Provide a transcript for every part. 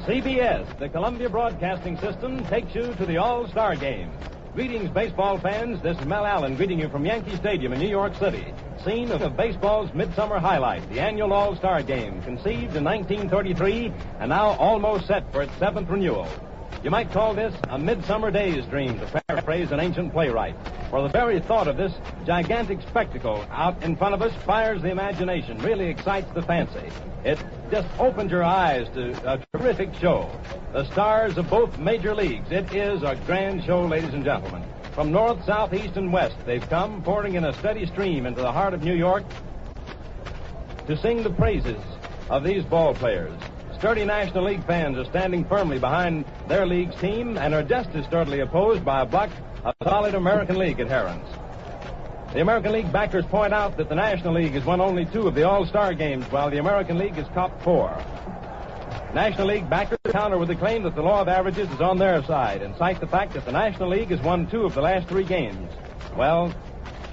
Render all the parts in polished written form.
CBS, the Columbia Broadcasting System, takes you to the All-Star Game. Greetings, baseball fans. This is Mel Allen greeting you from Yankee Stadium in New York City, scene of baseball's midsummer highlight, the annual All-Star Game, conceived in 1933 and now almost set for its seventh renewal. You might call this a midsummer day's dream, to paraphrase an ancient playwright. For the very thought of this gigantic spectacle out in front of us fires the imagination, really excites the fancy. It just opens your eyes to a terrific show. The stars of both major leagues. It is a grand show, ladies and gentlemen. From north, south, east, and west, they've come pouring in a steady stream into the heart of New York to sing the praises of these ball players. Sturdy National League fans are standing firmly behind their league's team and are just as sturdily opposed by a block of solid American League adherents. The American League backers point out that the National League has won only 2 of the All-Star games, while the American League has copped 4. National League backers counter with the claim that the law of averages is on their side and cite the fact that the National League has won 2 of the last 3 games. Well,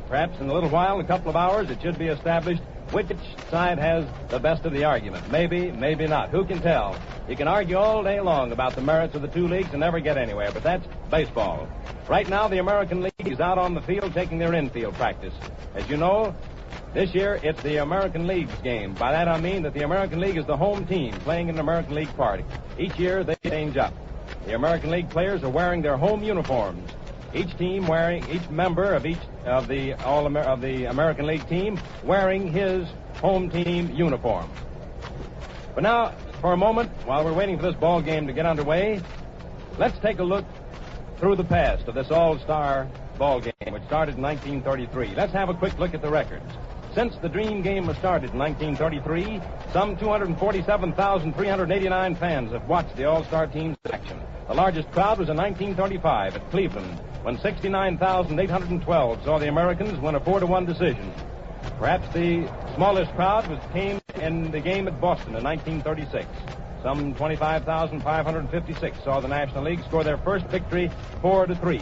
perhaps in a little while, in a couple of hours, it should be established which side has the best of the argument. Maybe, maybe not. Who can tell? You can argue all day long about the merits of the 2 leagues and never get anywhere, but that's baseball. Right now, the American League is out on the field taking their infield practice. As you know, this year it's the American League's game. By that I mean that the American League is the home team playing in an American League party. Each year they change up. The American League players are wearing their home uniforms. Each member of the American League team wearing his home team uniform. But now, for a moment, while we're waiting for this ball game to get underway, let's take a look through the past of this all-star ball game, which started in 1933. Let's have a quick look at the records. Since the Dream Game was started in 1933, some 247,389 fans have watched the all-star team's action. The largest crowd was in 1935 at Cleveland, when 69,812 saw the Americans win a 4-1 decision. Perhaps the smallest crowd came in the game at Boston in 1936. Some 25,556 saw the National League score their first victory 4-3.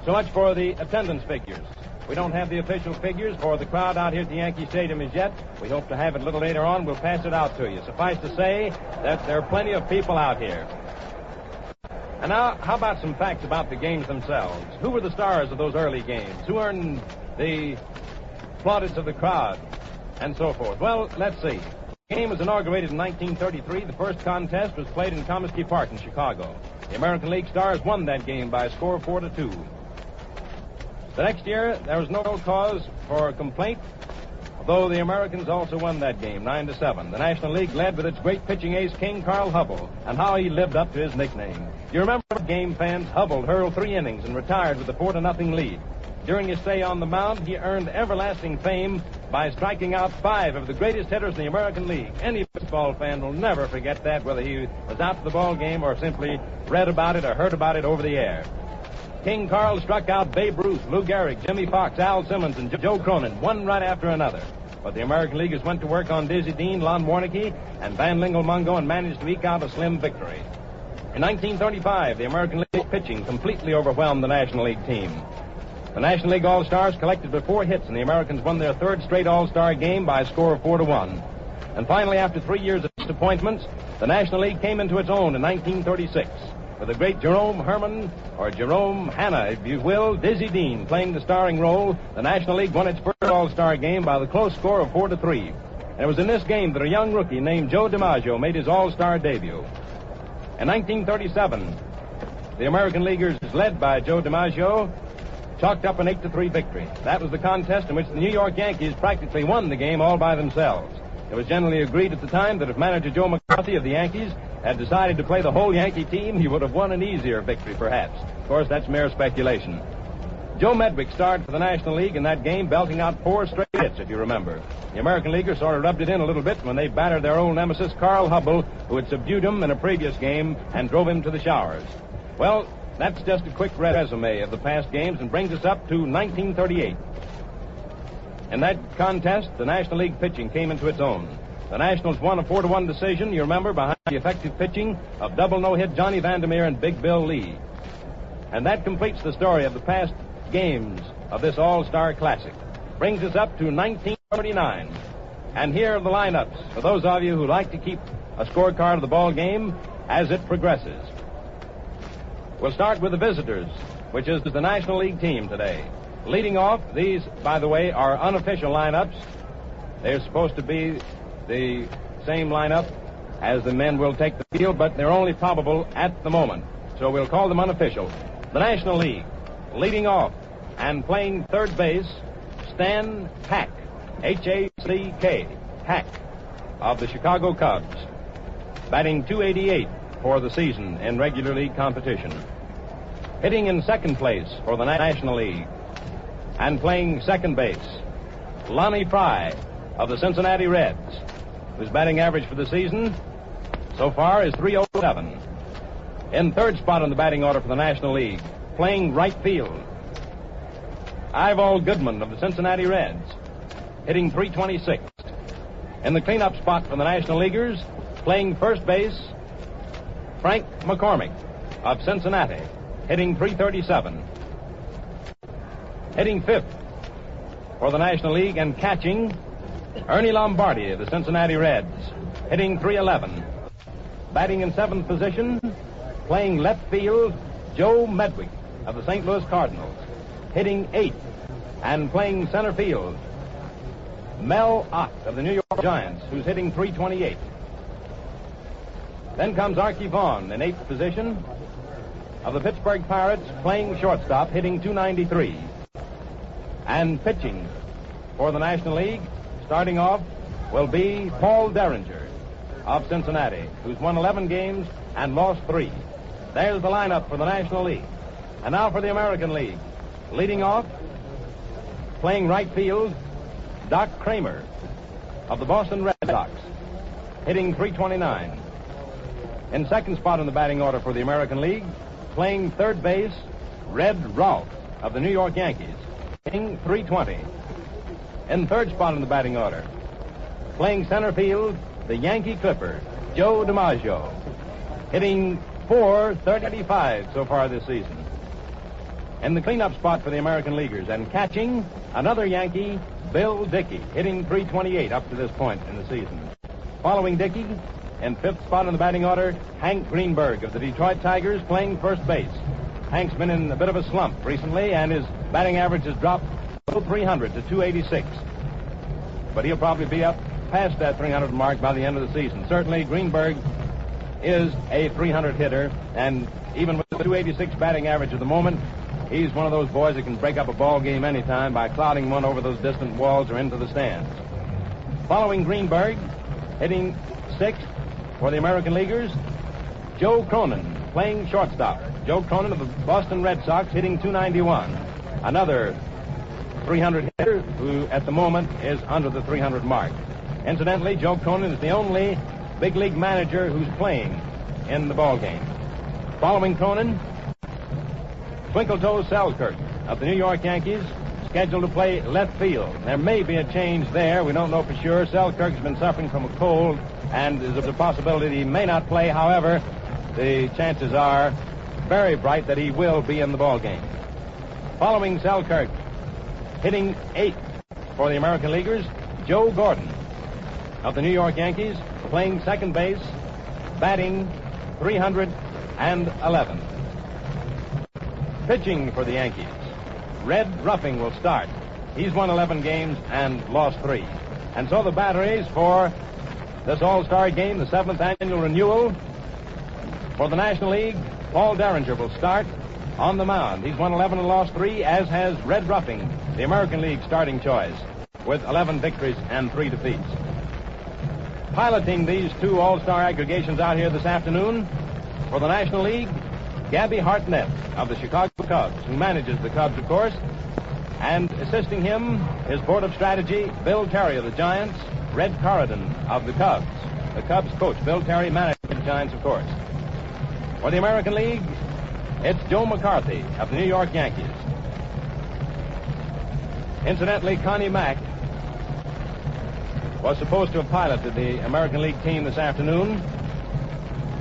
So much for the attendance figures. We don't have the official figures for the crowd out here at the Yankee Stadium as yet. We hope to have it a little later on. We'll pass it out to you. Suffice to say that there are plenty of people out here. And now, how about some facts about the games themselves? Who were the stars of those early games? Who earned the plaudits of the crowd? And so forth. Well, let's see. The game was inaugurated in 1933. The first contest was played in Comiskey Park in Chicago. The American League stars won that game by a score of 4-2. The next year, there was no cause for complaint, although the Americans also won that game, 9-7. The National League led with its great pitching ace, King Carl Hubbell, and how he lived up to his nickname. You remember, game fans, Hubbell hurled 3 innings and retired with a 4-0 lead. During his stay on the mound, he earned everlasting fame by striking out 5 of the greatest hitters in the American League. Any baseball fan will never forget that, whether he was out to the ball game or simply read about it or heard about it over the air. King Carl struck out Babe Ruth, Lou Gehrig, Jimmy Fox, Al Simmons, and Joe Cronin, one right after another. But the American Leaguers went to work on Dizzy Dean, Lon Warnke, and Van Lingle Mungo and managed to eke out a slim victory. In 1935, the American League pitching completely overwhelmed the National League team. The National League All-Stars collected but 4 hits, and the Americans won their 3rd straight All-Star game by a score of 4-1. And finally, after 3 years of disappointments, the National League came into its own in 1936. With the great Jerome Herman, or Jerome Hanna, if you will, Dizzy Dean playing the starring role, the National League won its first All-Star game by the close score of 4-3. And it was in this game that a young rookie named Joe DiMaggio made his All-Star debut. In 1937, the American Leaguers, led by Joe DiMaggio, chalked up an 8-3 victory. That was the contest in which the New York Yankees practically won the game all by themselves. It was generally agreed at the time that if manager Joe McCarthy of the Yankees had decided to play the whole Yankee team, he would have won an easier victory, perhaps. Of course, that's mere speculation. Joe Medwick starred for the National League in that game, belting out 4 straight hits, if you remember. The American Leaguers sort of rubbed it in a little bit when they battered their old nemesis, Carl Hubbell, who had subdued him in a previous game and drove him to the showers. Well, that's just a quick resume of the past games and brings us up to 1938. In that contest, the National League pitching came into its own. The Nationals won a 4-1 decision, you remember, behind the effective pitching of double no-hit Johnny Vandermeer and Big Bill Lee. And that completes the story of the past games of this All-Star Classic. Brings us up to 1939. And here are the lineups for those of you who like to keep a scorecard of the ball game as it progresses. We'll start with the visitors, which is the National League team today. Leading off, these, by the way, are unofficial lineups. They're supposed to be the same lineup as the men will take the field, but they're only probable at the moment. So we'll call them unofficial. The National League, leading off and playing third base, Stan Hack, H-A-C-K, Hack, of the Chicago Cubs, batting .288 for the season in regular league competition. Hitting in second place for the National League and playing second base, Lonnie Fry of the Cincinnati Reds, whose batting average for the season so far is .307. In third spot on the batting order for the National League, playing right field, Ivor Goodman of the Cincinnati Reds, hitting .326. In the cleanup spot for the National Leaguers, playing first base, Frank McCormick of Cincinnati, hitting .337. Hitting fifth for the National League and catching, Ernie Lombardi of the Cincinnati Reds, hitting .311. Batting in seventh position, playing left field, Joe Medwick of the St. Louis Cardinals, hitting eighth. And playing center field, Mel Ott of the New York Giants, who's hitting .328. Then comes Archie Vaughn in eighth position of the Pittsburgh Pirates, playing shortstop, hitting .293. And pitching for the National League, starting off, will be Paul Derringer of Cincinnati, who's won 11 games and lost 3. There's the lineup for the National League. And now for the American League. Leading off, playing right field, Doc Kramer of the Boston Red Sox, hitting .329. In second spot in the batting order for the American League, playing third base, Red Rolfe of the New York Yankees, hitting .320. In third spot in the batting order, playing center field, the Yankee Clipper, Joe DiMaggio, hitting .435 so far this season. In the cleanup spot for the American Leaguers and catching, another Yankee, Bill Dickey, hitting .328 up to this point in the season. Following Dickey, in fifth spot in the batting order, Hank Greenberg of the Detroit Tigers, playing first base. Hank's been in a bit of a slump recently, and his batting average has dropped below .300 to .286. But he'll probably be up past that .300 mark by the end of the season. Certainly, Greenberg is a .300 hitter, and even with the .286 batting average at the moment, he's one of those boys that can break up a ball game anytime by clouding one over those distant walls or into the stands. Following Greenberg, hitting sixth for the American Leaguers, Joe Cronin, playing shortstop. Joe Cronin of the Boston Red Sox, hitting .291. Another .300 hitter who at the moment is under the .300 mark. Incidentally, Joe Cronin is the only big league manager who's playing in the ball game. Following Cronin, Twinkle-Toe Selkirk of the New York Yankees, scheduled to play left field. There may be a change there. We don't know for sure. Selkirk's been suffering from a cold, and there's a possibility that he may not play. However, the chances are very bright that he will be in the ball game. Following Selkirk, hitting eighth for the American Leaguers, Joe Gordon of the New York Yankees, playing second base, batting .311. Pitching for the Yankees, Red Ruffing will start. He's won 11 games and lost 3. And so the batteries for this All-Star game, the 7th annual renewal for the National League, Paul Derringer will start on the mound. He's won 11 and lost 3, as has Red Ruffing, the American League starting choice, with 11 victories and 3 defeats. Piloting these two All-Star aggregations out here this afternoon for the National League, Gabby Hartnett of the Chicago Cubs, who manages the Cubs, of course, and assisting him is Board of Strategy, Bill Terry of the Giants, Red Corridon of the Cubs. The Cubs coach, Bill Terry, manages the Giants, of course. For the American League, it's Joe McCarthy of the New York Yankees. Incidentally, Connie Mack was supposed to have piloted the American League team this afternoon.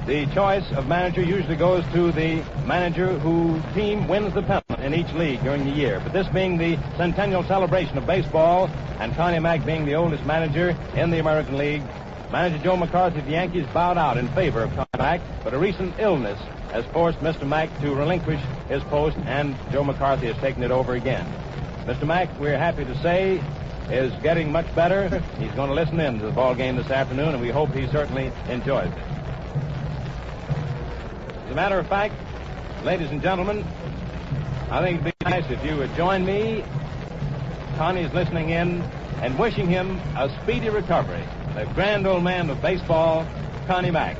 The choice of manager usually goes to the manager whose team wins the pennant in each league during the year. But this being the centennial celebration of baseball, and Connie Mack being the oldest manager in the American League, Manager Joe McCarthy of the Yankees bowed out in favor of Connie Mack, but a recent illness has forced Mr. Mack to relinquish his post, and Joe McCarthy has taken it over again. Mr. Mack, we're happy to say, is getting much better. He's going to listen in to the ball game this afternoon, and we hope he certainly enjoys it. As a matter of fact, ladies and gentlemen, I think it'd be nice if you would join me. Connie's listening in and wishing him a speedy recovery. The grand old man of baseball, Connie Mack.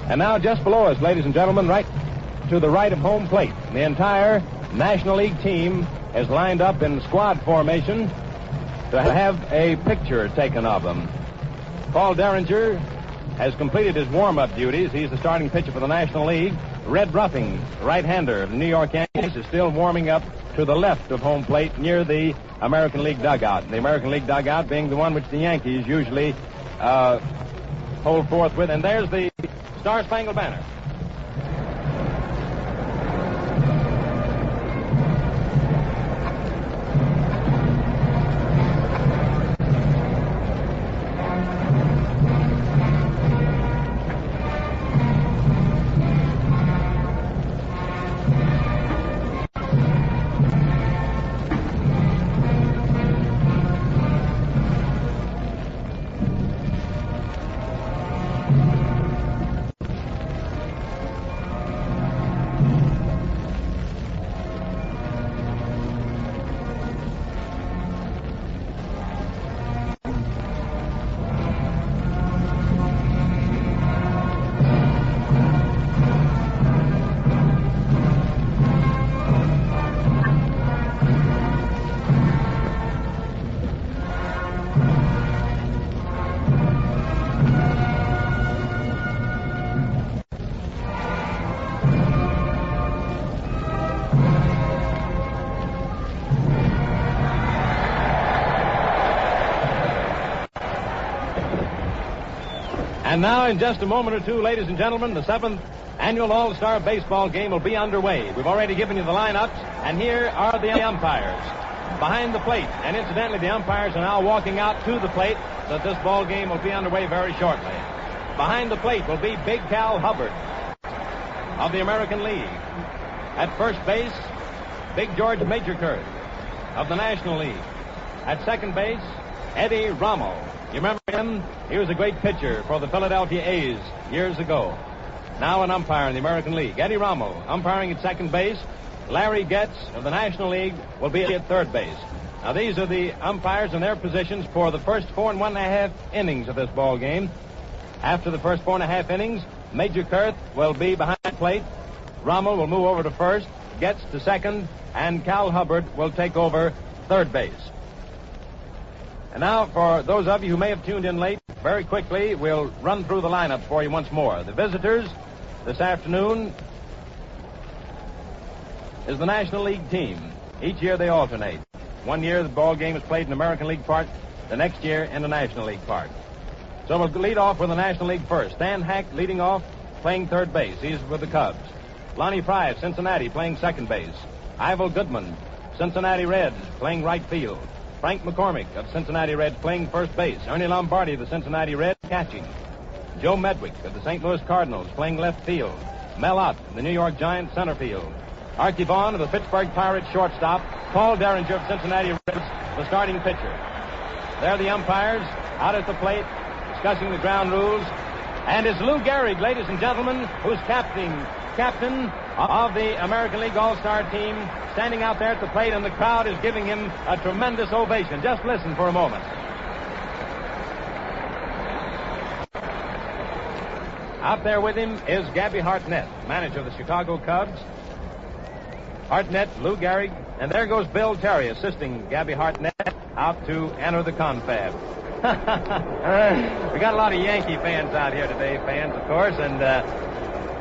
And now just below us, ladies and gentlemen, right to the right of home plate, the entire National League team is lined up in squad formation to have a picture taken of them. Paul Derringer has completed his warm-up duties. He's the starting pitcher for the National League. Red Ruffing, right-hander of the New York Yankees, is still warming up to the left of home plate near the American League dugout. The American League dugout being the one which the Yankees usually hold forth with. And there's the Star-Spangled Banner. And now, in just a moment or two, ladies and gentlemen, the 7th annual All-Star Baseball game will be underway. We've already given you the lineups, and here are the umpires behind the plate. And incidentally, the umpires are now walking out to the plate, so that this ball game will be underway very shortly. Behind the plate will be Big Cal Hubbard of the American League. At first base, Big George Majorkirk of the National League. At second base, Eddie Rommel. You remember him? He was a great pitcher for the Philadelphia A's years ago. Now an umpire in the American League. Eddie Rommel umpiring at second base. Larry Getz of the National League will be at third base. Now these are the umpires in their positions for the first 4 1/2 innings of this ball game. After the first 4 1/2 innings, Majorkirk will be behind the plate. Rommel will move over to first, Getz to second, and Cal Hubbard will take over third base. And now, for those of you who may have tuned in late, very quickly, we'll run through the lineup for you once more. The visitors this afternoon is the National League team. Each year they alternate. One year the ball game is played in American League Park, the next year in the National League Park. So we'll lead off with the National League first. Stan Hack leading off, playing third base. He's with the Cubs. Lonnie Fry of Cincinnati playing second base. Ivo Goodman, Cincinnati Reds, playing right field. Frank McCormick of Cincinnati Reds playing first base. Ernie Lombardi of the Cincinnati Reds catching. Joe Medwick of the St. Louis Cardinals playing left field. Mel Ott of the New York Giants center field. Archie Vaughn of the Pittsburgh Pirates shortstop. Paul Derringer of Cincinnati Reds, the starting pitcher. There are the umpires out at the plate discussing the ground rules. And it's Lou Gehrig, ladies and gentlemen, who's captain of the American League All-Star team, standing out there at the plate, and the crowd is giving him a tremendous ovation. Just listen for a moment. Out there with him is Gabby Hartnett, manager of the Chicago Cubs. Hartnett, Lou Gehrig, and there goes Bill Terry assisting Gabby Hartnett out to enter the confab. We got a lot of Yankee fans out here today, fans, of course, and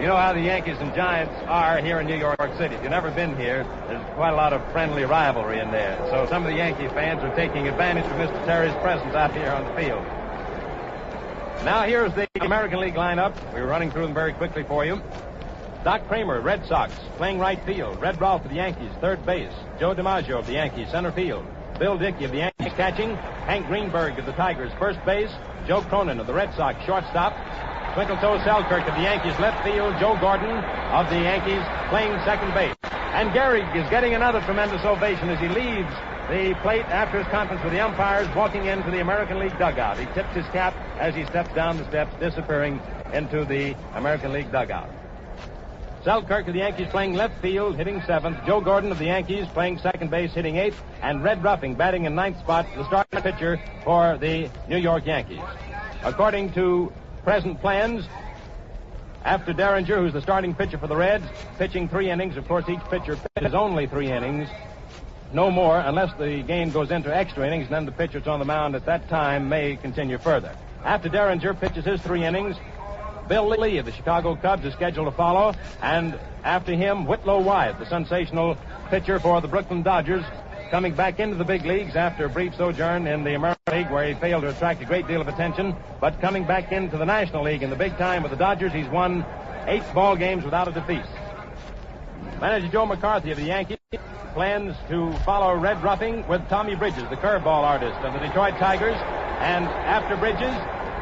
you know how the Yankees and Giants are here in New York City. If you've never been here, there's quite a lot of friendly rivalry in there. So some of the Yankee fans are taking advantage of Mr. Terry's presence out here on the field. Now here's the American League lineup. We're running through them very quickly for you. Doc Kramer, Red Sox, playing right field. Red Rolfe of the Yankees, third base. Joe DiMaggio of the Yankees, center field. Bill Dickey of the Yankees. Catching, Hank Greenberg of the Tigers, first base. Joe Cronin of the Red Sox, shortstop. Twinkle-Toe Selkirk of the Yankees, left field. Joe Gordon of the Yankees playing second base. And Gehrig is getting another tremendous ovation as he leaves the plate after his conference with the umpires, walking into the American League dugout. He tips his cap as he steps down the steps, disappearing into the American League dugout. Selkirk of the Yankees playing left field, hitting seventh. Joe Gordon of the Yankees playing second base, hitting eighth. And Red Ruffing batting in ninth spot, the starting pitcher for the New York Yankees. According to present plans, after Derringer, who's the starting pitcher for the Reds, pitching 3 innings. Of course, each pitcher pitches only 3 innings. No more, unless the game goes into extra innings, and then the pitcher that's on the mound at that time may continue further. After Derringer pitches his 3 innings, Bill Lee of the Chicago Cubs is scheduled to follow, and after him, Whitlow Wyatt, the sensational pitcher for the Brooklyn Dodgers, coming back into the big leagues after a brief sojourn in the American League where he failed to attract a great deal of attention, but coming back into the National League in the big time with the Dodgers, he's won 8 ball games without a defeat. Manager Joe McCarthy of the Yankees plans to follow Red Ruffing with Tommy Bridges, the curveball artist of the Detroit Tigers, and after Bridges,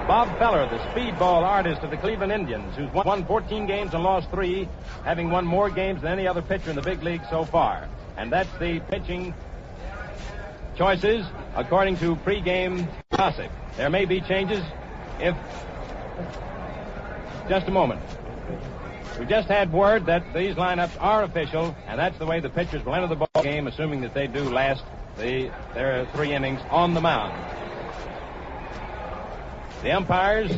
Bob Feller, the speedball artist of the Cleveland Indians, who's won 14 games and lost 3, having won more games than any other pitcher in the big league so far. And that's the pitching choices according to pregame gossip. There may be changes if... Just a moment. We just had word that these lineups are official, and that's the way the pitchers will enter the ball game, assuming that they do last their 3 innings on the mound. The umpires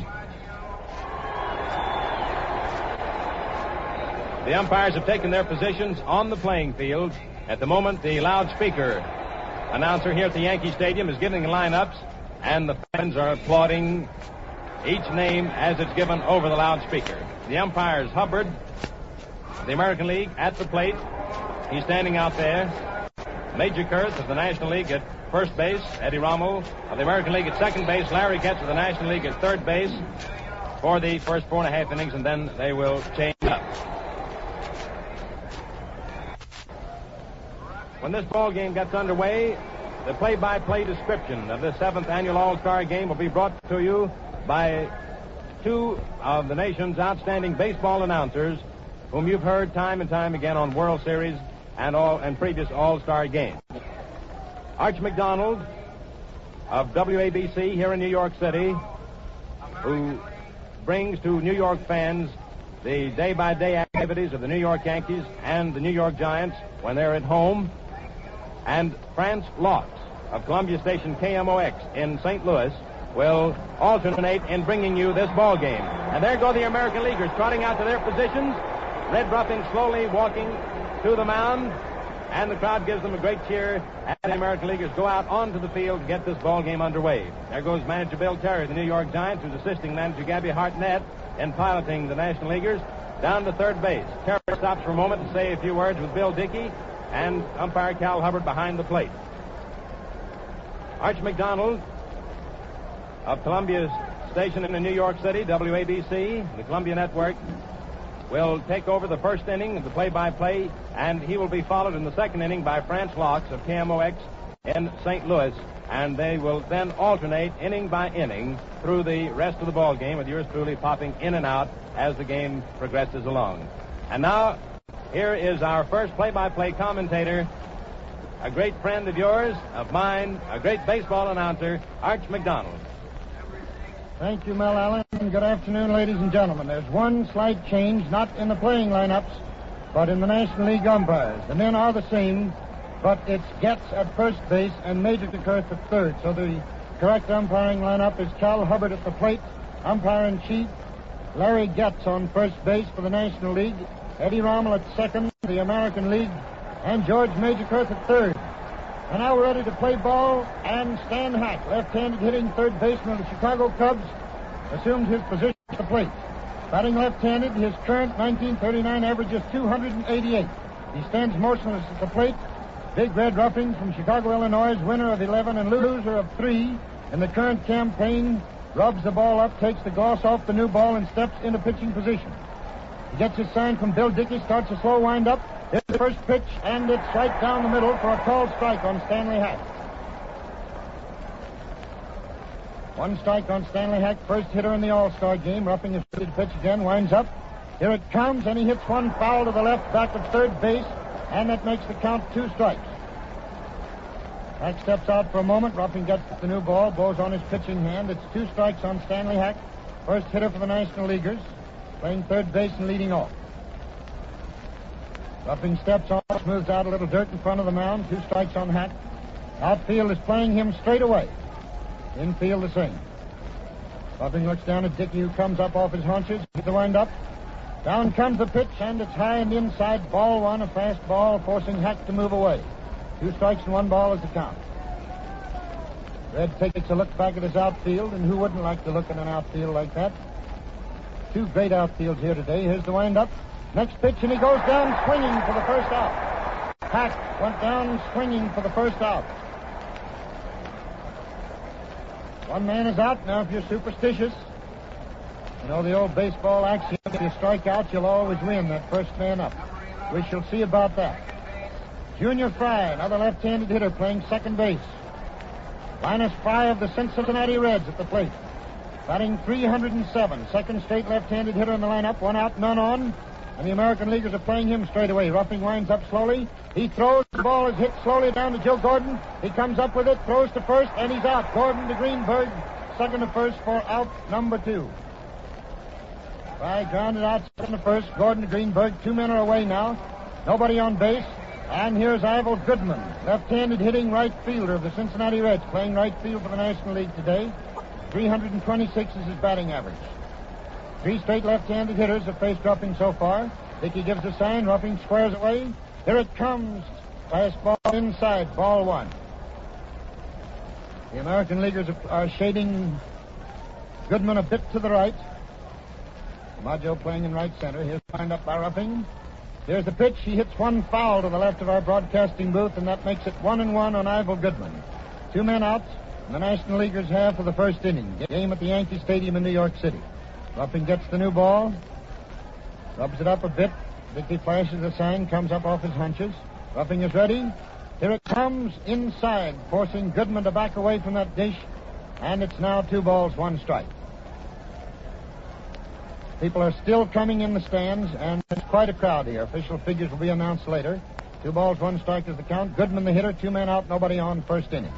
have taken their positions on the playing field. At the moment, the loudspeaker announcer here at the Yankee Stadium is giving the lineups, and the fans are applauding each name as it's given over the loudspeaker. The umpires, Hubbard, the American League, at the plate. He's standing out there. Major Kurth of the National League at first base. Eddie Rommel of the American League at second base. Larry Getz of the National League at third base for the first 4.5 innings, and then they will change up. When this ball game gets underway, the play-by-play description of the 7th annual All-Star Game will be brought to you by 2 of the nation's outstanding baseball announcers, whom you've heard time and time again on World Series and previous All-Star games. Arch McDonald of WABC here in New York City, who brings to New York fans the day-by-day activities of the New York Yankees and the New York Giants when they're at home, and France Laux of Columbia Station KMOX in St. Louis will alternate in bringing you this ball game. And there go the American Leaguers trotting out to their positions. Red Ruffing slowly walking to the mound, and the crowd gives them a great cheer as the American Leaguers go out onto the field to get this ball game underway. There goes manager Bill Terry of the New York Giants, who's assisting manager Gabby Hartnett in piloting the National Leaguers down to third base. Terry stops for a moment to say a few words with Bill Dickey and umpire Cal Hubbard behind the plate. Arch McDonald of Columbia Station in New York City, WABC, the Columbia Network, will take over the first inning of the play-by-play, and he will be followed in the second inning by France Laux of KMOX in St. Louis, and they will then alternate inning by inning through the rest of the ball game, with yours truly popping in and out as the game progresses along. And now, here is our first play-by-play commentator, a great friend of yours, of mine, a great baseball announcer, Arch McDonald. Thank you, Mel Allen. Good afternoon, ladies and gentlemen. There's one slight change, not in the playing lineups, but in the National League umpires. The men are the same, but it's Getz at first base and Major Kurth at third. So the correct umpiring lineup is Cal Hubbard at the plate, umpire-in-chief, Larry Getz on first base for the National League, Eddie Rommel at second, the American League, and George Major Kurth at third. And now we're ready to play ball, and Stan Hack, left-handed hitting third baseman of the Chicago Cubs, assumed his position at the plate. Batting left-handed, his current 1939 average is 288. He stands motionless at the plate. Big Red Ruffing from Chicago, Illinois, winner of 11 and loser of 3 in the current campaign, rubs the ball up, takes the gloss off the new ball, and steps into pitching position. He gets his sign from Bill Dickey, starts a slow wind-up. It's the first pitch, and it's right down the middle for a called strike on Stanley Hack. One strike on Stanley Hack, first hitter in the All-Star game. Ruffing is ready to pitch again, winds up. Here it comes, and he hits one foul to the left back of third base, and that makes the count 2 strikes. Hack steps out for a moment. Ruffing gets the new ball, blows on his pitching hand. It's 2 strikes on Stanley Hack, first hitter for the National Leaguers, playing third base and leading off. Ruffing steps on, smooths out a little dirt in front of the mound. 2 strikes on Hack. Outfield is playing him straight away. Infield the same. Ruffing looks down at Dickey, who comes up off his haunches. He's the wind up. Down comes the pitch, and it's high and inside. Ball 1, a fast ball, forcing Hack to move away. 2 strikes and 1 ball is the count. Red takes a look back at his outfield, and who wouldn't like to look at an outfield like that? 2 great outfields here today. Here's the wind up. Next pitch, and he goes down swinging for the first out. Hack went down swinging for the first out. 1 man is out. Now, if you're superstitious, you know the old baseball axiom, if you strike out, you'll always win that first man up. We shall see about that. Junior Fry, another left-handed hitter, playing second base. Linus Fry of the Cincinnati Reds at the plate. Batting .307. Second straight left-handed hitter in the lineup. 1 out, none on. And the American Leaguers are playing him straight away. Ruffing winds up slowly. He throws. The ball is hit slowly down to Joe Gordon. He comes up with it, throws to first, and he's out. Gordon to Greenberg, second to first for out number 2. Fry grounded out second to first. Gordon to Greenberg. 2 men are away now. Nobody on base. And here's Ivel Goodman, left-handed hitting right fielder of the Cincinnati Reds, playing right field for the National League today. 326 is his batting average. 3 straight left-handed hitters have faced Ruffing so far. Dickey gives a sign. Ruffing squares away. Here it comes. Fastball inside. Ball 1. The American Leaguers are shading Goodman a bit to the right. DiMaggio playing in right center. Here's the wind up by Ruffing. Here's the pitch. He hits 1 foul to the left of our broadcasting booth, and that makes it 1-1 on Ivel Goodman. 2 men out, and the National Leaguers have for the first inning. Game at the Yankee Stadium in New York City. Ruffing gets the new ball, rubs it up a bit. Dickey flashes a sign, comes up off his hunches. Ruffing is ready. Here it comes inside, forcing Goodman to back away from that dish, and it's now 2 balls, 1 strike. People are still coming in the stands, and it's quite a crowd here. Official figures will be announced later. 2 balls, 1 strike is the count. Goodman the hitter, 2 men out, nobody on, first inning.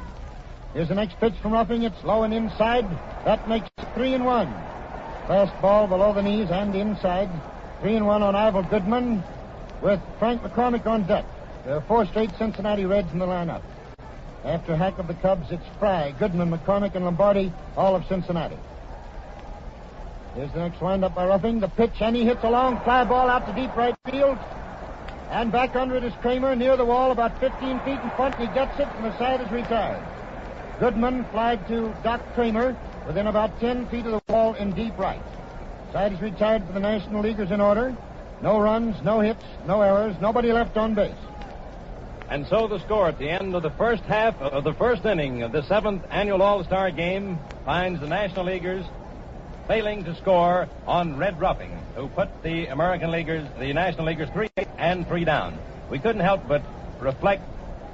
Here's the next pitch from Ruffing. It's low and inside. That makes it 3-1. Fast ball below the knees and inside. 3-1 on Ivel Goodman with Frank McCormick on deck. There are 4 straight Cincinnati Reds in the lineup. After Hack of the Cubs, it's Fry, Goodman, McCormick, and Lombardi, all of Cincinnati. Here's the next windup by Ruffing. The pitch, and he hits a long fly ball out to deep right field. And back under it is Kramer near the wall, about 15 feet in front, and he gets it, and the side is retired. Goodman flied to Doc Kramer within about 10 feet of the wall in deep right. Side is retired for the National Leaguers in order. No runs, no hits, no errors, nobody left on base. And so the score at the end of the first half of the first inning of the 7th annual All-Star game finds the National Leaguers failing to score on Red Ruffing, who put the National Leaguers 3 and 3 down. We couldn't help but reflect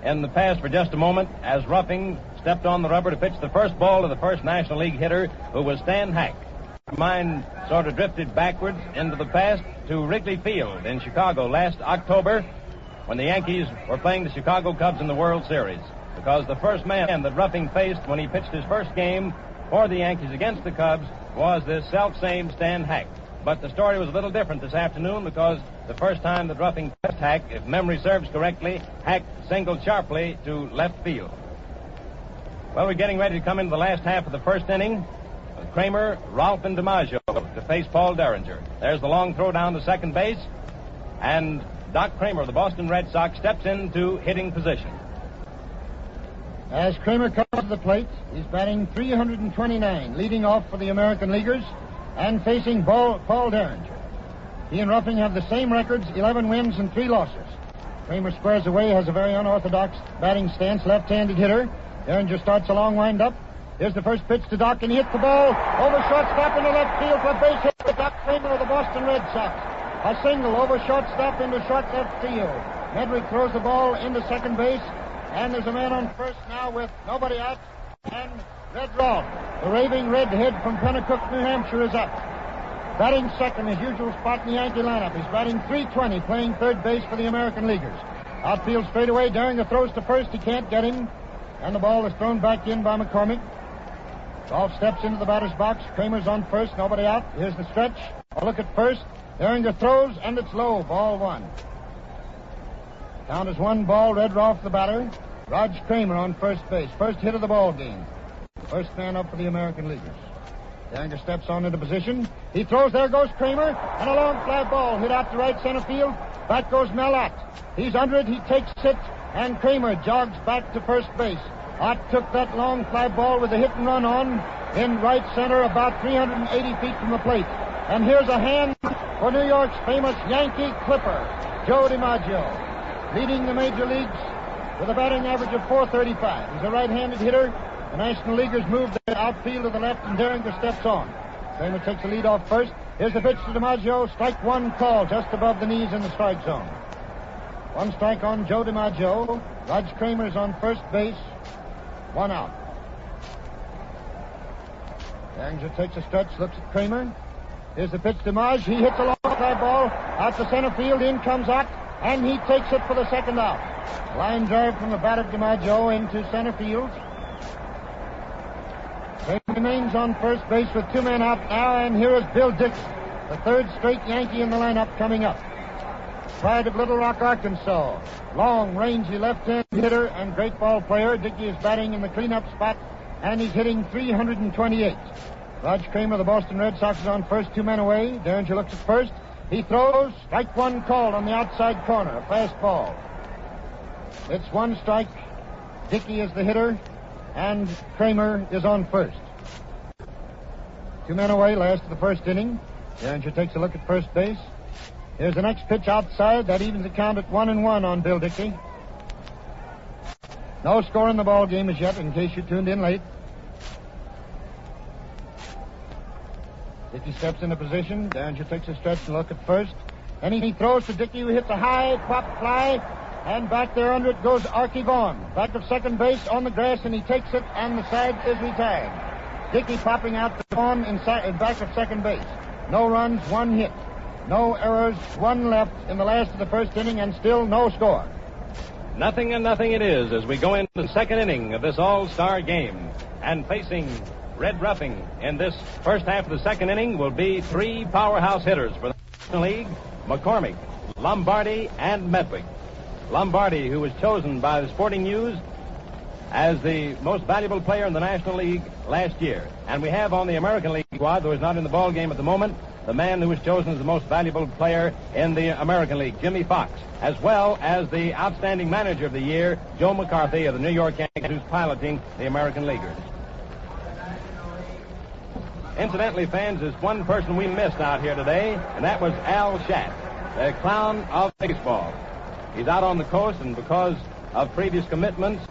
in the past for just a moment as Ruffing stepped on the rubber to pitch the first ball to the first National League hitter, who was Stan Hack. Mine sort of drifted backwards into the past to Wrigley Field in Chicago last October when the Yankees were playing the Chicago Cubs in the World Series, because the first man that Ruffing faced when he pitched his first game for the Yankees against the Cubs was this self-same Stan Hack. But the story was a little different this afternoon, because the first time that Ruffing faced Hack, if memory serves correctly, Hack singled sharply to left field. Well, we're getting ready to come into the last half of the first inning. Kramer, Rolfe, and DiMaggio to face Paul Derringer. There's the long throw down to second base, and Doc Kramer of the Boston Red Sox steps into hitting position. As Kramer comes to the plate, he's batting .329, leading off for the American Leaguers and facing Paul Derringer. He and Ruffing have the same records, 11 wins and 3 losses. Kramer squares away, has a very unorthodox batting stance, left-handed hitter. Derringer starts a long wind-up. Here's the first pitch to Doc, and he hits the ball over shortstop into left field for a base hit with Doc Kramer of the Boston Red Sox. A single over shortstop into short left field. Medrick throws the ball into second base, and there's a man on first now with nobody out, and Red Rolfe, the raving redhead from Pennacook, New Hampshire, is up. Batting second, his usual spot in the Yankee lineup. He's batting .320, playing third base for the American Leaguers. Outfield straightaway, Derringer throws to first. He can't get him. And the ball is thrown back in by McCormick. Rolfe steps into the batter's box. Kramer's on first, nobody out. Here's the stretch. A look at first. Derringer throws, and it's low. Ball one. Count is 1 ball. Red Rolfe, the batter. Rog Kramer on first base. First hit of the ball game. First man up for the American Leaguers. Derringer steps on into position. He throws. There goes Kramer. And a long fly ball hit out to right center field. Back goes Mel. He's under it. He takes it. And Kramer jogs back to first base. Ott took that long fly ball with a hit and run on in right center about 380 feet from the plate. And here's a hand for New York's famous Yankee Clipper, Joe DiMaggio, leading the major leagues with a batting average of .435. He's a right-handed hitter. The National Leaguers move the outfield to the left, and Derringer steps on. Kramer takes the lead off first. Here's the pitch to DiMaggio. Strike one call just above the knees in the strike zone. 1 strike on Joe DiMaggio. Rog Kramer's on first base. 1 out. Derringer takes a stretch, looks at Kramer. Here's the pitch to Maj. He hits a long fly ball out to center field. In comes Ott, and he takes it for the second out. Line drive from the bat of DiMaggio into center field. Kramer remains on first base with 2 men out now, and here is Bill Dickey, the third straight Yankee in the lineup coming up. Pride of Little Rock, Arkansas. Long, rangy left-hand hitter and great ball player. Dickey is batting in the cleanup spot, and he's hitting .328. Rog Kramer, the Boston Red Sox, is on first, 2 men away. Derringer looks at first. He throws. Strike one called on the outside corner. A fast ball. It's 1 strike. Dickey is the hitter, and Kramer is on first. 2 men away, last of the first inning. Derringer takes a look at first base. Here's the next pitch outside. That evens the count at 1-1 on Bill Dickey. No score in the ball game as yet, in case you tuned in late. Dickey steps into position. Derringer takes a stretch and look at first. Then he throws to Dickey, who hits a high pop fly. And back there under it goes Archie Vaughan. Back of second base on the grass, and he takes it, and the side is retired. Dickey popping out to Vaughan in back of second base. No runs, 1 hit. No errors, 1 left in the last of the first inning, and still no score. 0-0 it is as we go into the second inning of this all-star game. And facing Red Roughing in this first half of the second inning will be 3 powerhouse hitters for the National League: McCormick, Lombardi, and Medwick. Lombardi, who was chosen by the Sporting News as the most valuable player in the National League last year. And we have on the American League squad, though he's not in the ball game at the moment, the man who was chosen as the most valuable player in the American League, Jimmy Fox, as well as the outstanding manager of the year, Joe McCarthy of the New York Yankees, who's piloting the American Leaguers. Incidentally, fans, there's one person we missed out here today, and that was Al Schatt, the clown of baseball. He's out on the coast, and because of previous commitments,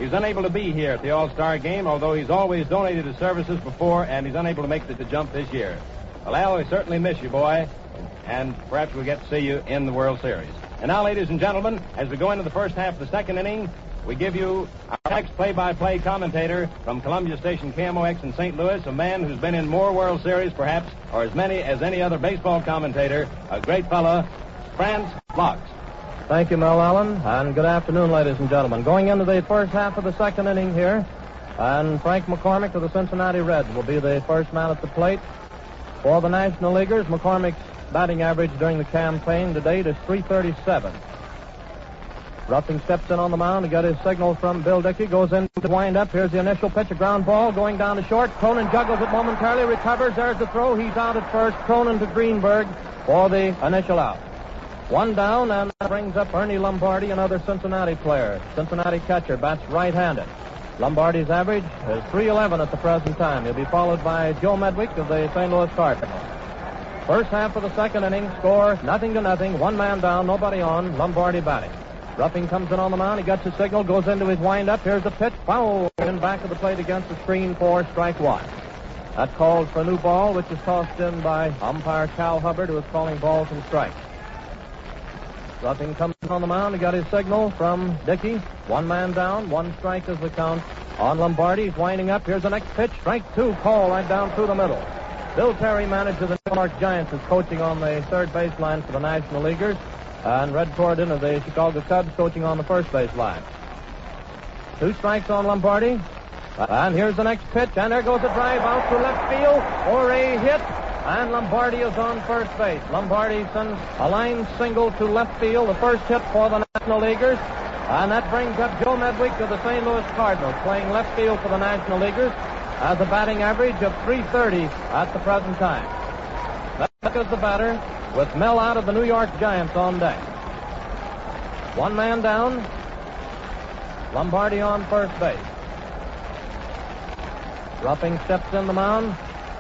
he's unable to be here at the All-Star game, although he's always donated his services before, and he's unable to make the jump this year. Well, Al, we certainly miss you, boy, and perhaps we'll get to see you in the World Series. And now, ladies and gentlemen, as we go into the first half of the second inning, we give you our next play-by-play commentator from Columbia Station KMOX in St. Louis, a man who's been in more World Series, perhaps, or as many as any other baseball commentator, a great fella, Franz Laux. Thank you, Mel Allen, and good afternoon, ladies and gentlemen. Going into the first half of the second inning here, and Frank McCormick of the Cincinnati Reds will be the first man at the plate. For the National Leaguers, McCormick's batting average during the campaign to date is .337. Roughing steps in on the mound to get his signal from Bill Dickey, goes in to wind up. Here's the initial pitch, a ground ball going down to short. Cronin juggles it momentarily, recovers. There's the throw. He's out at first. Cronin to Greenberg for the initial out. 1 down, and that brings up Ernie Lombardi, another Cincinnati player. Cincinnati catcher, bats right-handed. Lombardi's average is .311 at the present time. He'll be followed by Joe Medwick of the St. Louis Cardinals. First half of the second inning, score 0-0, 1 man down, nobody on, Lombardi batting. Roughing comes in on the mound, he gets his signal, goes into his windup. Here's the pitch, foul in back of the plate against the screen for strike 1. That calls for a new ball, which is tossed in by umpire Cal Hubbard, who is calling balls and strikes. Roughing comes on the mound. He got his signal from Dickey. 1 man down, 1 strike is the count on Lombardi. He's winding up. Here's the next pitch. Strike two, call right down through the middle. Bill Terry, manager of the New York Giants, is coaching on the third baseline for the National Leaguers. And Red Corridon of the Chicago Cubs coaching on the first baseline. 2 strikes on Lombardi. And here's the next pitch. And there goes a drive out to left field for a hit. And Lombardi is on first base. Lombardi sends a line single to left field, the first hit for the National Leaguers. And that brings up Joe Medwick of the St. Louis Cardinals, playing left field for the National Leaguers, has a batting average of .330 at the present time. Medwick is the batter, with Mel out of the New York Giants on deck. 1 man down. Lombardi on first base. Ruffing steps in the mound,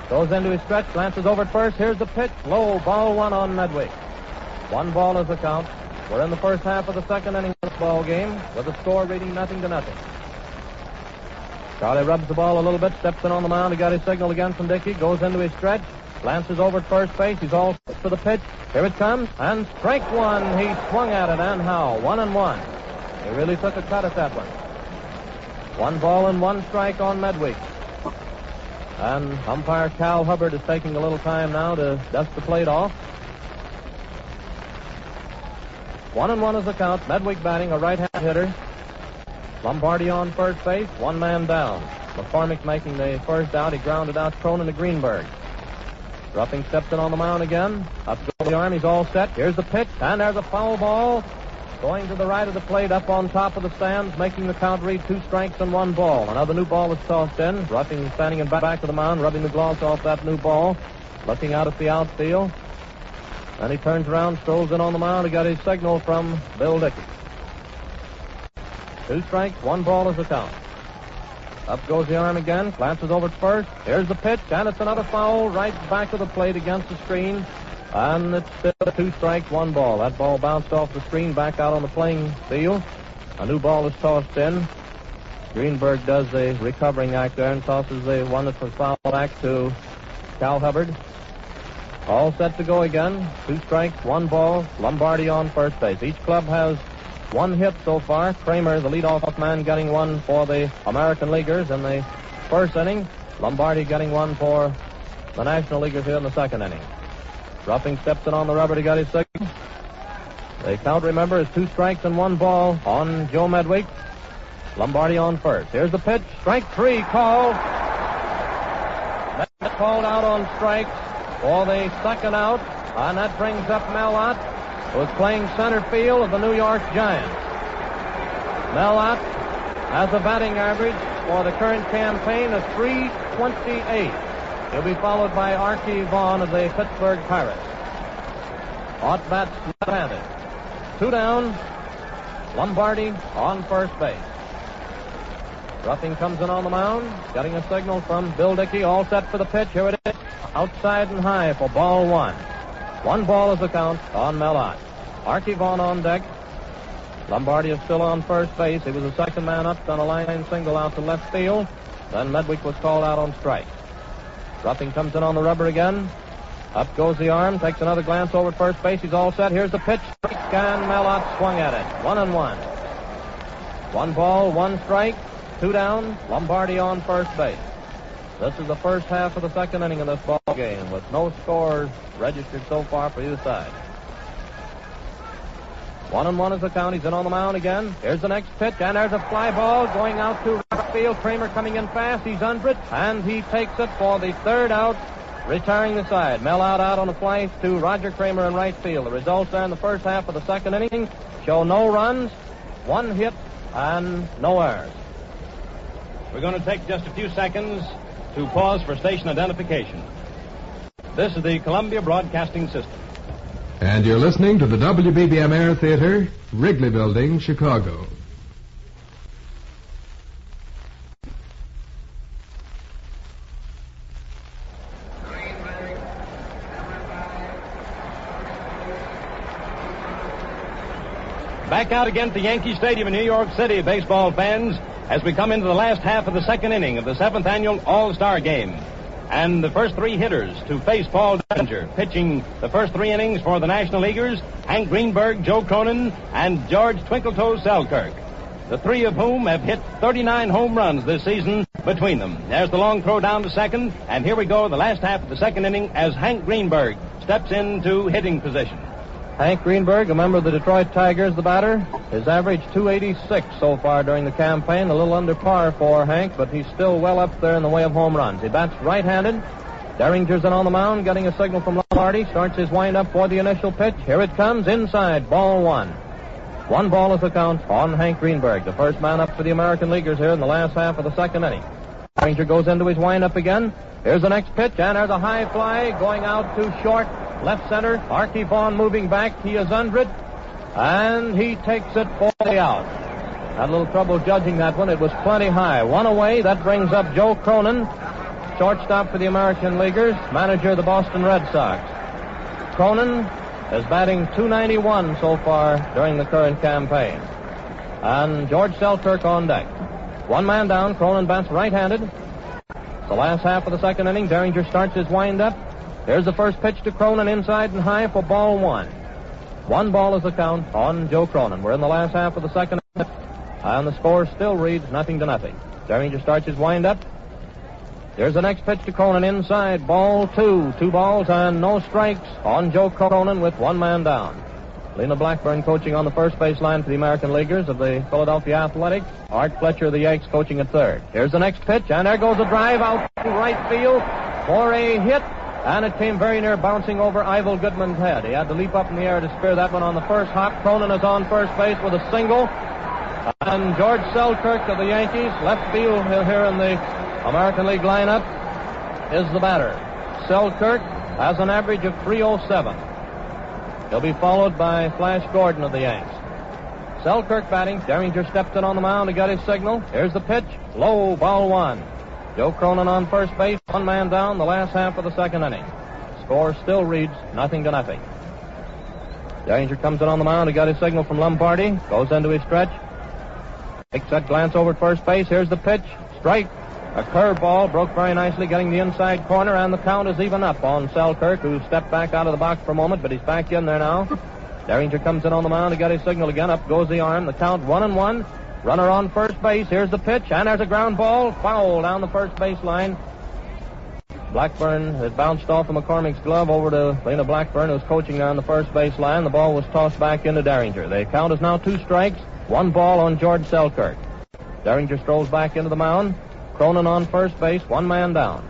goes into his stretch, glances over at first. Here's the pitch. Low, ball 1 on Medwick. 1 ball is the count. We're in the first half of the second inning of this ball game, with the score reading 0-0. Charlie rubs the ball a little bit, steps in on the mound. He got his signal again from Dickey, goes into his stretch, glances over at first base. He's all set for the pitch. Here it comes, and strike 1. He swung at it, and how? 1-1. He really took a cut at that one. 1 ball and 1 strike on Medwick. And umpire Cal Hubbard is taking a little time now to dust the plate off. 1-1 is the count. Medwick batting, a right-hand hitter. Lombardi on first base, 1 man down. McCormick making the first out. He grounded out Cronin to Greenberg. Ruffing steps in on the mound again. Up goes the arm. He's all set. Here's the pitch, and there's a foul ball. Going to the right of the plate, up on top of the stands, making the count read 2 strikes and 1 ball. Another new ball is tossed in. Ruffing standing in back of the mound, rubbing the gloss off that new ball, looking out at the outfield. Then he turns around, strolls in on the mound. He got his signal from Bill Dickey. 2 strikes, 1 ball is the count. Up goes the arm again, glances over at first. Here's the pitch, and it's another foul right back of the plate against the screen. And it's still 2 strikes, 1 ball. That ball bounced off the screen back out on the playing field. A new ball is tossed in. Greenberg does the recovering act there and tosses the one that was fouled back to Cal Hubbard. All set to go again. 2 strikes, 1 ball. Lombardi on first base. Each club has 1 hit so far. Kramer, the leadoff man, getting 1 for the American Leaguers in the first inning. Lombardi getting 1 for the National Leaguers here in the second inning. Ruffing steps in on the rubber to get his signal. The count, remember, is 2 strikes and 1 ball on Joe Medwick. Lombardi on first. Here's the pitch. Strike 3 called. Medwick called out on strikes for the second out, and that brings up Mel Laux, who is playing center field of the New York Giants. Mel Laux has a batting average for the current campaign of .328. He'll be followed by Archie Vaughn of the Pittsburgh Pirates. Ott bats left-handed. 2 down. Lombardi on first base. Ruffing comes in on the mound, getting a signal from Bill Dickey. All set for the pitch. Here it is. Outside and high for ball 1. 1 ball is the count on Mel Laux. Archie Vaughn on deck. Lombardi is still on first base. He was the second man up on a line single out to left field. Then Medwick was called out on strike. Ruffing comes in on the rubber again. Up goes the arm. Takes another glance over at first base. He's all set. Here's the pitch. Strike, and Mel Laux swung at it. 1-1. 1 ball, 1 strike. 2 down. Lombardi on first base. This is the first half of the second inning of this ball game, with no scores registered so far for either side. 1-1 is the count. He's in on the mound again. Here's the next pitch, and there's a fly ball going out to right field. Kramer coming in fast. He's under it, and he takes it for the 3rd out, retiring the side. Mel out on a fly to Roger Kramer in right field. The results there in the first half of the second inning show no runs, 1 hit, and no errors. We're going to take just a few seconds to pause for station identification. This is the Columbia Broadcasting System. And you're listening to the WBBM Air Theater, Wrigley Building, Chicago. Back out again at the Yankee Stadium in New York City, baseball fans, as we come into the last half of the second inning of the 7th annual All-Star Game. And the first 3 hitters to face Paul Derringer, pitching the first 3 innings for the National Leaguers, Hank Greenberg, Joe Cronin, and George Twinkletoes Selkirk. the three of whom have hit 39 home runs this season between them. There's the long throw down to second, and here we go, the last half of the second inning, as Hank Greenberg steps into hitting position. Hank Greenberg, a member of the Detroit Tigers, the batter. His average 286 so far during the campaign, a little under par for Hank, but he's still well up there in the way of home runs. He bats right-handed. Derringer's in on the mound, getting a signal from Lombardi. Starts his windup for the initial pitch. Here it comes, inside, ball one. 1 ball is the count on Hank Greenberg, the first man up for the American Leaguers here in the last half of the second inning. Derringer goes into his windup again. Here's the next pitch, and there's a high fly going out to short, left center. Archie Vaughn moving back. He is under it, and he takes it for the out. Had a little trouble judging that one. It was plenty high. 1 away. That brings up Joe Cronin, shortstop for the American Leaguers, manager of the Boston Red Sox. Cronin is batting .291 so far during the current campaign. And George Selkirk on deck. 1 man down. Cronin bats right-handed. The last half of the second inning. Derringer starts his windup. Here's the first pitch to Cronin, inside and high for ball 1. 1 ball is the count on Joe Cronin. We're in the last half of the second inning, and the score still reads 0-0. Derringer starts his windup. Here's the next pitch to Cronin, inside, ball 2. 2 balls and no strikes on Joe Cronin with 1 man down. Lena Blackburn coaching on the first base line for the American Leaguers of the Philadelphia Athletics. Art Fletcher of the Yanks coaching at third. Here's the next pitch, and there goes a drive out to right field for a hit, and it came very near bouncing over Ivel Goodman's head. He had to leap up in the air to spear that one on the first hop. Cronin is on first base with a single, and George Selkirk of the Yankees, left field here in the American League lineup, is the batter. Selkirk has an average of .307. He'll be followed by Flash Gordon of the Yanks. Selkirk batting. Derringer steps in on the mound to get his signal. Here's the pitch. Low, ball 1. Joe Cronin on first base. 1 man down the last half of the second inning. Score still reads 0-0. Derringer comes in on the mound to get his signal from Lombardi. Goes into his stretch. Takes that glance over at first base. Here's the pitch. Strike. A curveball broke very nicely, getting the inside corner, and the count is even up on Selkirk, who stepped back out of the box for a moment, but he's back in there now. Derringer comes in on the mound to get his signal again. Up goes the arm. The count 1-1. Runner on first base. Here's the pitch, and there's a ground ball. Foul down the first base line. Blackburn had bounced off of McCormick's glove over to Lena Blackburn, who's coaching there on the first base line. The ball was tossed back into Derringer. The count is now 2 strikes, 1 ball on George Selkirk. Derringer strolls back into the mound. Cronin on first base, 1 man down.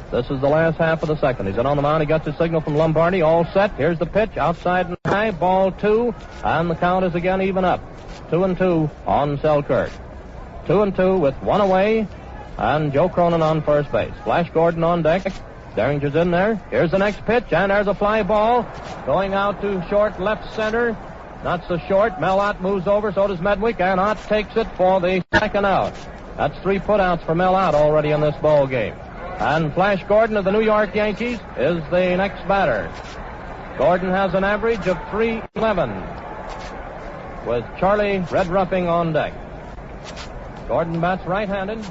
This is the last half of the second. He's in on the mound. He gets his signal from Lombardi. All set. Here's the pitch. Outside and high. Ball 2. And the count is again even up. 2-2 on Selkirk. 2-2 with 1 away. And Joe Cronin on first base. Flash Gordon on deck. Derringer's in there. Here's the next pitch. And there's a fly ball. Going out to short left center. Not so short. Mel Ott moves over. So does Medwick. And Ott takes it for the second out. That's 3 putouts for Mel Ott already in this ball game. And Flash Gordon of the New York Yankees is the next batter. Gordon has an average of .311 with Charlie Red Ruffing on deck. Gordon bats right-handed.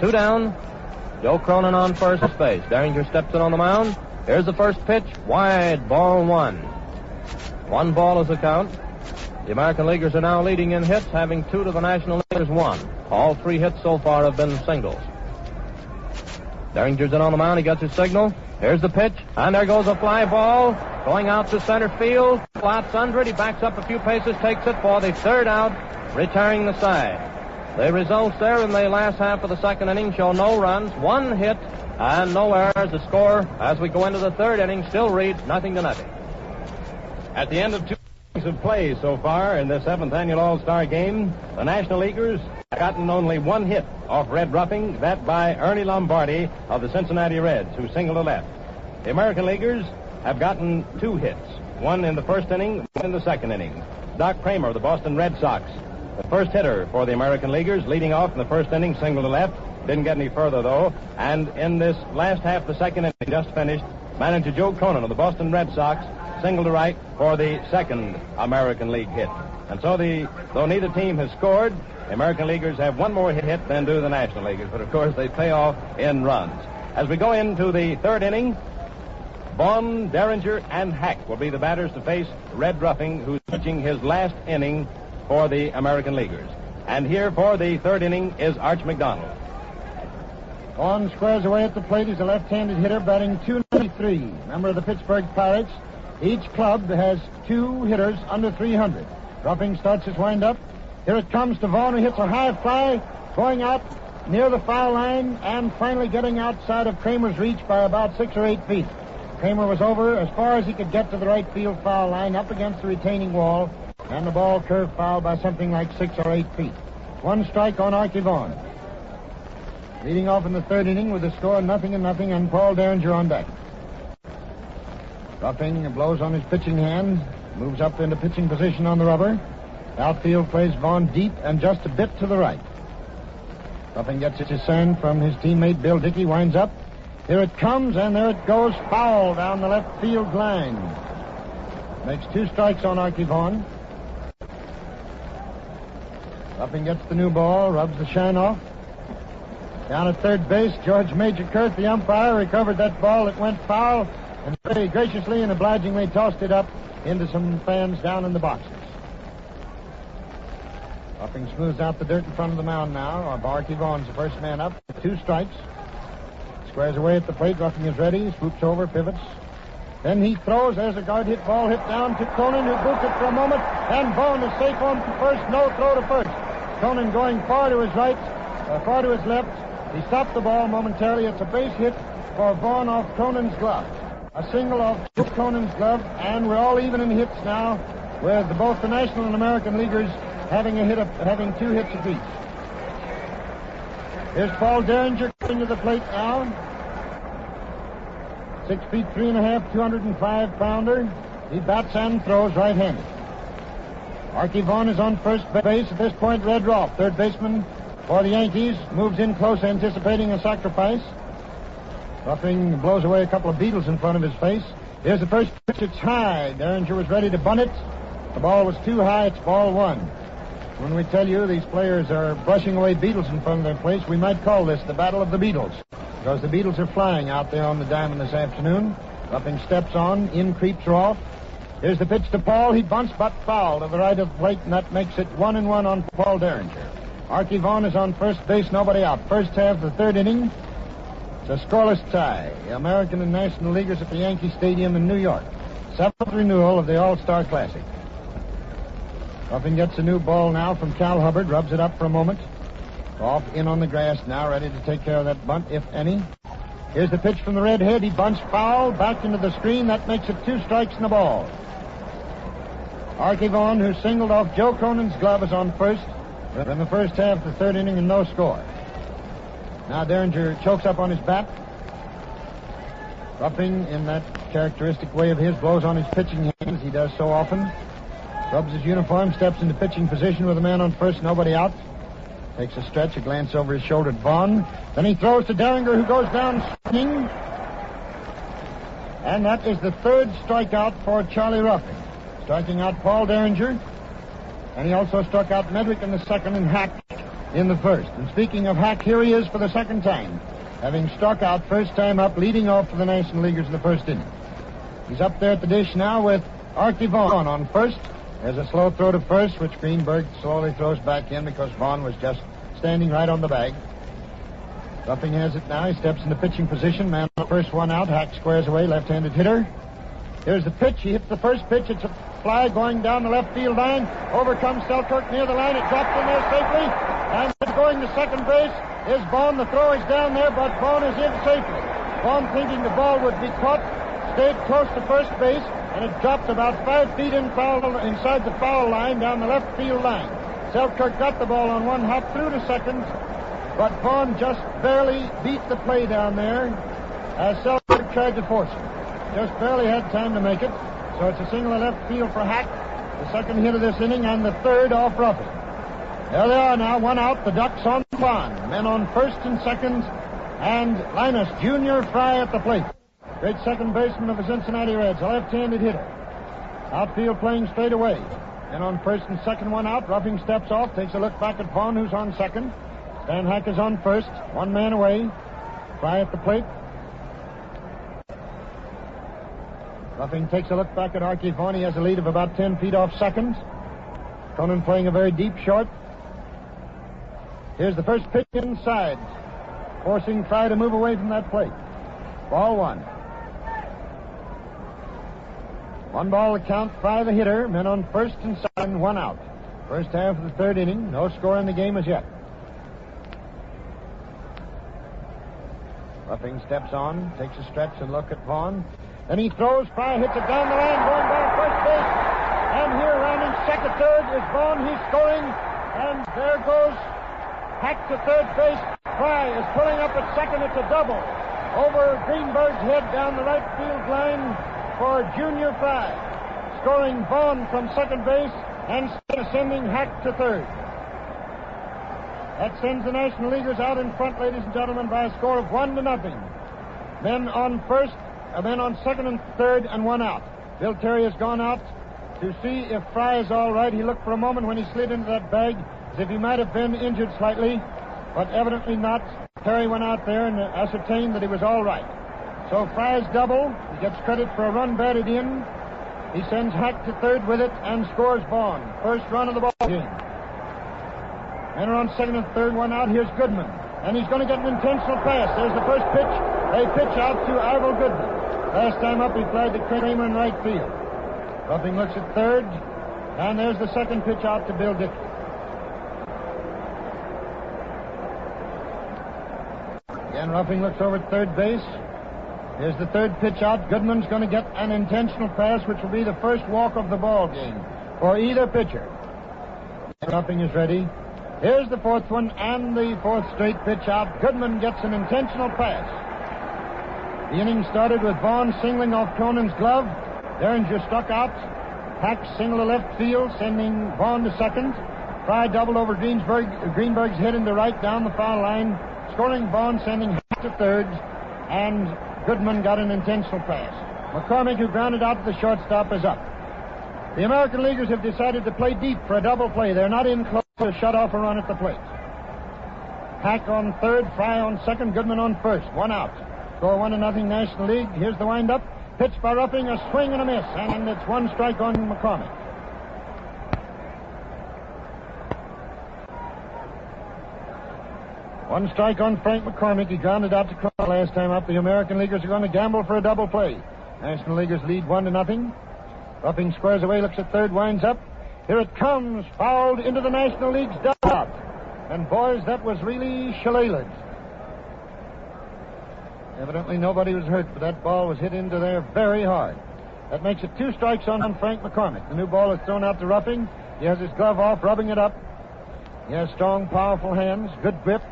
2 down. Joe Cronin on first base. Derringer steps in on the mound. Here's the first pitch. Wide, ball 1. 1 ball is the count. The American Leaguers are now leading in hits, having 2 to the National Leaguers 1. All 3 hits so far have been singles. Derringer's in on the mound. He gets his signal. Here's the pitch, and there goes a fly ball going out to center field. Lots under it. He backs up a few paces, takes it for the third out, retiring the side. The results there in the last half of the second inning show no runs, 1 hit, and no errors. The score, as we go into the third inning, still reads 0-0. At the end of 2 innings of play so far in the 7th annual All-Star Game, the National Leaguers have gotten only 1 hit off Red Ruffing, that by Ernie Lombardi of the Cincinnati Reds, who singled to left. The American Leaguers have gotten 2 hits, 1 in the first inning, 1 in the second inning. Doc Kramer of the Boston Red Sox, the first hitter for the American Leaguers, leading off in the first inning, singled to left. Didn't get any further, though. And in this last half of the second inning, just finished, manager Joe Cronin of the Boston Red Sox single to right for the second American League hit. And so though neither team has scored, the American Leaguers have 1 more hit than do the National Leaguers. But, of course, they pay off in runs. As we go into the third inning, Vaughn, Derringer, and Hack will be the batters to face Red Ruffing, who's pitching his last inning for the American Leaguers. And here for the third inning is Arch McDonald. Vaughn squares away at the plate. He's a left-handed hitter batting .293. Member of the Pittsburgh Pirates. Each club has 2 hitters under 300. Ruffing starts his wind-up. Here it comes to Vaughn, who hits a high fly, going out near the foul line and finally getting outside of Kramer's reach by about 6 or 8 feet. Kramer was over as far as he could get to the right field foul line, up against the retaining wall, and the ball curved foul by something like 6 or 8 feet. 1 strike on Archie Vaughn. Leading off in the third inning with the score 0-0, and Paul Derringer on deck. Ruffing blows on his pitching hand, moves up into pitching position on the rubber. Outfield plays Vaughn deep and just a bit to the right. Ruffing gets his send from his teammate Bill Dickey, winds up. Here it comes, and there it goes, foul down the left field line. Makes 2 strikes on Archie Vaughn. Ruffing gets the new ball, rubs the shine off. Down at third base, George Major Kurt, the umpire, recovered that ball that went foul and very graciously and obligingly tossed it up into some fans down in the boxes. Ruffing smooths out the dirt in front of the mound now. Archie Vaughn's the first man up. 2 strikes. Squares away at the plate. Ruffing is ready. Swoops over, pivots. Then he throws. There's a guard hit ball hit down to Cronin, who boots it for a moment. And Vaughn is safe on first. No throw to first. Cronin going far to his right, far to his left. He stopped the ball momentarily. It's a base hit for Vaughn off Cronin's glove. A single off Cronin's glove, and we're all even in hits now, with both the National and American Leaguers having 2 hits apiece. Here's Paul Derringer coming to the plate now. 6 feet 3.5, 205-pounder. He bats and throws right-handed. Archie Vaughn is on first base at this point. Red Rolfe, third baseman for the Yankees, moves in close, anticipating a sacrifice. Ruffing blows away a couple of beetles in front of his face. Here's the first pitch. It's high. Derringer was ready to bunt it. The ball was too high. It's ball 1. When we tell you these players are brushing away beetles in front of their place, we might call this the Battle of the Beetles, because the beetles are flying out there on the diamond this afternoon. Ruffing steps on. In creeps Rolfe. Here's the pitch to Paul. He bunts, but foul to the right of the plate, and that makes it 1-1 on Paul Derringer. Archie Vaughn is on first base, nobody out. First half of the third inning. It's a scoreless tie. The American and National Leaguers at the Yankee Stadium in New York. 7th renewal of the All-Star Classic. Ruffing gets a new ball now from Cal Hubbard, rubs it up for a moment. Off in on the grass now, ready to take care of that bunt, if any. Here's the pitch from the redhead. He bunts foul, back into the screen. That makes it 2 strikes in the ball. Archie Vaughn, who singled off Joe Cronin's glove, is on first in the first half of the third inning and no score. Now Derringer chokes up on his bat. Ruffing, in that characteristic way of his, blows on his pitching hands. He does so often. Rubs his uniform, steps into pitching position with a man on first, nobody out. Takes a stretch, a glance over his shoulder at Vaughn. Then he throws to Derringer, who goes down swinging. And that is the 3rd strikeout for Charlie Ruffing. Striking out Paul Derringer. And he also struck out Medwick in the second and Hack in the first. And speaking of Hack, here he is for the second time, having struck out first time up, leading off for the National Leaguers in the first inning. He's up there at the dish now with Archie Vaughn on first. There's a slow throw to first, which Greenberg slowly throws back in because Vaughn was just standing right on the bag. Ruffing has it now. He steps into pitching position. Man on the first, 1 out. Hack squares away, left-handed hitter. Here's the pitch. He hits the first pitch. It's a fly going down the left field line. Over comes Selkirk near the line. It drops in there safely. And going to second base is Vaughn. The throw is down there, but Vaughn is in safely. Vaughn, thinking the ball would be caught, stayed close to first base, and it dropped about 5 feet inside the foul line down the left field line. Selkirk got the ball on 1 hop through to second, but Vaughn just barely beat the play down there as Selkirk tried to force him. Just barely had time to make it. So it's a single in left field for Hack, the second hit of this inning, and the 3rd off Ruffing. There they are now, 1 out, the Ducks on the pond. Men on first and second, and Linus Jr. Fry at the plate. Great second baseman of the Cincinnati Reds, a left-handed hitter. Outfield playing straight away. Men on first and second, 1 out. Ruffing steps off, takes a look back at Vaughn, who's on second. Stan Hack is on first, 1 man away. Fry at the plate. Ruffing takes a look back at Archie Vaughn. He has a lead of about 10 feet off second. Cronin playing a very deep short. Here's the first pitch inside, forcing Fry to move away from that plate. Ball one. 1 ball to count. Fry the hitter. Men on first and second, 1 out. First half of the third inning. No score in the game as yet. Ruffing steps on, takes a stretch and look at Vaughn. Then he throws. Fry hits it down the line, going down first base. And here, rounding second, third is Vaughn. He's scoring. And there goes Hack to third base. Fry is pulling up at second. It's a double over Greenberg's head down the right field line for Junior Fry. Scoring Vaughn from second base and sending Hack to third. That sends the National Leaguers out in front, ladies and gentlemen, by a score of 1-0. Men on first, men on second and third, and 1 out. Bill Terry has gone out to see if Fry is all right. He looked for a moment when he slid into that bag as if he might have been injured slightly, but evidently not. Terry went out there and ascertained that he was all right. So Fry's double. He gets credit for a run batted in. He sends Hack to third with it and scores Vaughn. First run of the ball game. Men are on second and third, 1 out. Here's Goodman. And he's going to get an intentional pass. There's the first pitch. They pitch out to Ivor Goodman. Last time up, he flied to Kramer in right field. Ruffing looks at third. And there's the second pitch out to Bill Dickey. Again, Ruffing looks over at third base. Here's the third pitch out. Goodman's going to get an intentional pass, which will be the first walk of the ball game for either pitcher. Ruffing is ready. Here's the fourth one and the fourth straight pitch out. Goodman gets an intentional pass. The inning started with Vaughn singling off Cronin's glove. Derringer struck out. Hack single to left field, sending Vaughn to second. Fry doubled over Greenberg's head into right down the foul line, scoring Vaughn, sending Hack to third, and Goodman got an intentional pass. McCormick, who grounded out to the shortstop, is up. The American Leaguers have decided to play deep for a double play. They're not in close to shut off a run at the plate. Hack on third, Fry on second, Goodman on first. 1 out. Score 1-0 National League. Here's the windup. Pitch by Ruffing, a swing and a miss, and it's 1 strike on McCormick. One strike on Frank McCormick. He grounded out to Cronin last time up. The American Leaguers are going to gamble for a double play. National Leaguers lead 1-0. Ruffing squares away, looks at third, winds up. Here it comes, fouled into the National League's dugout. And boys, that was really shillelagh. Evidently nobody was hurt, but that ball was hit into there very hard. That makes it 2 strikes on Frank McCormick. The new ball is thrown out to Ruffing. He has his glove off, rubbing it up. He has strong, powerful hands, good grip.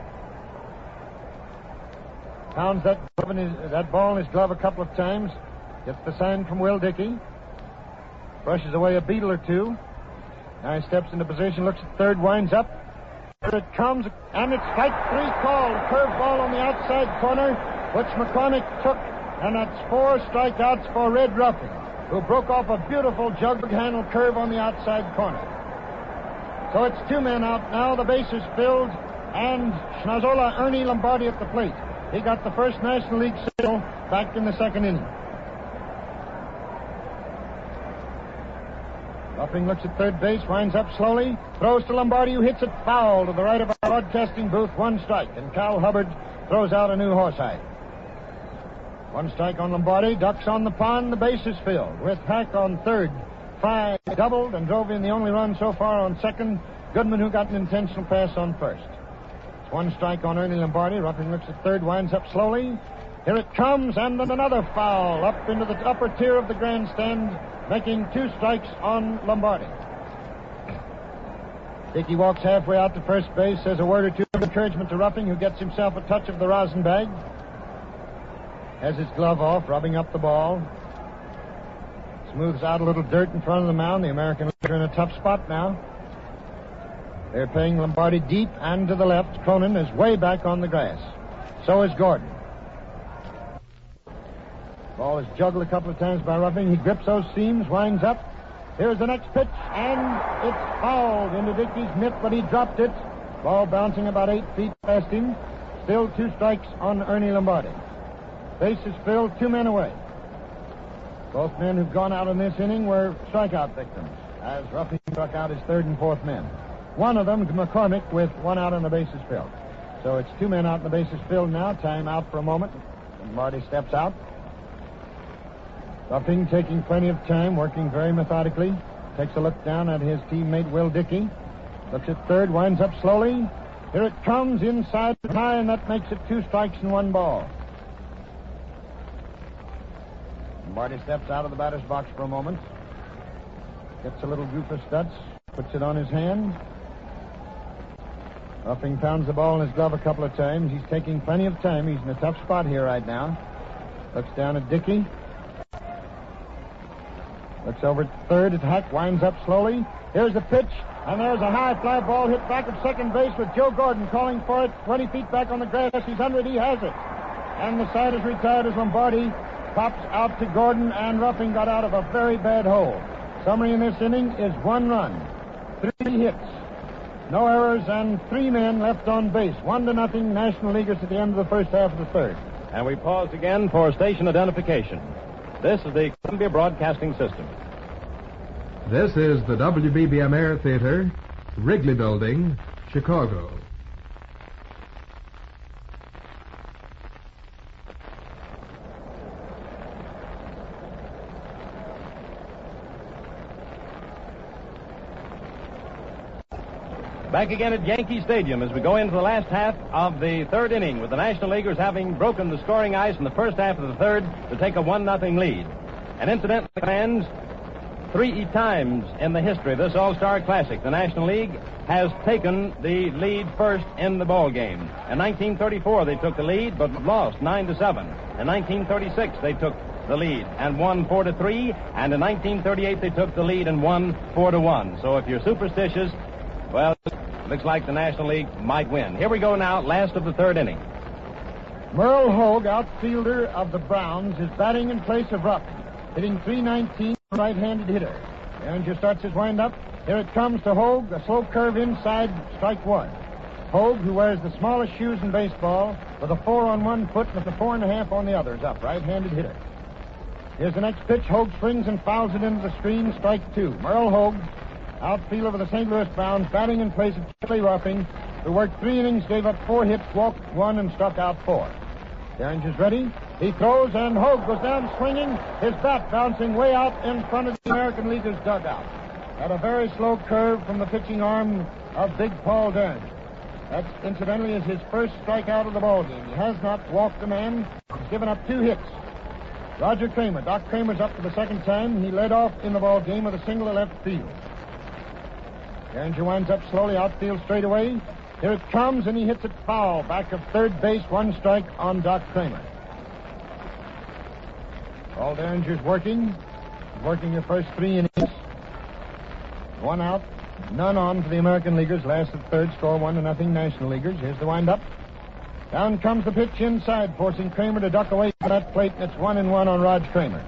Pounds that ball in his glove a couple of times. Gets the sign from Will Dickey. Brushes away a beetle or two. Now he steps into position, looks at third, winds up. Here it comes, and it's strike 3 call. A curved ball on the outside corner, which McCormick took, and that's 4 strikeouts for Red Ruffing, who broke off a beautiful jug-handle curve on the outside corner. So it's 2 men out now. The base is filled, and Schnazzola Ernie Lombardi at the plate. He got the first National League single back in the second inning. Ruffing looks at third base, winds up slowly, throws to Lombardi, who hits it foul to the right of our broadcasting booth. 1 strike, and Cal Hubbard throws out a new horsehide. 1 strike on Lombardi, ducks on the pond. The base is filled with Hack on third. Fry doubled and drove in the only run so far on second. Goodman, who got an intentional pass on first. It's 1 strike on Ernie Lombardi. Ruffing looks at third, winds up slowly. Here it comes, and then another foul up into the upper tier of the grandstand, making 2 strikes on Lombardi. Dickey walks halfway out to first base, says a word or two of encouragement to Ruffing, who gets himself a touch of the rosin bag. Has his glove off, rubbing up the ball. Smooths out a little dirt in front of the mound. The American Leaguers are in a tough spot now. They're playing Lombardi deep and to the left. Cronin is way back on the grass. So is Gordon. Ball is juggled a couple of times by Ruffing. He grips those seams, winds up. Here's the next pitch, and it's fouled into Dickey's mitt, but he dropped it. Ball bouncing about 8 feet past him. Still 2 strikes on Ernie Lombardi. Base is filled, 2 men away. Both men who've gone out in this inning were strikeout victims, as Ruffing struck out his third and fourth men. One of them, McCormick, with one out on the bases filled. So it's two men out on the bases filled now. Time out for a moment. And Marty steps out. Ruffing taking plenty of time, working very methodically. Takes a look down at his teammate, Will Dickey. Looks at third, winds up slowly. Here it comes inside the high, and that makes it 2 strikes and 1 ball. Marty steps out of the batter's box for a moment. Gets a little group of studs, puts it on his hand. Ruffing pounds the ball in his glove a couple of times. He's taking plenty of time. He's in a tough spot here right now. Looks down at Dickey. Looks over at third at Hack, winds up slowly. Here's the pitch, and there's a high fly ball hit back at second base with Joe Gordon calling for it. 20 feet back on the grass. He's under it. He has it. And the side is retired as Lombardi pops out to Gordon, and Ruffing got out of a very bad hole. Summary in this inning is 1 run, 3 hits, no errors, and 3 men left on base. 1-0 National Leaguers at the end of the first half of the third. And we pause again for station identification. This is the Columbia Broadcasting System. This is the WBBM Air Theater, Wrigley Building, Chicago. Back again at Yankee Stadium as we go into the last half of the third inning, with the National Leaguers having broken the scoring ice in the first half of the third to take a 1-0 lead. And incidentally, fans, 3 times in the history of this All-Star Classic, the National League has taken the lead first in the ball game. In 1934, they took the lead but lost 9-7. In 1936, they took the lead and won 4-3. And in 1938, they took the lead and won 4-1. So if you're superstitious, well, looks like the National League might win. Here we go now, last of the third inning. Merle Hogue, outfielder of the Browns, is batting in place of Rupp, hitting .319, right-handed hitter. Derringer starts his windup. Here it comes to Hogue, a slow curve inside, strike 1. Hogue, who wears the smallest shoes in baseball, with a 4 on one foot and a 4.5 on the other, is up, right-handed hitter. Here's the next pitch. Hogue swings and fouls it into the screen, strike 2. Merle Hogue, outfielder for the St. Louis Browns, batting in place of Charlie Ruffing, who worked 3 innings, gave up 4 hits, walked 1, and struck out 4. Derringer's ready. He throws, and Hogue goes down swinging, his bat bouncing way out in front of the American Leaguers' dugout. At a very slow curve from the pitching arm of Big Paul Derringer. That, incidentally, is his first strikeout of the ballgame. He has not walked a man. He's given up 2 hits. Roger Kramer, Doc Kramer's up for the second time. He led off in the ballgame with a single to left field. Derringer winds up slowly, outfield straightaway. Here it comes, and he hits it foul. Back of third base, 1 strike on Doc Kramer. Paul Derringer's working the first 3 innings. 1 out, none on for the American Leaguers. Last at third, score 1-0 National Leaguers. Here's the windup. Down comes the pitch inside, forcing Kramer to duck away from that plate, and it's 1-1 on Rog Kramer.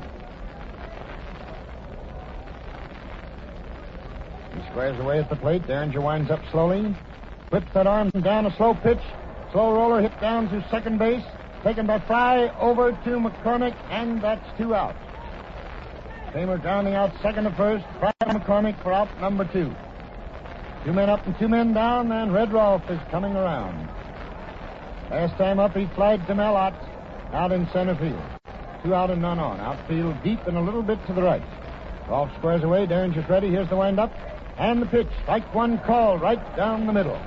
He squares away at the plate. Derringer winds up slowly. Whips that arm down, a slow pitch. Slow roller hit down to second base. Taken by Fry over to McCormick, and that's 2 outs. Kramer grounding out second to first. Fry to McCormick for out number 2. 2 men up and 2 men down, and Red Rolfe is coming around. Last time up, he flied to Laux out in center field. 2 out and none on. Outfield deep and a little bit to the right. Rolfe squares away. Derringer's ready. Here's the windup. And the pitch. Strike 1 called right down the middle.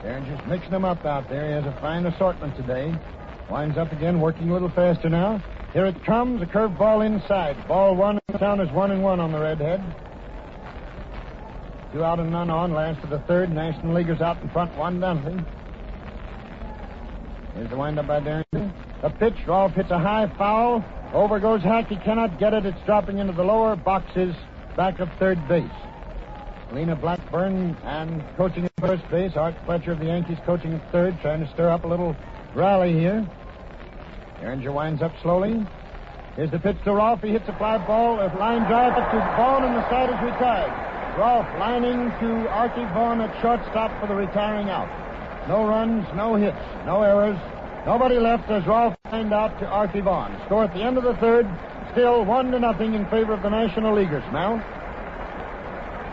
Derringer's mixing them up out there. He has a fine assortment today. Winds up again, working a little faster now. Here it comes. A curved ball inside. Ball 1. The count is 1-1 on the redhead. 2 out and none on. Last of the third. National Leaguers out in front, 1-0. Here's the windup by Derringer. The pitch. Rolfe hits a high foul. Over goes Hack. He cannot get it. It's dropping into the lower boxes back of third base. Lena Blackburn and coaching at first base. Art Fletcher of the Yankees coaching at third, trying to stir up a little rally here. Derringer winds up slowly. Here's the pitch to Rolfe. He hits a fly ball. A line drive to Vaughn, and the side is retired. Rolfe lining to Archie Vaughn at shortstop for the retiring out. No runs, no hits, no errors. Nobody left as Rolfe lined out to Archie Vaughn. Score at the end of the third. still 1-0 in favor of the National Leaguers, Mel.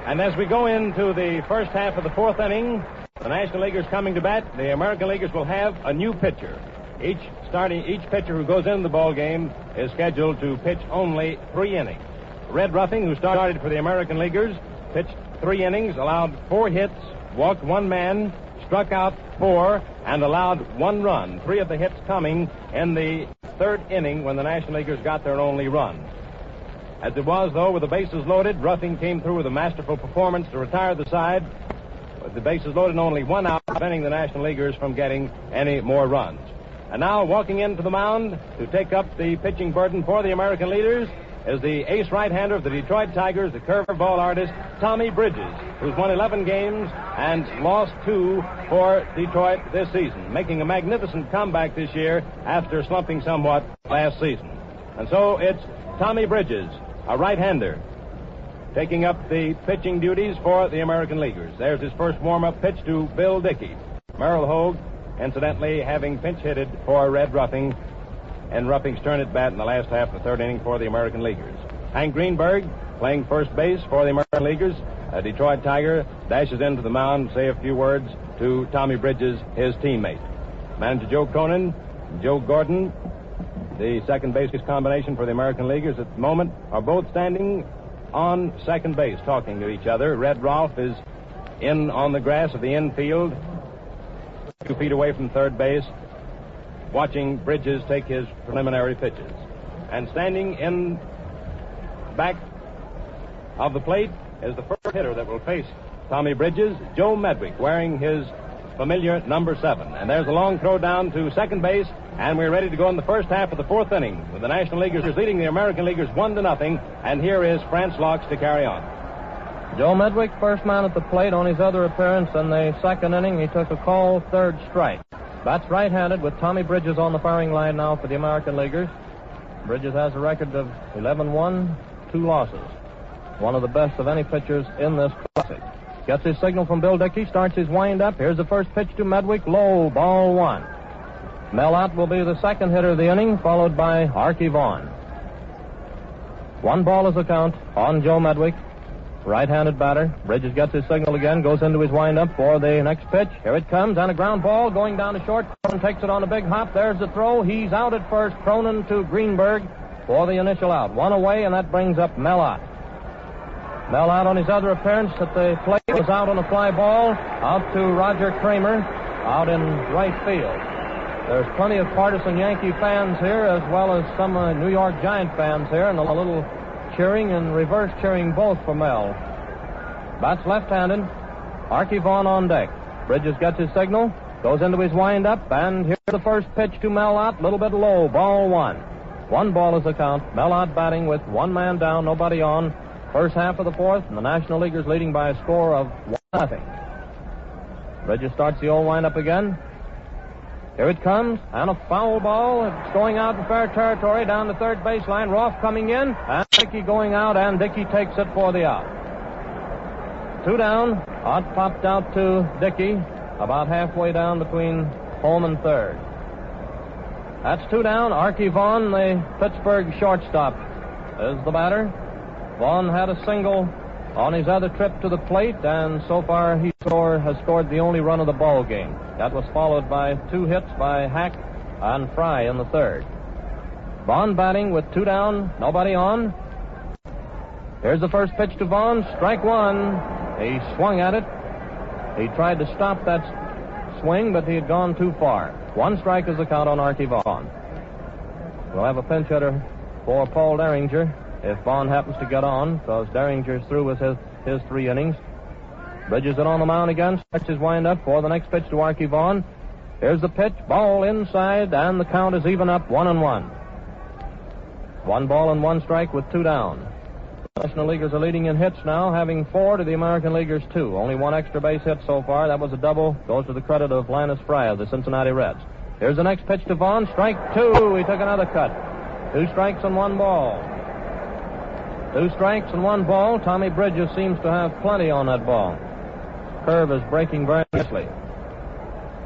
And as we go into the first half of the fourth inning, the National Leaguers coming to bat, the American Leaguers will have a new pitcher. Each pitcher who goes into the ball game is scheduled to pitch only 3 innings. Red Ruffing, who started for the American Leaguers, pitched 3 innings, allowed 4 hits, walked 1 man, struck out 4, and allowed 1 run. 3 of the hits coming in the 3rd inning when the National Leaguers got their only run. As it was, though, with the bases loaded, Ruffing came through with a masterful performance to retire the side. With the bases loaded and only 1 out, preventing the National Leaguers from getting any more runs. And now, walking into the mound to take up the pitching burden for the American Leaders is the ace right-hander of the Detroit Tigers, the curveball artist, Tommy Bridges, who's won 11 games and lost 2 for Detroit this season, making a magnificent comeback this year after slumping somewhat last season. And so it's Tommy Bridges, a right-hander, taking up the pitching duties for the American Leaguers. There's his first warm-up pitch to Bill Dickey. Merrill Hogue, incidentally, having pinch-hitted for Red Ruffing, and Ruffing's turn at bat in the last half of the 3rd inning for the American Leaguers. Hank Greenberg, playing first base for the American Leaguers, a Detroit Tiger, dashes into the mound to say a few words to Tommy Bridges, his teammate. Manager Joe Cronin, Joe Gordon, the second base combination for the American Leaguers at the moment, are both standing on second base talking to each other. Red Rolfe is in on the grass of the infield, 2 feet away from third base, watching Bridges take his preliminary pitches. And standing in back of the plate is the first hitter that will face Tommy Bridges, Joe Medwick, wearing his familiar number 7. And there's a long throw down to second base, and we're ready to go in the first half of the 4th inning, with the National Leaguers leading the American Leaguers 1-0, and here is France Laux to carry on. Joe Medwick, first man at the plate. On his other appearance in the 2nd inning, he took a called 3rd strike. Bats right-handed with Tommy Bridges on the firing line now for the American Leaguers. Bridges has a record of 11-1, 2 losses. One of the best of any pitchers in this classic. Gets his signal from Bill Dickey, starts his wind-up. Here's the first pitch to Medwick, low, ball 1. Mel Ott will be the second hitter of the inning, followed by Archie Vaughan. 1 ball is the count on Joe Medwick. Right-handed batter. Bridges gets his signal again, goes into his windup for the next pitch. Here it comes, and a ground ball going down to short. Cronin takes it on a big hop. There's the throw. He's out at first. Cronin to Greenberg for the initial out. 1 away, and that brings up Mel Ott. Mel Ott on his other appearance at the plate was out on a fly ball, out to Roger Kramer, out in right field. There's plenty of partisan Yankee fans here, as well as some New York Giant fans here, and a little cheering and reverse cheering both for Mel. Bats left-handed. Archie Vaughan on deck. Bridges gets his signal, goes into his wind-up, and here's the first pitch to Mel Ott, a little bit low, ball 1. 1 ball is the count. Mel Ott batting with 1 man down, nobody on. First half of the 4th, and the National Leaguers leading by a score of 1-0. Bridges starts the old wind-up again. Here it comes, and a foul ball. It's going out in fair territory down the third baseline. Rolfe coming in, and Dickey going out, and Dickey takes it for the out. 2 down. Ott popped out to Dickey, about halfway down between home and third. That's 2 down. Archie Vaughan, the Pittsburgh shortstop, is the batter. Vaughan had a single on his other trip to the plate, and so far he has scored the only run of the ball game. That was followed by 2 hits by Hack and Fry in the 3rd. Vaughan batting with 2 down, nobody on. Here's the first pitch to Vaughan, strike 1. He swung at it. He tried to stop that swing, but he had gone too far. 1 strike is the count on Archie Vaughan. We'll have a pinch hitter for Paul Derringer if Vaughan happens to get on, because Derringer's through with his 3 innings. Bridges it on the mound again, starts his wind-up for the next pitch to Archie Vaughan. Here's the pitch, ball inside, and the count is even up, 1-1. 1 ball and 1 strike with 2 down. The National Leaguers are leading in hits now, having 4 to the American Leaguers 2. Only 1 extra base hit so far. That was a double. Goes to the credit of Linus Fry of the Cincinnati Reds. Here's the next pitch to Vaughan, strike 2. He took another cut. 2 strikes and 1 ball. 2 strikes and 1 ball. Tommy Bridges seems to have plenty on that ball. Curve is breaking very nicely.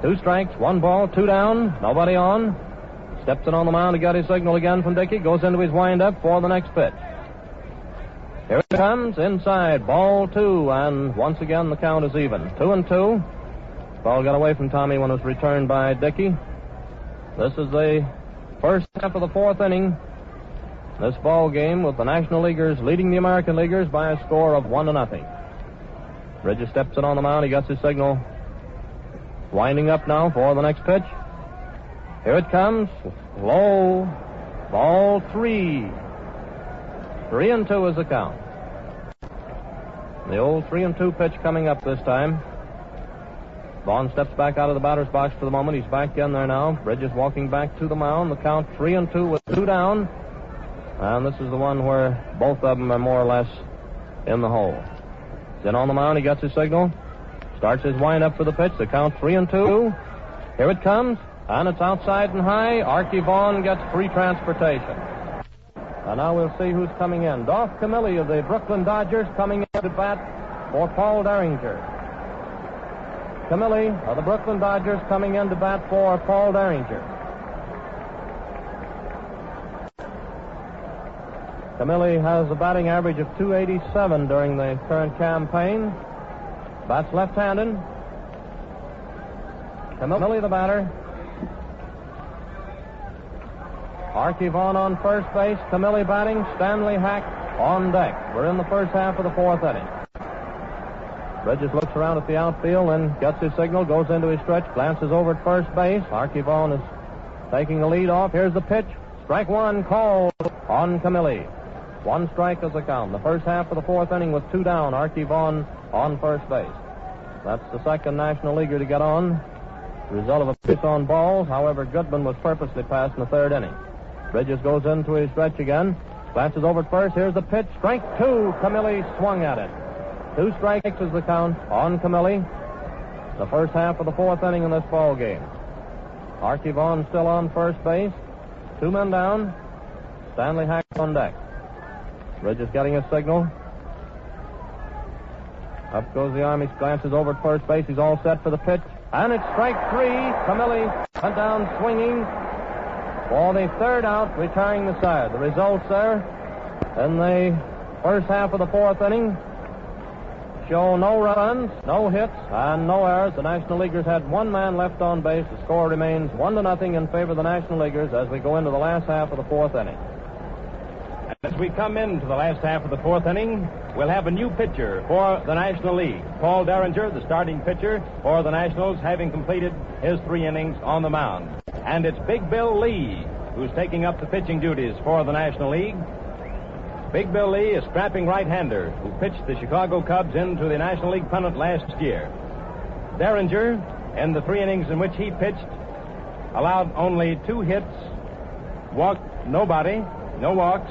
2 strikes, 1 ball, 2 down, nobody on. Steps in on the mound. He got his signal again from Dickey. Goes into his windup for the next pitch. Here it comes. Inside. Ball 2. And once again, the count is even. 2-2. Ball got away from Tommy when it was returned by Dickey. This is the first half of the fourth inning. This ball game with the National Leaguers leading the American Leaguers by a score of 1-0. Bridges steps in on the mound. He gets his signal. Winding up now for the next pitch. Here it comes. Low. Ball 3. 3-2 is the count. The old 3-2 pitch coming up this time. Vaughn steps back out of the batter's box for the moment. He's back in there now. Bridges walking back to the mound. The count 3-2 with 2 down. And this is the one where both of them are more or less in the hole. He's in on the mound. He gets his signal. Starts his wind-up for the pitch. The count 3-2. Here it comes. And it's outside and high. Archie Vaughn gets free transportation. And now we'll see who's coming in. Dolph Camilli of the Brooklyn Dodgers coming in to bat for Paul Derringer. Camilli of the Brooklyn Dodgers coming in to bat for Paul Derringer. Camilli has a batting average of .287 during the current campaign. Bats left-handed. Camilli the batter. Archie Vaughn on first base. Camilli batting. Stanley Hack on deck. We're in the first half of the fourth inning. Bridges looks around at the outfield and gets his signal, goes into his stretch, glances over at first base. Archie Vaughn is taking the lead off. Here's the pitch. Strike 1 called on Camilli. 1 strike is the count. The first half of the fourth inning with 2 down. Archie Vaughn on first base. That's the second National Leaguer to get on. The result of a pitch on balls. However, Goodman was purposely passed in the third inning. Bridges goes into his stretch again. Glances over at first. Here's the pitch. Strike 2. Camilli swung at it. 2 strikes is the count on Camilli. The first half of the fourth inning in this ball game. Archie Vaughn still on first base. 2 men down. Stanley Hack on deck. Bridges getting his signal. Up goes the arm. He glances over at first base. He's all set for the pitch. And it's strike 3. Camilli went down swinging for the third out, retiring the side. The results there in the first half of the fourth inning show no runs, no hits, and no errors. The National Leaguers had 1 man left on base. The score remains 1-0 in favor of the National Leaguers as we go into the last half of the fourth inning. As we come into the last half of the fourth inning, we'll have a new pitcher for the National League. Paul Derringer, the starting pitcher for the Nationals, having completed his 3 innings on the mound. And it's Big Bill Lee who's taking up the pitching duties for the National League. Big Bill Lee, a strapping right-hander who pitched the Chicago Cubs into the National League pennant last year. Derringer, in the 3 innings in which he pitched, allowed only 2 hits, walked nobody, no walks,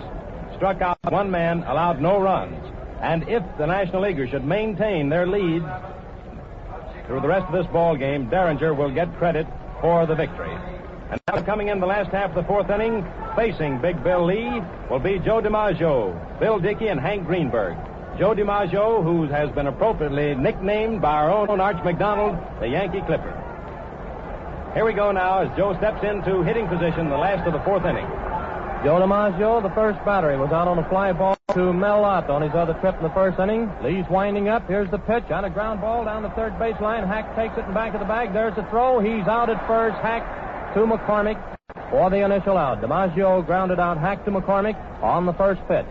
struck out 1 man, allowed no runs. And if the National Leaguers should maintain their lead through the rest of this ball game, Derringer will get credit for the victory. And now coming in the last half of the fourth inning, facing Big Bill Lee, will be Joe DiMaggio, Bill Dickey, and Hank Greenberg. Joe DiMaggio, who has been appropriately nicknamed by our own Arch McDonald, the Yankee Clipper. Here we go now as Joe steps into hitting position the last of the fourth inning. Joe DiMaggio, the first batter, he was out on a fly ball to Mel Laux on his other trip in the first inning. Lee's winding up. Here's the pitch on a ground ball down the third baseline. Hack takes it in back of the bag. There's the throw. He's out at first. Hack to McCormick for the initial out. DiMaggio grounded out Hack to McCormick on the first pitch.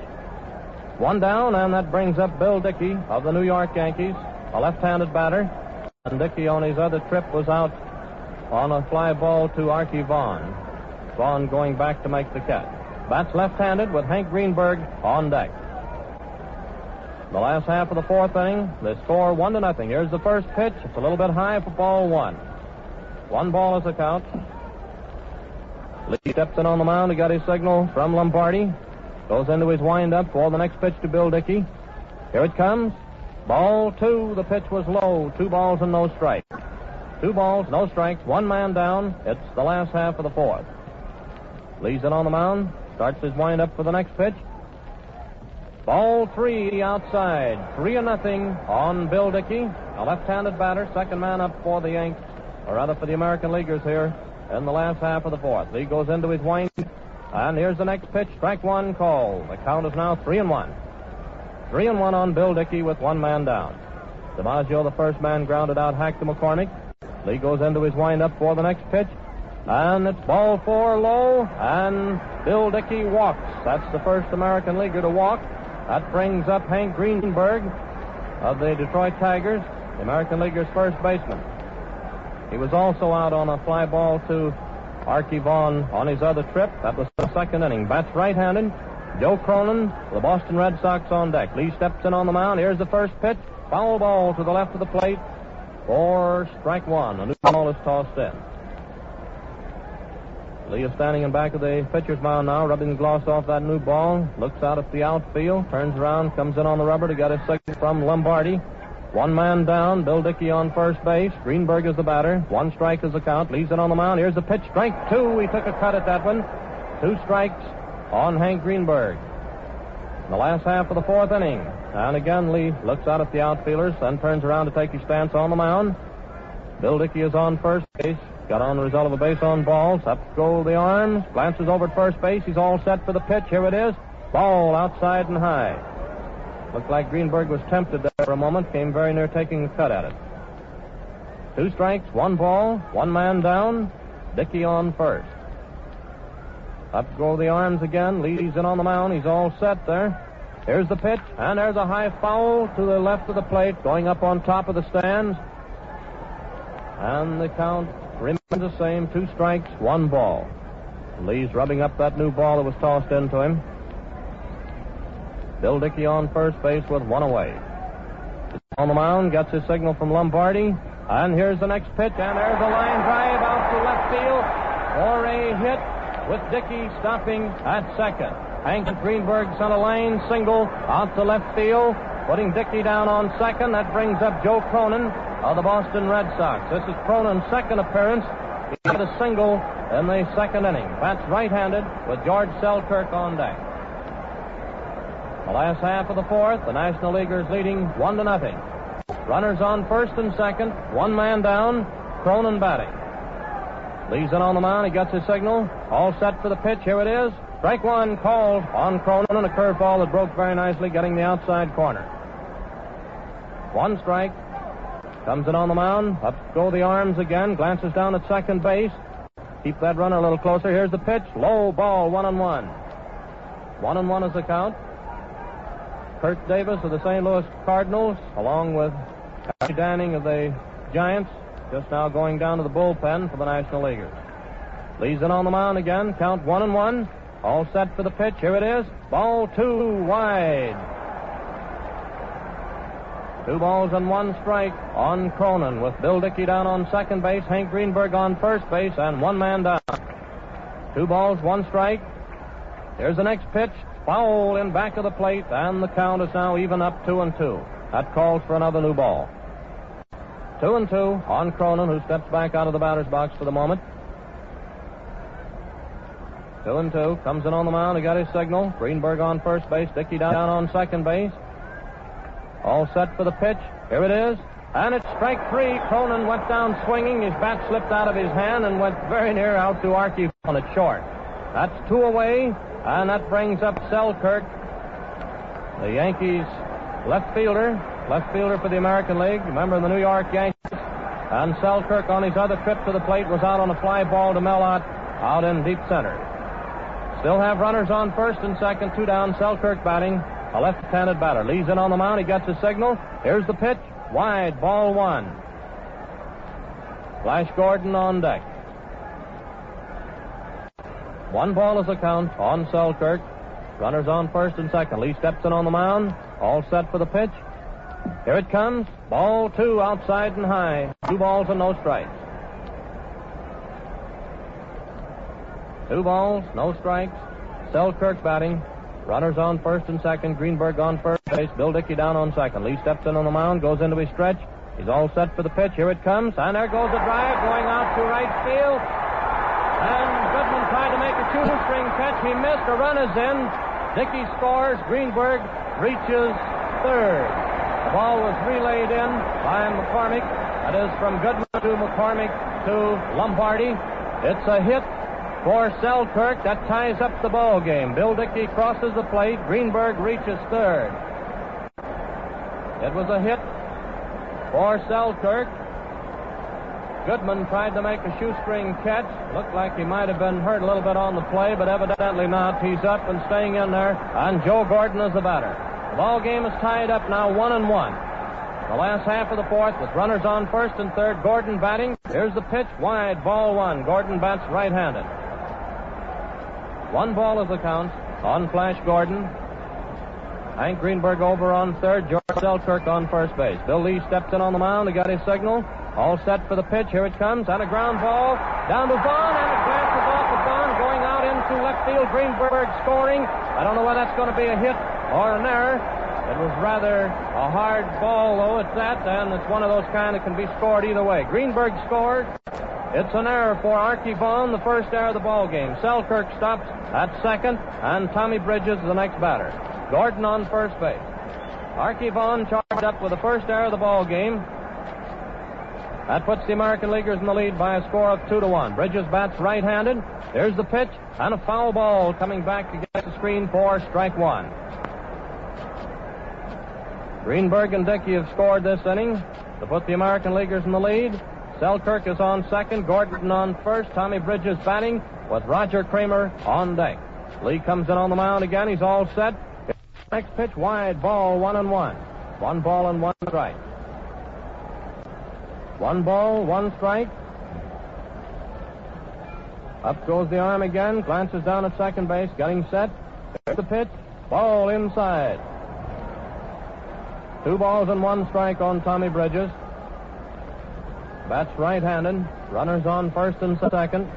1 down, and that brings up Bill Dickey of the New York Yankees, a left-handed batter. And Dickey on his other trip was out on a fly ball to Archie Vaughn. Vaughn going back to make the catch. Bats left-handed with Hank Greenberg on deck. The last half of the fourth inning, the score 1-0. Here's the first pitch. It's a little bit high for ball 1. 1 ball is the count. Lee steps in on the mound. He got his signal from Lombardi. Goes into his wind-up for the next pitch to Bill Dickey. Here it comes. Ball 2. The pitch was low. 2 balls and no strikes. 2 balls, no strikes. 1 man down. It's the last half of the fourth. Lee's in on the mound. Starts his wind-up for the next pitch. Ball 3 outside. 3-0 on Bill Dickey, a left-handed batter. Second man up for the Yanks, or rather for the American Leaguers here in the last half of the fourth. Lee goes into his wind, and here's the next pitch. Strike one called. The count is now 3-1. 3-1 on Bill Dickey with one man down. DiMaggio, the first man, grounded out, hacked to McCormick. Lee goes into his windup for the next pitch, and it's ball 4 low, and Bill Dickey walks. That's the first American leaguer to walk. That brings up Hank Greenberg of the Detroit Tigers, the American leaguer's first baseman. He was also out on a fly ball to Archie Vaughan on his other trip. That was the second inning. Bats right-handed. Joe Cronin, the Boston Red Sox on deck. Lee steps in on the mound. Here's the first pitch. Foul ball to the left of the plate for strike one. A new ball is tossed in. Lee is standing in back of the pitcher's mound now, rubbing the gloss off that new ball. Looks out at the outfield, turns around, comes in on the rubber to get a signal from Lombardi. One man down, Bill Dickey on first base. Greenberg is the batter. One strike is the count. Lee's in on the mound. Here's the pitch. Strike two. He took a cut at that one. 2 strikes on Hank Greenberg. In the last half of the fourth inning. And again, Lee looks out at the outfielders, then turns around to take his stance on the mound. Bill Dickey is on first base. Got on the result of a base on balls. Up go the arms. Glances over at first base. He's all set for the pitch. Here it is. Ball outside and high. Looked like Greenberg was tempted there for a moment. Came very near taking a cut at it. 2 strikes, 1 ball, 1 man down. Dickey on first. Up go the arms again. Lee's in on the mound. He's all set there. Here's the pitch, and there's a high foul to the left of the plate, going up on top of the stands. And the count remains the same. 2 strikes, 1 ball. Lee's rubbing up that new ball that was tossed into him. Bill Dickey on first base with 1 away. On the mound, gets his signal from Lombardi. And here's the next pitch, and there's a line drive out to left field for a hit, with Dickey stopping at second. Hank Greenberg sent a line single out to left field, putting Dickey down on second. That brings up Joe Cronin of the Boston Red Sox. This is Cronin's second appearance. He had a single in the second inning. Bats right-handed with George Selkirk on deck. The last half of the fourth, the National Leaguers leading 1-0. Runners on first and second, 1 man down, Cronin batting. Lee's in on the mound. He gets his signal. All set for the pitch. Here it is. Strike one called on Cronin, and a curveball that broke very nicely, getting the outside corner. 1 strike. Comes in on the mound. Up go the arms again. Glances down at second base. Keep that runner a little closer. Here's the pitch. Low ball, 1-1. 1-1 is the count. Kurt Davis of the St. Louis Cardinals, along with Harry Danning of the Giants, just now going down to the bullpen for the National Leaguers. Lee's in on the mound again. Count 1-1. All set for the pitch. Here it is. Ball 2 wide. 2 balls and 1 strike on Cronin, with Bill Dickey down on second base, Hank Greenberg on first base, and 1 man down. 2 balls, 1 strike. Here's the next pitch. Foul in back of the plate, and the count is now even up 2-2. That calls for another new ball. 2-2 on Cronin, who steps back out of the batter's box for the moment. 2-2. Comes in on the mound. He got his signal. Greenberg on first base. Dickey down on second base. All set for the pitch. Here it is. And it's strike 3. Cronin went down swinging. His bat slipped out of his hand and went very near out to Archie on it short. That's 2 away. And that brings up Selkirk, the Yankees' left fielder for the American League, member of the New York Yankees. And Selkirk, on his other trip to the plate, was out on a fly ball to Mellott out in deep center. Still have runners on first and second, 2 down. Selkirk batting, a left-handed batter. Lee's in on the mound. He gets his signal. Here's the pitch. Wide, ball 1. Flash Gordon on deck. 1 ball is the count on Selkirk. Runners on first and second. Lee steps in on the mound. All set for the pitch. Here it comes. Ball 2 outside and high. 2 balls and no strikes. 2 balls, no strikes. Selkirk batting. Runners on first and second. Greenberg on first base. Bill Dickey down on second. Lee steps in on the mound. Goes into his stretch. He's all set for the pitch. Here it comes. And there goes the drive going out to right field. And Goodman tried to make a shoestring catch. He missed. A run is in. Dickey scores. Greenberg reaches third. The ball was relayed in by McCormick. That is from Goodman to McCormick to Lombardi. It's a hit for Selkirk. That ties up the ball game. Bill Dickey crosses the plate. Greenberg reaches third. It was a hit for Selkirk. Goodman tried to make a shoestring catch. Looked like he might have been hurt a little bit on the play, but evidently not. He's up and staying in there, and Joe Gordon is the batter. The ball game is tied up now 1-1. The last half of the fourth with runners on first and third. Gordon batting. Here's the pitch. Wide, ball one. Gordon bats right-handed. 1 ball is the count on Flash Gordon. Hank Greenberg over on third. George Selkirk on first base. Bill Lee steps in on the mound. He got his signal. All set for the pitch. Here it comes. And a ground ball down to Vaughn. And it glances off of Vaughn. Going out into left field. Greenberg scoring. I don't know whether that's going to be a hit or an error. It was rather a hard ball, though, at that. And it's one of those kind that can be scored either way. Greenberg scored. It's an error for Archie Vaughn, the first error of the ball game. Selkirk stops at second. And Tommy Bridges is the next batter. Gordon on first base. Archie Vaughn charged up with the first error of the ball game. That puts the American Leaguers in the lead by a score of 2-1. Bridges bats right-handed. Here's the pitch, and a foul ball coming back against the screen for strike one. Greenberg and Dickey have scored this inning to put the American Leaguers in the lead. Selkirk is on second, Gordon on first, Tommy Bridges batting with Roger Kramer on deck. Lee comes in on the mound again. He's all set. Next pitch, wide, ball, 1-1. 1 ball and 1 strike. 1 ball, 1 strike. Up goes the arm again. Glances down at second base. Getting set. Here's the pitch. Ball inside. 2 balls and 1 strike on Tommy Bridges. Bats right-handed. Runners on first and second.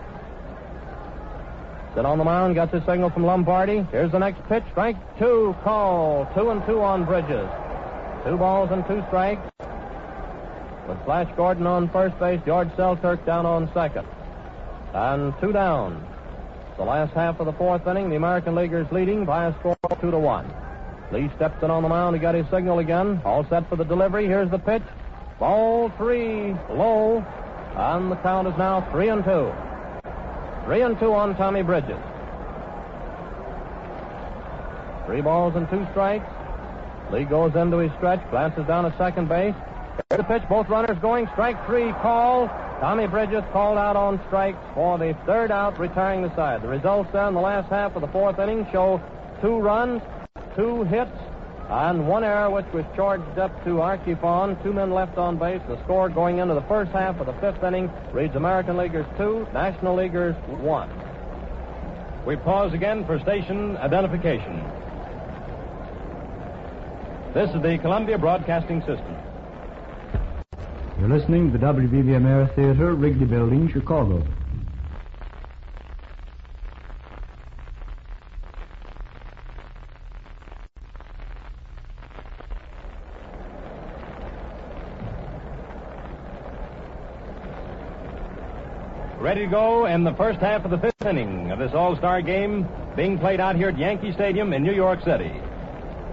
Sit on the mound. Gets his signal from Lombardi. Here's the next pitch. Strike 2. Call. 2-2 on Bridges. 2 balls and 2 strikes. With Flash Gordon on first base, George Selkirk down on second. And 2 down. The last half of the fourth inning, the American Leaguers leading by a score of 2-1. Lee steps in on the mound. He got his signal again. All set for the delivery. Here's the pitch. Ball 3, low. And the count is now 3-2. 3-2 on Tommy Bridges. 3 balls and 2 strikes. Lee goes into his stretch, glances down at second base. Here's the pitch, both runners going. Strike 3, call. Tommy Bridges called out on strikes for the third out, retiring the side. The results then, the last half of the fourth inning, show 2 runs, 2 hits, and 1 error, which was charged up to Archie Vaughn. 2 men left on base. The score going into the first half of the fifth inning reads American Leaguers 2, National Leaguers 1. We pause again for station identification. This is the Columbia Broadcasting System. You're listening to the WBBM Air Theater, Wrigley Building, Chicago. Ready to go in the first half of the fifth inning of this All-Star game being played out here at Yankee Stadium in New York City.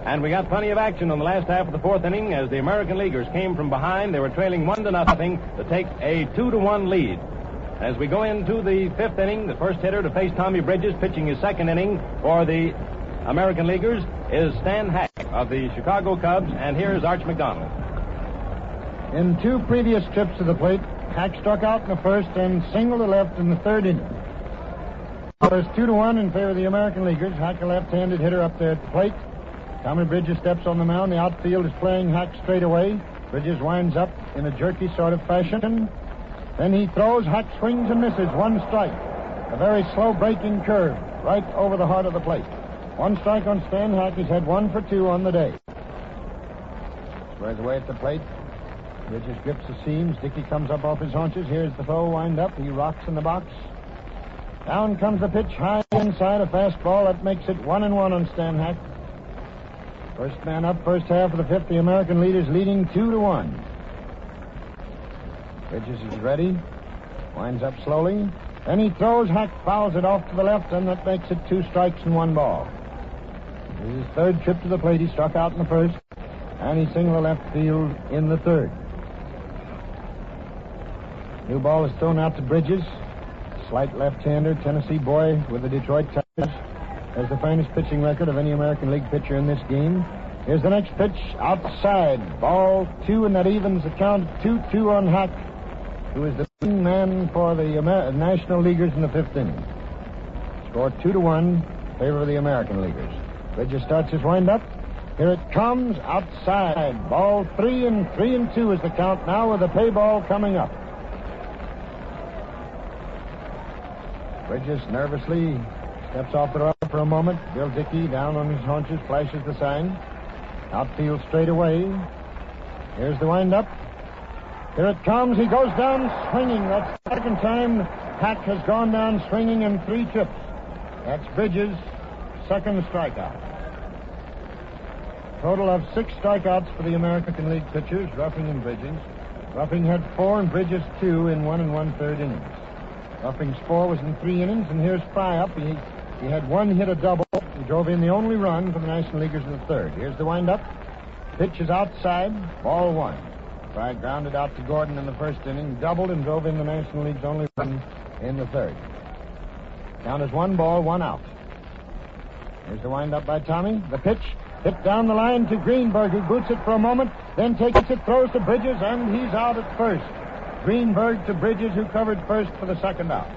And we got plenty of action in the last half of the fourth inning as the American Leaguers came from behind. They were trailing 1-0 to take a 2-1 lead. As we go into the fifth inning, the first hitter to face Tommy Bridges, pitching his second inning for the American Leaguers, is Stan Hack of the Chicago Cubs, and here's Arch McDonald. In 2 previous trips to the plate, Hack struck out in the first and singled to left in the third inning. It was 2-1 in favor of the American Leaguers. Hack, a left-handed hitter up there at the plate. Tommy Bridges steps on the mound. The outfield is playing Hack straight away. Bridges winds up in a jerky sort of fashion. Then he throws. Hack swings and misses. 1 strike. A very slow breaking curve right over the heart of the plate. 1 strike on Stan Hack. He's had 1 for 2 on the day. Squares away at the plate. Bridges grips the seams. Dickey comes up off his haunches. Here's the throw. Wind up. He rocks in the box. Down comes the pitch. High inside. A fastball. That makes it 1-1 on Stan Hack. First man up, first half of the fifth. The American leaders leading 2-1. Bridges is ready. Winds up slowly. Then he throws. Hack fouls it off to the left, and that makes it 2 strikes and 1 ball. This is his third trip to the plate. He struck out in the first, and he singled left field in the third. New ball is thrown out to Bridges. slight left-hander, Tennessee boy with the Detroit Tigers, has the finest pitching record of any American League pitcher in this game. Here's the next pitch, outside, ball 2, and that evens the count 2-2 on Hack, who is the leading man for the National Leaguers in the 5th inning. Score 2-1 in favor of the American Leaguers. Bridges starts his windup. Here it comes, outside, ball 3, and 3-2 is the count now with the pay ball coming up. Bridges nervously steps off the rubber for a moment. Bill Dickey down on his haunches, flashes the sign. Outfield straight away. Here's the windup. Here it comes. He goes down swinging. That's the second time Hack has gone down swinging in 3 trips. That's Bridges' second strikeout. Total of 6 strikeouts for the American League pitchers, Ruffing and Bridges. Ruffing had 4 and Bridges 2 in 1 1/3 innings. Ruffing's 4 was in 3 innings, and here's Fry up. He had 1 hit, a double. He drove in the only run for the National Leaguers in the 3rd. Here's the windup. Pitch is outside, ball 1. Fry grounded out to Gordon in the 1st inning, doubled, and drove in the National League's only run in the 3rd. Count is 1 ball, 1 out. Here's the windup by Tommy. The pitch hit down the line to Greenberg, who boots it for a moment, then takes it, throws to Bridges, and he's out at first. Greenberg to Bridges, who covered first for the 2nd out.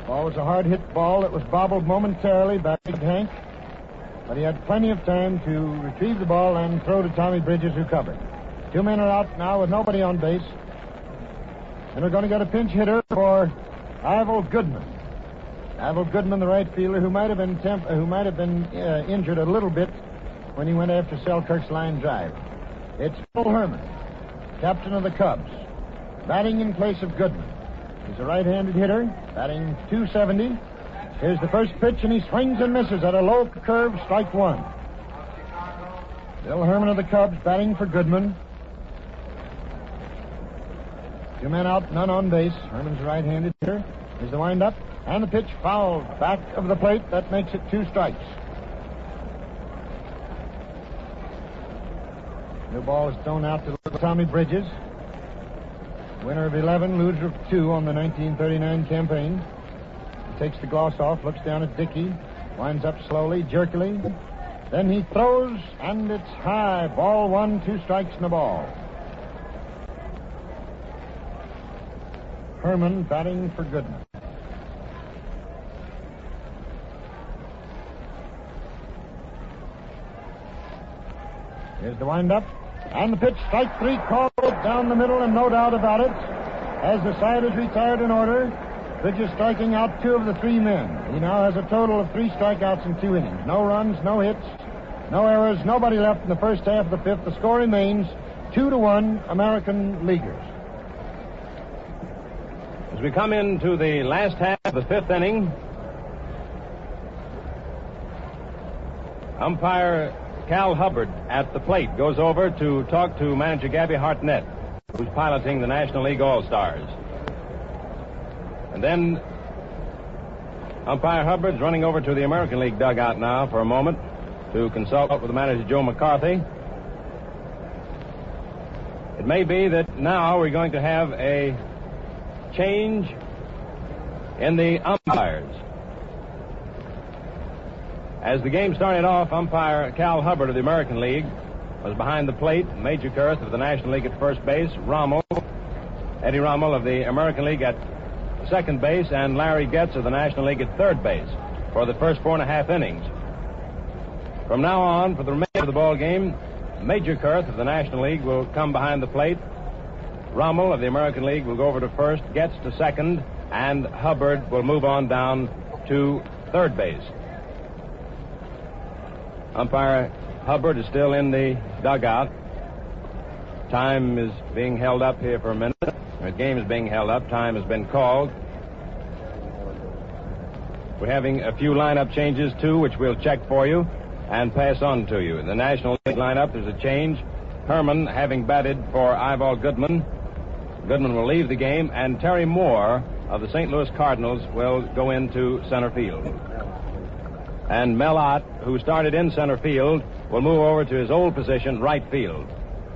Ball was a hard-hit ball that was bobbled momentarily by Hank, but he had plenty of time to retrieve the ball and throw to Tommy Bridges, who covered. 2 men are out now with nobody on base, and we're going to get a pinch hitter for Ivel Goodman. Ivel Goodman, the right fielder, who might have been injured a little bit when he went after Selkirk's line drive. It's Phil Herman, captain of the Cubs, batting in place of Goodman. He's a right-handed hitter, batting .270. Here's the first pitch, and he swings and misses at a low curve, strike 1. Bill Herman of the Cubs batting for Goodman. 2 men out, none on base. Herman's a right-handed hitter. Here's the windup, and the pitch fouled back of the plate. That makes it 2 strikes. The ball is thrown out to Tommy Bridges, winner of 11, loser of 2 on the 1939 campaign. He takes the gloss off, looks down at Dickey, winds up slowly, jerkily. Then he throws, and it's high. Ball 1, 2 strikes and a ball. Herman batting for Goodman. Here's the windup. And the pitch, strike 3, called down the middle, and no doubt about it. As the side is retired in order, Bridges striking out 2 of the 3 men. He now has a total of 3 strikeouts in 2 innings. No runs, no hits, no errors, nobody left in the first half of the 5th. The score remains 2-1 American Leaguers. As we come into the last half of the 5th inning, umpire Cal Hubbard at the plate goes over to talk to manager Gabby Hartnett, who's piloting the National League All-Stars. And then umpire Hubbard's running over to the American League dugout now for a moment to consult with the manager Joe McCarthy. It may be that now we're going to have a change in the umpires. As the game started off, umpire Cal Hubbard of the American League was behind the plate. Major Kurth of the National League at first base. Eddie Rommel of the American League at second base, and Larry Getz of the National League at third base for the first 4.5 innings. From now on, for the remainder of the ball game, Major Kurth of the National League will come behind the plate. Rommel of the American League will go over to first, Getz to second, and Hubbard will move on down to third base. Umpire Hubbard is still in the dugout. Time is being held up here for a minute. The game is being held up. Time has been called. We're having a few lineup changes, too, which we'll check for you and pass on to you. In the National League lineup, there's a change. Herman having batted for Ivel Goodman. Goodman will leave the game, and Terry Moore of the St. Louis Cardinals will go into center field. And Mel Ott, who started in center field, will move over to his old position, right field.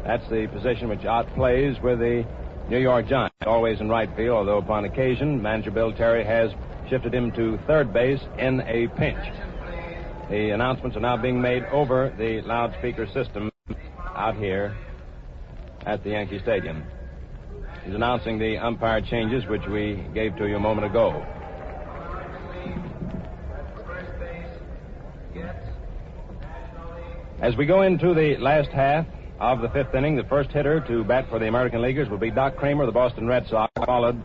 That's the position which Ott plays with the New York Giants, always in right field, although upon occasion, manager Bill Terry has shifted him to third base in a pinch. The announcements are now being made over the loudspeaker system out here at the Yankee Stadium. He's announcing the umpire changes, which we gave to you a moment ago. As we go into the last half of the fifth inning, the first hitter to bat for the American Leaguers will be Doc Kramer of the Boston Red Sox, followed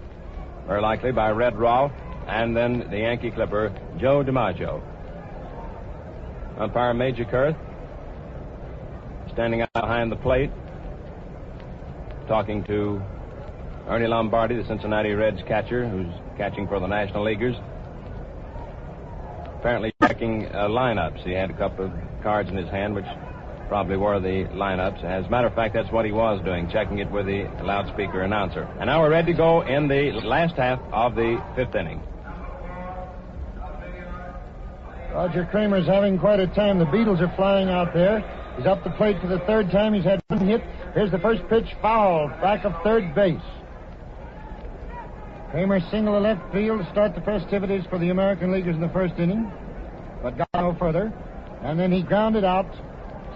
very likely by Red Rolfe, and then the Yankee Clipper, Joe DiMaggio. Umpire Major Kurth standing out behind the plate, talking to Ernie Lombardi, the Cincinnati Reds catcher, who's catching for the National Leaguers. Apparently checking lineups. He had a couple of cards in his hand, which probably were the lineups. As a matter of fact, that's what he was doing, checking it with the loudspeaker announcer. And now we're ready to go in the last half of the fifth inning. Roger Kramer's having quite a time. The Beatles are flying out there. He's up the plate for the third time. He's had one hit. Here's the first pitch, foul, back of third base. Kramer single to left field to start the festivities for the American Leaguers in the first inning, but got no further. And then he grounded out,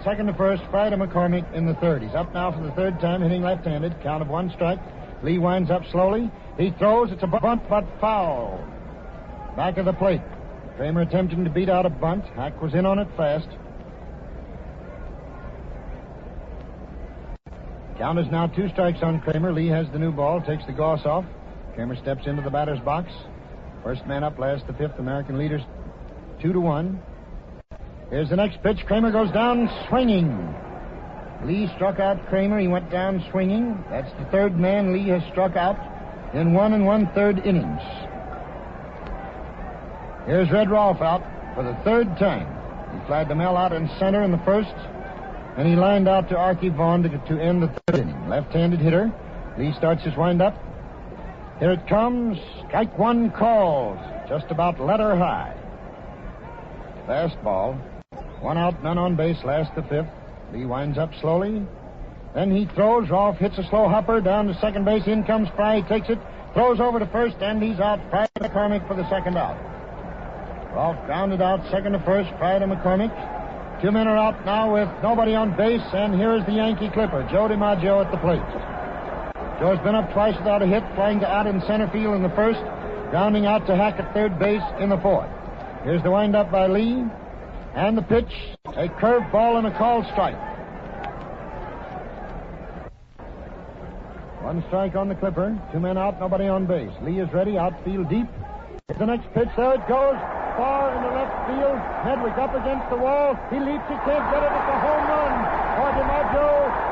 second to first, fly to McCormick in the third. He's up now for the third time, hitting left-handed, count of one strike. Lee winds up slowly. He throws. It's a bunt, but foul. Back of the plate. Kramer attempting to beat out a bunt. Hack was in on it fast. Count is now 2 strikes on Kramer. Lee has the new ball, takes the gauze off. Kramer steps into the batter's box. First man up, last the fifth. American leaders 2-1. Here's the next pitch. Kramer goes down swinging. Lee struck out Kramer. He went down swinging. That's the third man Lee has struck out in 1 1/3 innings. Here's Red Rolfe out for the third time. He flied the Mel out in center in the first, and he lined out to Archie Vaughan to end the third inning. Left-handed hitter. Lee starts his windup. Here it comes. Strike one calls. Just about letter high. Fastball. One out, none on base, last the fifth. Lee winds up slowly. Then he throws. Rolfe hits a slow hopper down to second base. In comes Fry. He takes it. Throws over to first, and he's out. Fry to McCormick for the second out. Rolfe grounded out second to first. Fry to McCormick. 2 men are out now with nobody on base, and here is the Yankee Clipper, Joe DiMaggio at the plate. Joe's been up twice without a hit, flying to out in center field in the first, grounding out to Hack at third base in the fourth. Here's the windup by Lee, and the pitch, a curved ball and a called strike. 1 strike on the Clipper, 2 men out, nobody on base. Lee is ready, outfield deep. Here's the next pitch, there it goes, far into left field. Medwick up against the wall. He leaps, he can't get it. It's a home run for DiMaggio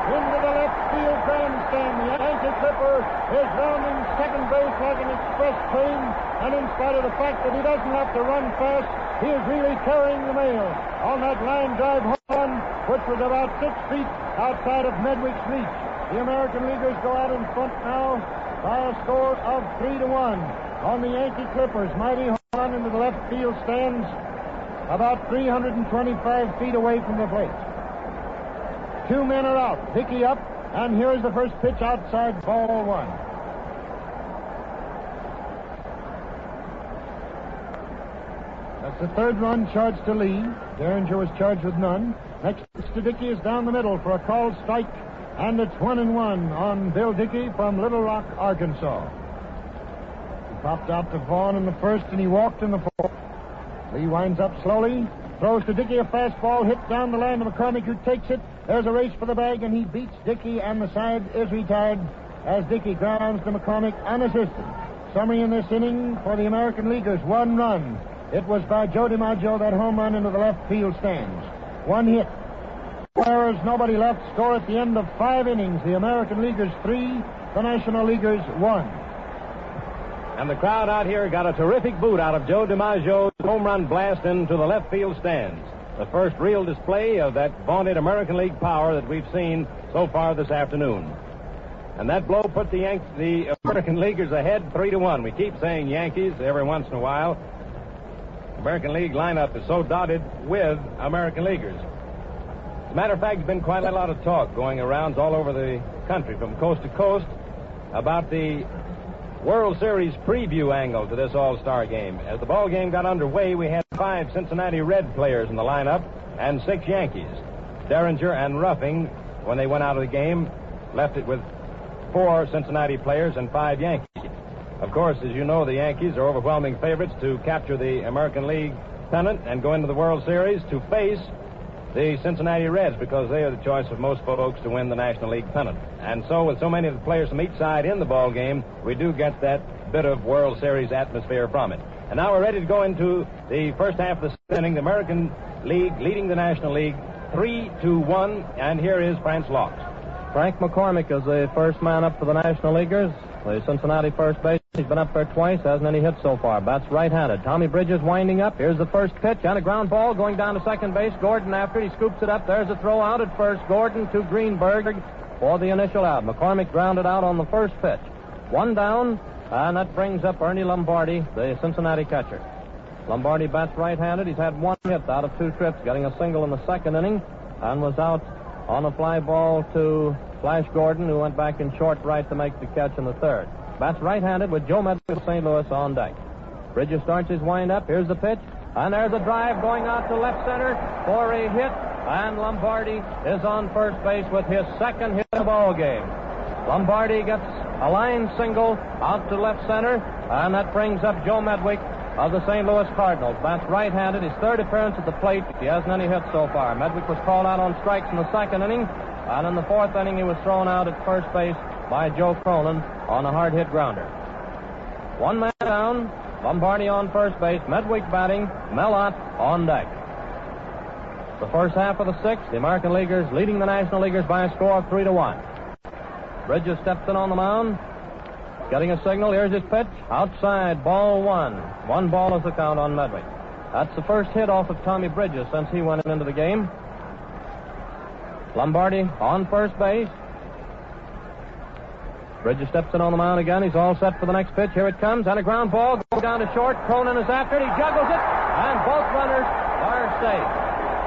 into the left field grandstand. The Yankee Clipper is rounding second base like an express train, and in spite of the fact that he doesn't have to run fast, he is really carrying the mail on that line drive home run, which was about 6 feet outside of Medwick's reach. The American Leaguers go out in front now by a score of 3-1 on the Yankee Clippers. Mighty home run into the left field stands about 325 feet away from the plate. 2 men are out. Dickey up, and here's the first pitch outside, ball 1. That's the third run charged to Lee. Derringer was charged with none. Next pitch to Dickey is down the middle for a called strike, and it's 1-1 on Bill Dickey from Little Rock, Arkansas. He popped out to Vaughn in the first, and he walked in the fourth. Lee winds up slowly, throws to Dickey a fastball, hit down the line to McCormick, who takes it. There's a race for the bag, and he beats Dickey, and the side is retired as Dickey grounds to McCormick unassisted. Summary in this inning for the American Leaguers, 1 run. It was by Joe DiMaggio, that home run into the left field stands. 1 hit. 4 errors, nobody left. Score at the end of 5 innings. The American Leaguers 3, the National Leaguers 1. And the crowd out here got a terrific boot out of Joe DiMaggio's home run blast into the left field stands. The first real display of that vaunted American League power that we've seen so far this afternoon. And that blow put the American Leaguers ahead 3-1. We keep saying Yankees every once in a while. American League lineup is so dotted with American Leaguers. As a matter of fact, there's been quite a lot of talk going around all over the country from coast to coast about the World Series preview angle to this All-Star game. As the ball game got underway, we had 5 Cincinnati Red players in the lineup and 6 Yankees. Derringer and Ruffing, when they went out of the game, left it with 4 Cincinnati players and 5 Yankees. Of course, as you know, the Yankees are overwhelming favorites to capture the American League pennant and go into the World Series to face the Cincinnati Reds, because they are the choice of most folks to win the National League pennant. And so with so many of the players from each side in the ball game, we do get that bit of World Series atmosphere from it. And now we're ready to go into the first half of the inning. The American League leading the National League 3-1, and here is Laux. Frank McCormick is the first man up for the National Leaguers. The Cincinnati first base. He's been up there twice, hasn't any hits so far. Bats right-handed. Tommy Bridges winding up. Here's the first pitch and a ground ball going down to second base. Gordon after it. He scoops it up. There's a throw out at first. Gordon to Greenberg for the initial out. McCormick grounded out on the first pitch. 1 down, and that brings up Ernie Lombardi, the Cincinnati catcher. Lombardi bats right-handed. He's had 1 hit out of 2 trips, getting a single in the second inning, and was out on a fly ball to Flash Gordon, who went back in short right to make the catch in the third. Bats right-handed with Joe Medley of St. Louis on deck. Bridges starts his wind-up. Here's the pitch, and there's a drive going out to left center for a hit, and Lombardi is on first base with his second hit of the ball game. Lombardi gets a line single out to left center, and that brings up Joe Medwick of the St. Louis Cardinals. Bats right-handed. His third appearance at the plate. He hasn't any hits so far. Medwick was called out on strikes in the second inning, and in the fourth inning he was thrown out at first base by Joe Cronin on a hard-hit grounder. 1 man down. Lombardi on first base. Medwick batting. Mellott on deck. The first half of the 6th, the American Leaguers leading the National Leaguers by a score of 3-1. Bridges steps in on the mound, getting a signal. Here's his pitch. Outside, ball 1. 1 ball is the count on Medwick. That's the first hit off of Tommy Bridges since he went into the game. Lombardi on first base. Bridges steps in on the mound again. He's all set for the next pitch. Here it comes, and a ground ball goes down to short. Cronin is after it. He juggles it, and both runners are safe.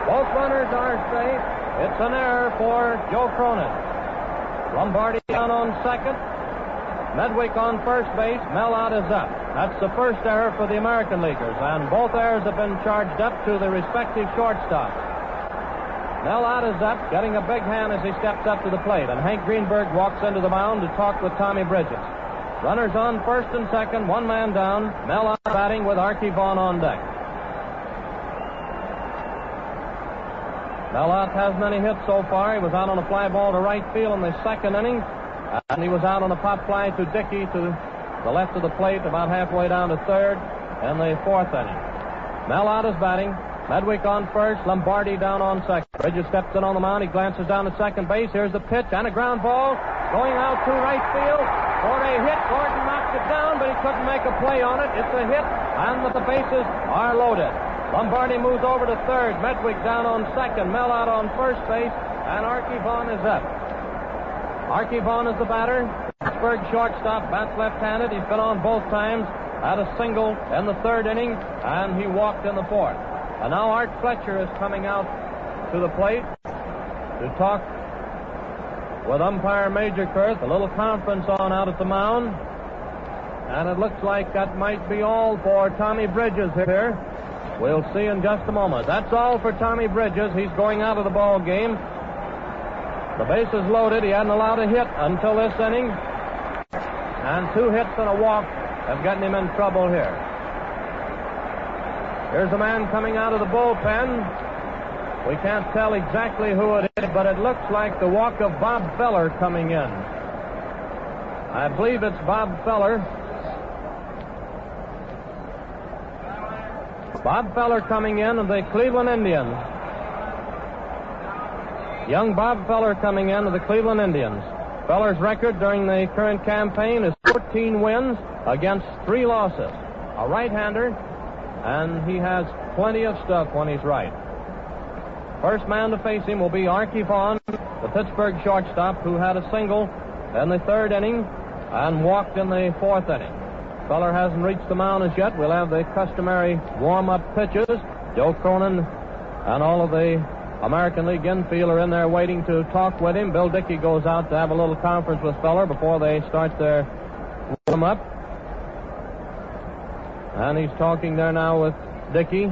Both runners are safe. It's an error for Joe Cronin. Lombardi down on second. Medwick on first base. Mellott is up. That's the first error for the American Leaguers, and both errors have been charged up to the respective shortstops. Mellott is up, getting a big hand as he steps up to the plate, and Hank Greenberg walks into the mound to talk with Tommy Bridges. Runners on first and second, 1 man down. Mellott batting with Archie Vaughn on deck. Mellott hasn't any hits so far. He was out on a fly ball to right field in the second inning, and he was out on a pop fly to Dickey to the left of the plate about halfway down to third in the fourth inning. Mellott is batting. Medwick on first, Lombardi down on second. Bridges steps in on the mound. He glances down to second base. Here's the pitch and a ground ball going out to right field for a hit. Gordon knocks it down, but he couldn't make a play on it. It's a hit, and the bases are loaded. Lombardi moves over to third. Medwick down on second. Mellott on first base, and Archie Vaughn is up. Archie Vaughn is the batter. Pittsburgh shortstop, bats left-handed. He's been on both times. Had a single in the third inning, and he walked in the fourth. And now Art Fletcher is coming out to the plate to talk with umpire Major Kurth. A little conference on out at the mound. And it looks like that might be all for Tommy Bridges here. We'll see in just a moment. That's all for Tommy Bridges. He's going out of the ball game. The base is loaded. He hadn't allowed a hit until this inning. And 2 hits and a walk have gotten him in trouble here. Here's a man coming out of the bullpen. We can't tell exactly who it is, but it looks like the walk of Bob Feller coming in. I believe it's Bob Feller. Bob Feller coming in of the Cleveland Indians. Young Bob Feller coming in of the Cleveland Indians. Feller's record during the current campaign is 14 wins against 3 losses. A right-hander, and he has plenty of stuff when he's right. First man to face him will be Archie Vaughn, the Pittsburgh shortstop, who had a single in the third inning and walked in the fourth inning. Feller hasn't reached the mound as yet. We'll have the customary warm-up pitches. Joe Cronin and all of the American League infielder in there waiting to talk with him. Bill Dickey goes out to have a little conference with Feller before they start their warm-up. And he's talking there now with Dickey.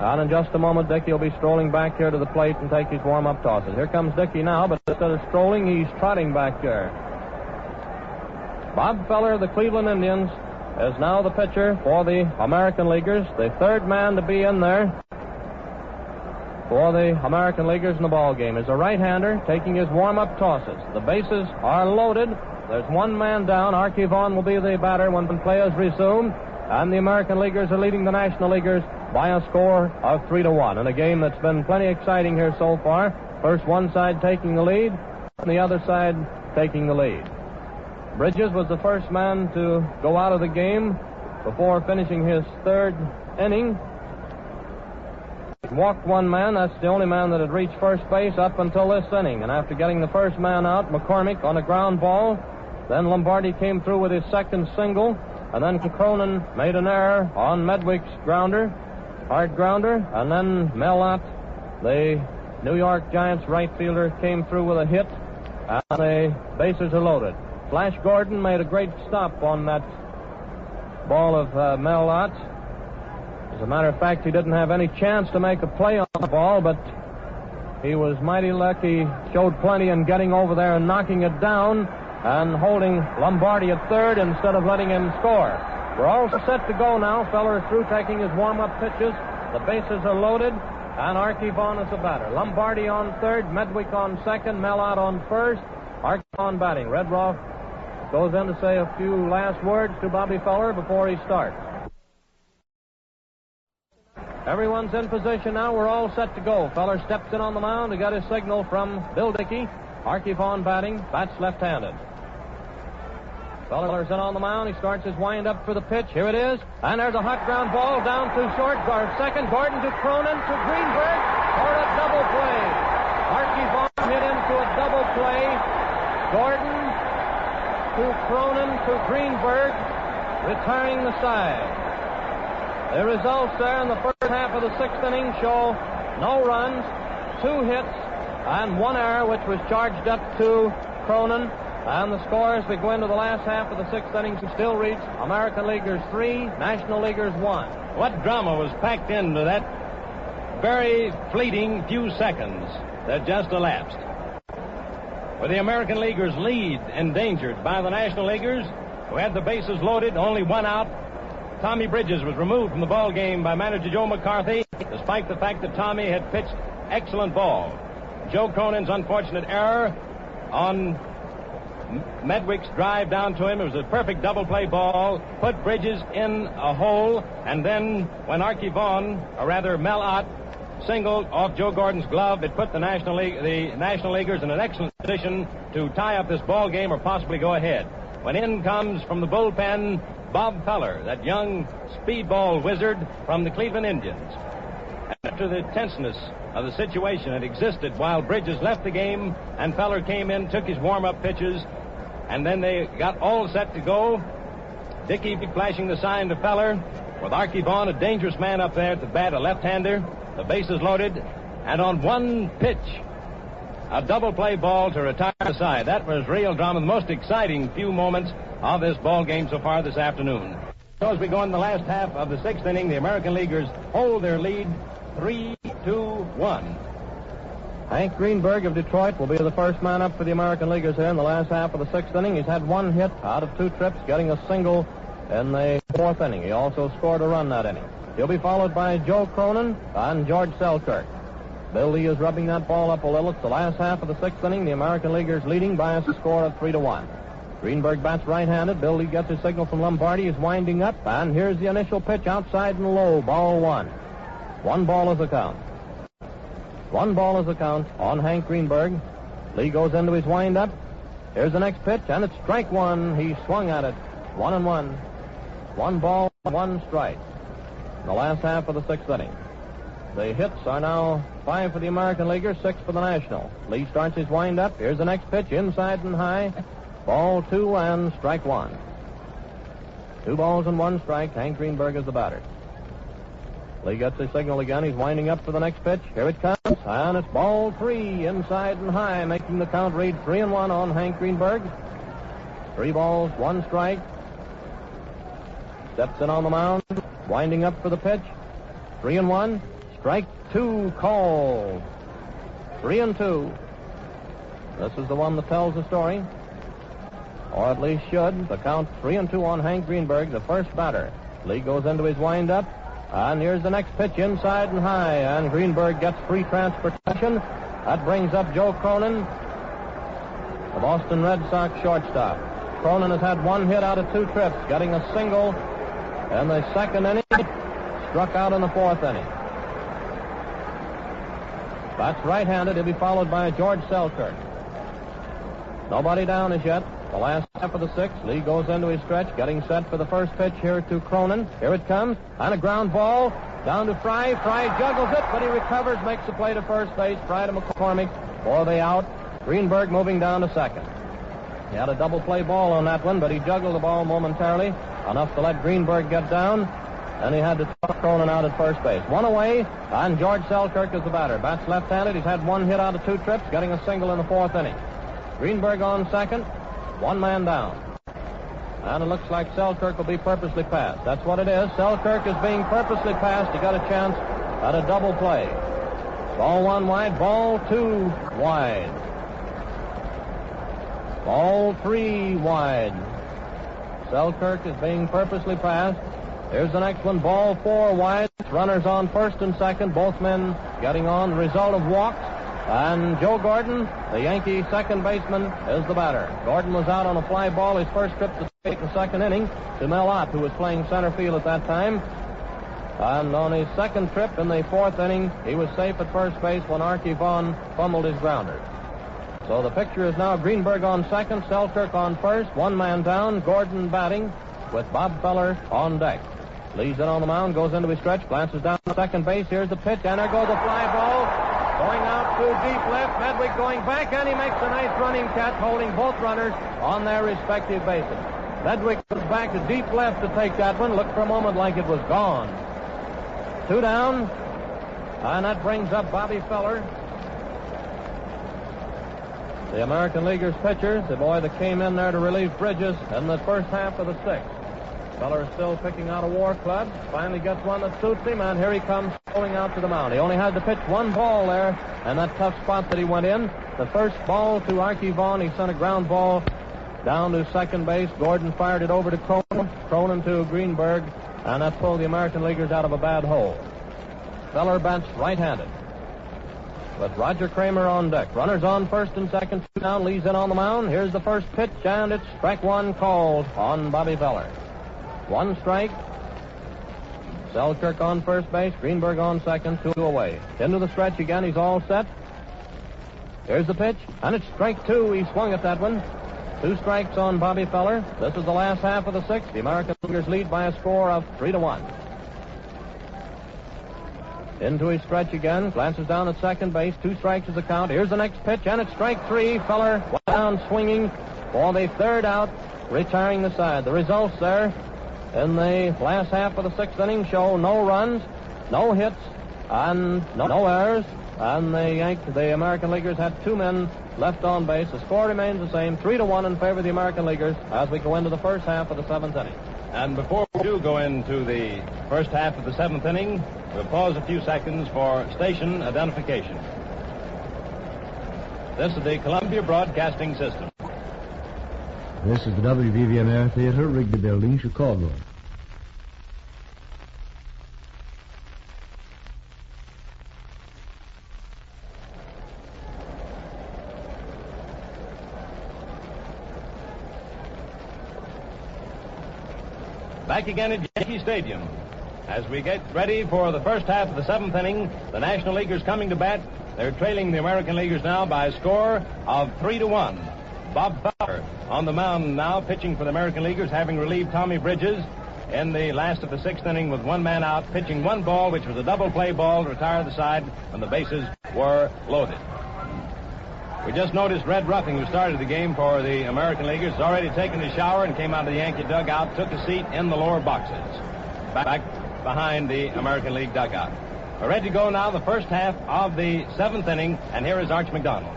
And in just a moment, Dickey will be strolling back here to the plate and take his warm-up tosses. Here comes Dickey now, but instead of strolling, he's trotting back there. Bob Feller of the Cleveland Indians is now the pitcher for the American Leaguers, the third man to be in there for the American Leaguers in the ball game. Is a right-hander taking his warm-up tosses. The bases are loaded. There's one man down. Archie Vaughan will be the batter when play is resumed. And the American Leaguers are leading the National Leaguers by a score of 3-1 in a game that's been plenty exciting here so far. First one side taking the lead, and the other side taking the lead. Bridges was the first man to go out of the game before finishing his third inning. He walked one man. That's the only man that had reached first base up until this inning. And after getting the first man out, McCormick on a ground ball, then Lombardi came through with his second single. And then Cronin made an error on Medwick's grounder, hard grounder. And then Mel Laux, the New York Giants right fielder, came through with a hit. And the bases are loaded. Flash Gordon made a great stop on that ball of Mel Laux. As a matter of fact, he didn't have any chance to make a play on the ball, but he was mighty lucky. Showed plenty in getting over there and knocking it down and holding Lombardi at third instead of letting him score. We're all set to go now. Feller is through taking his warm-up pitches. The bases are loaded, and Archie Vaughan is the batter. Lombardi on third, Medwick on second, Mel Laux on first, Archie Vaughan batting. Redroff goes in to say a few last words to Bobby Feller before he starts. Everyone's in position now. We're all set to go. Feller steps in on the mound to get his signal from Bill Dickey. Archie Vaughan batting, bats left-handed. Feller's in on the mound. He starts his wind-up for the pitch. Here it is. And there's a hot ground ball down to short. Second, Gordon to Cronin to Greenberg for a double play. Archie Vaughan hit into a double play. Gordon to Cronin to Greenberg, returning the side. The results there in the first half of the sixth inning show no runs, 2 hits, and 1 error, which was charged up to Cronin. And the score as we go into the last half of the sixth inning still reads American Leaguers 3, National Leaguers 1. What drama was packed into that very fleeting few seconds that just elapsed. With the American Leaguers' lead endangered by the National Leaguers, who had the bases loaded, only 1 out, Tommy Bridges was removed from the ball game by manager Joe McCarthy, despite the fact that Tommy had pitched excellent ball. Joe Cronin's unfortunate error on Medwick's drive down to him. It was a perfect double play ball, put Bridges in a hole, and then when Archie Vaughan, or rather Mel Laux, singled off Joe Gordon's glove, it put the National Leaguers in an excellent position to tie up this ball game or possibly go ahead. When in comes from the bullpen Bob Feller, that young speedball wizard from the Cleveland Indians. After the tenseness of the situation that existed while Bridges left the game and Feller came in, took his warm-up pitches, and then they got all set to go, Dickey flashing the sign to Feller, with Archie Vaughan, a dangerous man up there at the bat, a left-hander, the bases loaded, and on one pitch, a double play ball to retire the side. That was real drama, the most exciting few moments of this ball game so far this afternoon. So as we go in the last half of the sixth inning, the American Leaguers hold their lead 3-2-1. Hank Greenberg of Detroit will be the first man up for the American Leaguers here in the last half of the sixth inning. He's had 1 hit out of 2 trips, getting a single in the fourth inning. He also scored a run that inning. He'll be followed by Joe Cronin and George Selkirk. Bill Lee is rubbing that ball up a little. It's the last half of the sixth inning. The American Leaguers leading by a score of 3-1. Greenberg bats right-handed. Bill Lee gets his signal from Lombardi. He's winding up, and here's the initial pitch outside and low. Ball 1. 1 ball is the count. 1 ball is the count on Hank Greenberg. Lee goes into his wind-up. Here's the next pitch, and it's strike 1. He swung at it. 1-1. 1 ball, 1 strike. In the last half of the sixth inning. The hits are now 5 for the American Leaguers, 6 for the National. Lee starts his wind-up. Here's the next pitch, inside and high. Ball 2 and strike 1. 2 balls and 1 strike. Hank Greenberg is the batter. Lee gets his signal again. He's winding up for the next pitch. Here it comes, and it's ball 3, inside and high, making the count read 3-1 on Hank Greenberg. 3 balls, 1 strike. Steps in on the mound, winding up for the pitch. 3-1. Strike 2 called. 3-2. This is the one that tells the story, or at least should. The count 3-2 on Hank Greenberg, the first batter. Lee goes into his windup, and here's the next pitch, inside and high, and Greenberg gets free transportation. That brings up Joe Cronin, the Boston Red Sox shortstop. Cronin has had 1 hit out of 2 trips, getting a single in the 2nd inning, struck out in the 4th inning. That's right-handed. He'll be followed by George Selkirk. Nobody down as yet. The last half of the 6th. Lee goes into his stretch, getting set for the first pitch here to Cronin. Here it comes, and a ground ball down to Fry. Fry juggles it, but he recovers, makes the play to first base. Fry to McCormick for the out. Greenberg moving down to second. He had a double play ball on that one, but he juggled the ball momentarily, enough to let Greenberg get down, and he had to toss Cronin out at first base. 1 away, and George Selkirk is the batter. Bats left-handed. He's had 1 hit out of 2 trips, getting a single in the 4th inning. Greenberg on second, 1 man down. And it looks like Selkirk will be purposely passed. That's what it is. Selkirk is being purposely passed. He got a chance at a double play. Ball 1 wide, ball 2 wide. Ball 3 wide. Selkirk is being purposely passed. Here's the next one, ball 4 wide. Runners on first and second, both men getting on. The result of walks. And Joe Gordon, the Yankee second baseman, is the batter. Gordon was out on a fly ball his first trip to the plate in the 2nd inning to Mel Ott, who was playing center field at that time. And on his 2nd trip in the 4th inning, he was safe at first base when Archie Vaughn fumbled his grounder. So the picture is now Greenberg on second, Selkirk on first, 1 man down, Gordon batting with Bob Feller on deck. Leads in on the mound, goes into his stretch, glances down to second base. Here's the pitch, and there goes the fly ball. Going out to deep left, Medwick going back, and he makes a nice running catch, holding both runners on their respective bases. Medwick goes back to deep left to take that one. Looked for a moment like it was gone. 2 down, and that brings up Bobby Feller, the American Leaguers pitcher, the boy that came in there to relieve Bridges in the first half of the 6th. Feller is still picking out a war club. Finally gets one that suits him, and here he comes going out to the mound. He only had to pitch 1 ball there, and that tough spot that he went in. The first ball to Archie Vaughn, he sent a ground ball down to second base. Gordon fired it over to Cronin to Greenberg, and that pulled the American Leaguers out of a bad hole. Feller bats right-handed with Roger Kramer on deck. Runners on first and second, 2 down. Lee's in on the mound. Here's the first pitch, and it's strike 1 called on Bobby Feller. 1 strike. Selkirk on first base, Greenberg on second, 2 away. Into the stretch again, he's all set. Here's the pitch, and it's strike 2. He swung at that one. 2 strikes on Bobby Feller. This is the last half of the 6th. The American Leaguers lead by a score of 3-1. Into his stretch again, glances down at second base, 2 strikes is the count. Here's the next pitch, and it's strike 3. Feller went down swinging for the 3rd out, retiring the side. The results there in the last half of the 6th inning show no runs, no hits, and no errors. And the American Leaguers had 2 men left on base. The score remains the same, 3-1 in favor of the American Leaguers as we go into the first half of the 7th inning. And before we do go into the first half of the 7th inning, we'll pause a few seconds for station identification. This is the Columbia Broadcasting System. This is the WBBM Air Theater, Wrigley Building, Chicago. Back again at Yankee Stadium. As we get ready for the first half of the 7th inning, the National Leaguers coming to bat. They're trailing the American Leaguers now by a score of 3-1. Bob Feller on the mound now, pitching for the American Leaguers, having relieved Tommy Bridges in the last of the 6th inning with 1 man out, pitching 1 ball, which was a double play ball to retire the side when the bases were loaded. We just noticed Red Ruffing, who started the game for the American Leaguers, has already taken a shower and came out of the Yankee dugout, took a seat in the lower boxes. Back behind the American League dugout. We're ready to go now, the first half of the seventh inning, and here is Arch McDonald.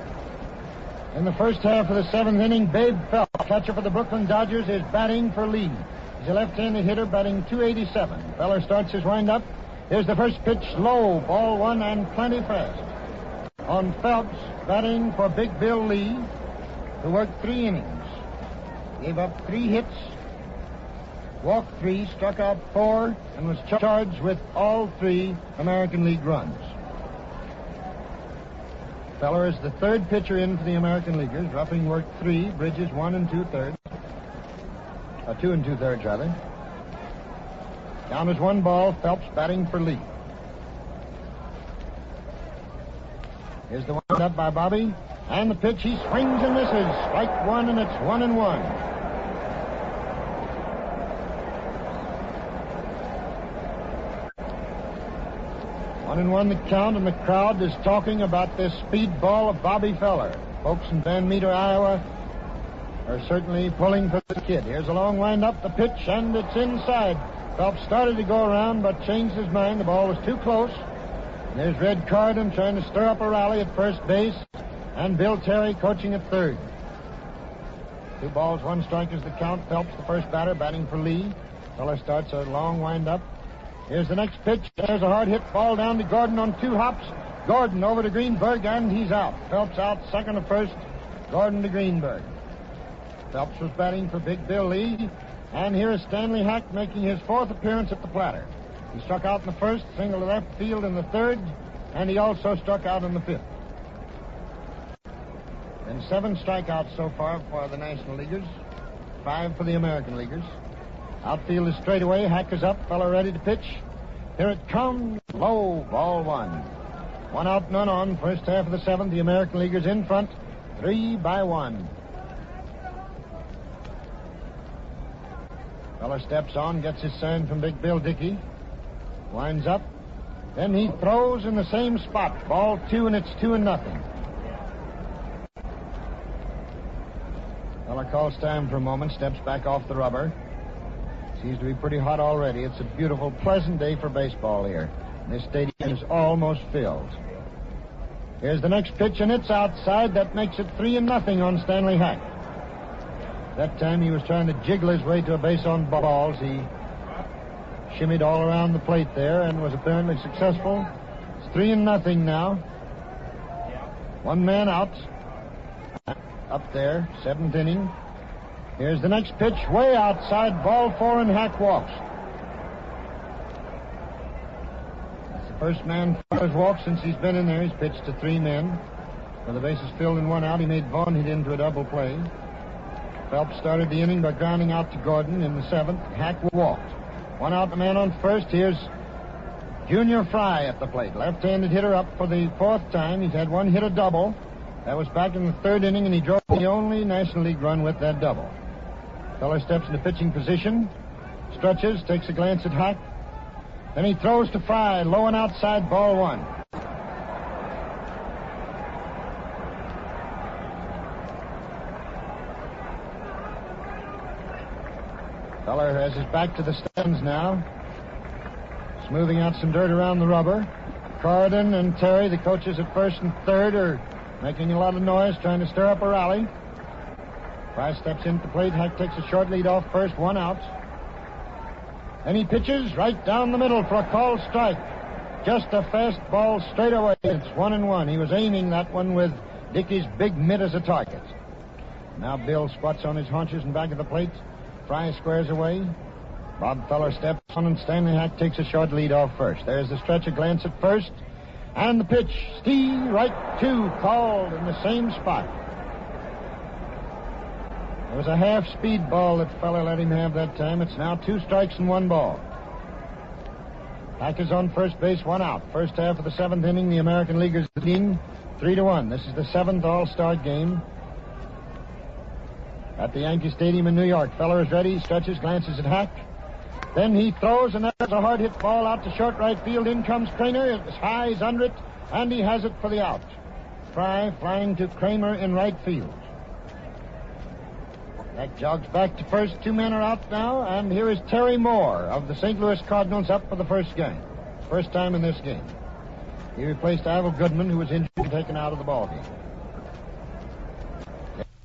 In the first half of the seventh inning, Babe Phelps, catcher for the Brooklyn Dodgers, is batting for lead. He's a left-handed hitter batting .287. Feller starts his windup. Here's the first pitch, low, ball one and plenty fast. On Phelps, batting for Big Bill Lee, who worked 3 innings. Gave up 3 hits, walked 3, struck out 4, and was charged with all 3 American League runs. Feller is the third pitcher in for the American Leaguers. Ruffing worked 3, Bridges 1 2/3. 2 2/3 rather. Count is 1 ball. Phelps batting for Lee. Here's the wind up by Bobby, and the pitch. He swings and misses. Strike 1, and it's 1-1. One and 1 the count, and the crowd is talking about this speed ball of Bobby Feller. Folks in Van Meter, Iowa, are certainly pulling for the kid. Here's a long wind up, the pitch, and it's inside. Phelps started to go around, but changed his mind. The ball was too close. And there's Red Carden trying to stir up a rally at first base, and Bill Terry coaching at third. 2 balls, 1 strike is the count. Phelps, the first batter, batting for Lee. Feller starts a long wind up. Here's the next pitch. There's a hard hit ball down to Gordon on 2 hops. Gordon over to Greenberg, and he's out. Phelps out, second to first. Gordon to Greenberg. Phelps was batting for Big Bill Lee. And here is Stanley Hack making his 4th appearance at the Platter. He struck out in the first, single to left field in the third, and he also struck out in the 5th. And 7 strikeouts so far for the National Leaguers, 5 for the American Leaguers. Outfield is straight away. Hack is up. Feller ready to pitch. Here it comes. Low, ball 1. 1 out, none on. First half of the 7th. The American Leaguers in front, 3-1. Feller steps on, gets his sign from Big Bill Dickey. Winds up. Then he throws in the same spot. Ball 2, and it's 2-0. Feller calls time for a moment, steps back off the rubber. Seems to be pretty hot already. It's a beautiful, pleasant day for baseball here. This stadium is almost filled. Here's the next pitch, and it's outside. That makes it 3-0 on Stanley Hack. That time he was trying to jiggle his way to a base on balls. He shimmied all around the plate there and was apparently successful. It's 3-0 now. 1 man out. Up there, 7th inning. Here's the next pitch, way outside, ball 4, and Hack walks. That's the first man Feller's walked since he's been in there. He's pitched to 3 men. With the bases filled and 1 out, he made Vaughn hit into a double play. Phelps started the inning by grounding out to Gordon in the 7th. Hack walked. 1 out, the man on first. Here's Junior Fry at the plate. Left-handed hitter up for the 4th time. He's had 1 hit, a double. That was back in the 3rd inning, and he drove the only National League run with that double. Feller steps into pitching position, stretches, takes a glance at Hack. Then he throws to Fry, low and outside, ball 1. Feller has his back to the stands now, smoothing out some dirt around the rubber. Carden and Terry, the coaches at first and third, are making a lot of noise, trying to stir up a rally. Fry steps into the plate. Hack takes a short lead off first, 1 out. And he pitches right down the middle for a called strike. Just a fast ball straight away. It's 1-1. He was aiming that one with Dickey's big mitt as a target. Now Bill squats on his haunches and back of the plate. Fry squares away. Bob Feller steps on, and Stanley Hack takes a short lead off first. There's the stretch, a glance at first. And the pitch, Steve, right 2, called in the same spot. It was a half-speed ball that Feller let him have that time. It's now 2 strikes and 1 ball. Hack is on first base, 1 out. First half of the 7th inning, the American Leaguers leading 3-1. This is the 7th All-Star game at the Yankee Stadium in New York. Feller is ready, stretches, glances at Hack. Then he throws, and there's a hard hit ball out to short right field. In comes Craner. It's high, he's under it, and he has it for the out. Fry flying to Kramer in right field. Hack jogs back to first. 2 men are out now, and here is Terry Moore of the St. Louis Cardinals up for the first game. First time in this game. He replaced Ivel Goodman, who was injured and taken out of the ballgame.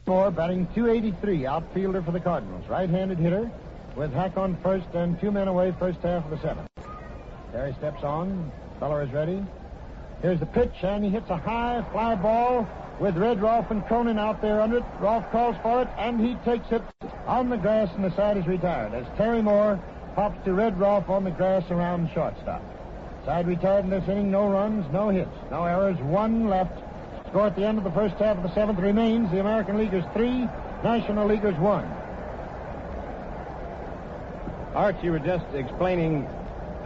Moore batting .283, outfielder for the Cardinals. Right-handed hitter with Hack on first and 2 men away first half of the 7th. Terry steps on. Feller is ready. Here's the pitch, and he hits a high fly ball with Red Rolfe and Cronin out there under it. Rolfe calls for it, and he takes it on the grass, and the side is retired as Terry Moore pops to Red Rolfe on the grass around shortstop. Side retired in this inning. No runs, no hits, no errors, 1 left. Score at the end of the first half of the 7th remains the American Leaguers 3, National Leaguers 1. Art, you were just explaining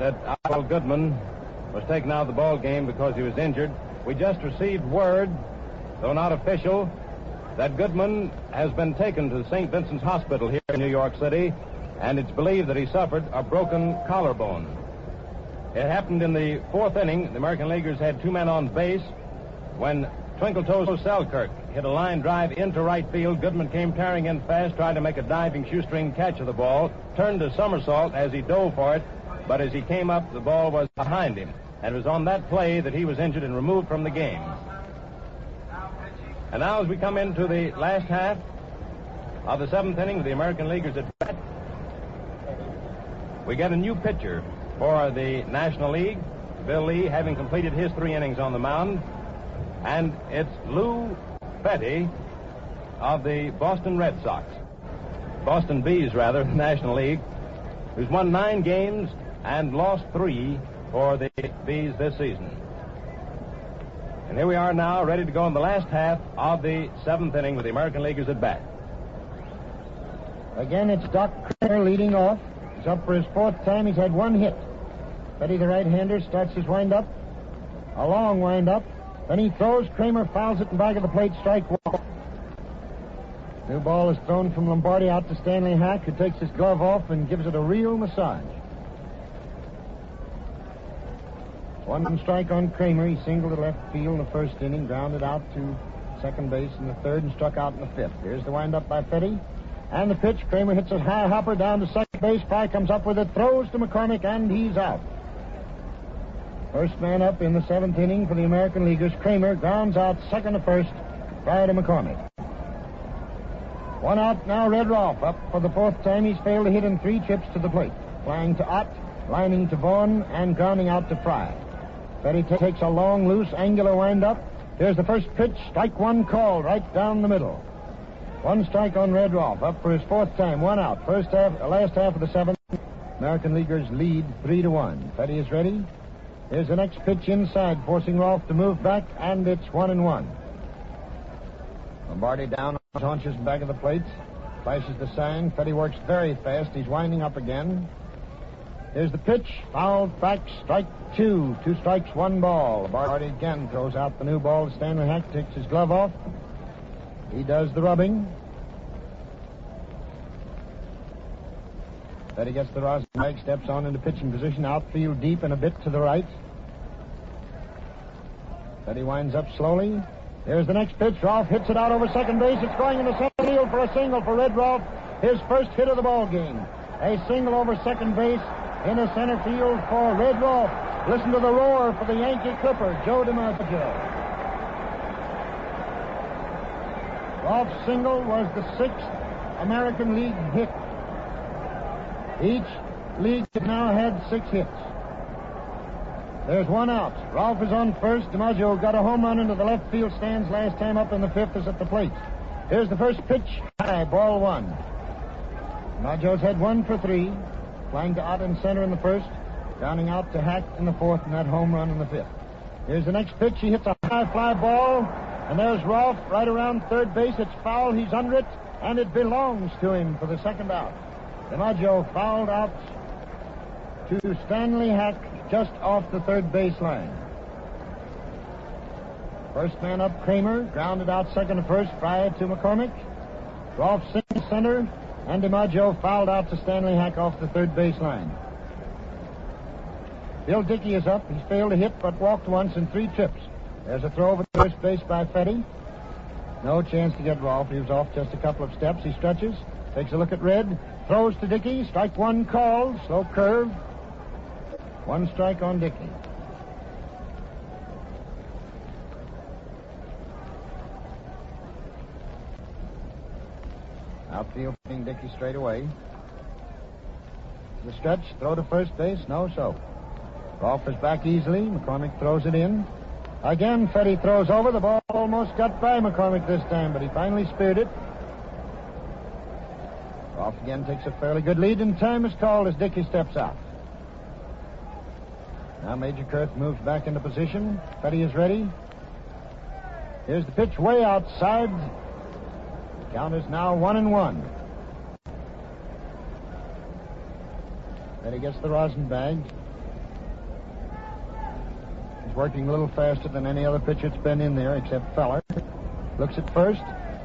that Ivel Goodman was taken out of the ball game because he was injured. We just received word, though not official, that Goodman has been taken to the St. Vincent's Hospital here in New York City, and it's believed that he suffered a broken collarbone. It happened in the 4th inning. The American Leaguers had 2 men on base when Twinkle Toes Selkirk hit a line drive into right field. Goodman came tearing in fast, tried to make a diving shoestring catch of the ball, turned a somersault as he dove for it, but as he came up, the ball was behind him. And it was on that play that he was injured and removed from the game. And now as we come into the last half of the 7th inning with the American Leaguers at bat, we get a new pitcher for the National League, Bill Lee having completed his 3 innings on the mound. And it's Lou Fetty of the Boston Red Sox. Boston Bees, rather, the National League, who's won 9 games and lost 3 for the Bees this season. And here we are now, ready to go in the last half of the 7th inning with the American Leaguers at bat. Again, it's Doc Kramer leading off. He's up for his 4th time. He's had 1 hit. Fetty, the right-hander, starts his wind-up. A long wind-up. Then he throws. Kramer fouls it in back of the plate. Strike 1. New ball is thrown from Lombardi out to Stanley Hack, who takes his glove off and gives it a real massage. 1 strike on Kramer. He singled to left field in the 1st inning, grounded out to second base in the 3rd, and struck out in the 5th. Here's the windup by Fetty. And the pitch. Kramer hits a high hopper down to second base. Fry comes up with it, throws to McCormick, and he's out. First man up in the 7th inning for the American Leaguers. Kramer grounds out second to first, Fry to McCormick. 1 out now. Red Rolfe up for the 4th time. He's failed to hit in 3 trips to the plate. Flying to Ott, lining to Vaughn, and grounding out to Fry. Fetty takes a long, loose, angular wind-up. Here's the first pitch. Strike 1 called right down the middle. 1 strike on Red Rolfe. Up for his 4th time. 1 out. Last half of the 7th. American Leaguers lead 3-1. Fetty is ready. Here's the next pitch inside, forcing Rolfe to move back, and it's 1-1. Lombardi down on his haunches back of the plate. Flashes the sign. Fetty works very fast. He's winding up again. Here's the pitch. Fouled back. Strike 2. 2 strikes, 1 ball. Lombardi again throws out the new ball. Stanley Hack takes his glove off. He does the rubbing. Fetty gets the rosin bag, steps on into pitching position, outfield deep and a bit to the right. Fetty winds up slowly. There's the next pitch. Rolfe hits it out over second base. It's going into center field for a single for Red Rolfe. His first hit of the ball game. A single over second base into center field for Red Rolfe. Listen to the roar for the Yankee Clipper, Joe DiMaggio. Rolfe's single was the 6th American League hit. Each league has now had 6 hits. There's 1 out. Rolfe is on first. DiMaggio got a home run into the left field stands last time up in the 5th is at the plate. Here's the first pitch. High, ball 1. DiMaggio's had 1 for 3. Flying to Ott in center in the 1st. Grounding out to Hack in the 4th and that home run in the 5th. Here's the next pitch. He hits a high fly ball. And there's Rolfe right around third base. It's foul. He's under it. And it belongs to him for the 2nd out. DiMaggio fouled out to Stanley Hack just off the third baseline. First man up, Kramer, grounded out second to first, Fry to McCormick. Rolfe single center, and DiMaggio fouled out to Stanley Hack off the third baseline. Bill Dickey is up. He's failed to hit, but walked once in 3 trips. There's a throw over to first base by Fetty. No chance to get Rolfe. He was off just a couple of steps. He stretches. Takes a look at Red. Throws to Dickey. Strike one called. Slow curve. One strike on Dickey. Outfield putting Dickey straight away. The stretch. Throw to first base. No, so. Rolfe is back easily. McCormick throws it in. Again, Fetty throws over. The ball almost got by McCormick this time, but he finally speared it. Rolfe again takes a fairly good lead, and time is called as Dickey steps out. Now Major Kurth moves back into position. Fetty is ready. Here's the pitch way outside. The count is now 1-1. Fetty gets the rosin bag. He's working a little faster than any other pitcher that's been in there except Feller. Looks at first.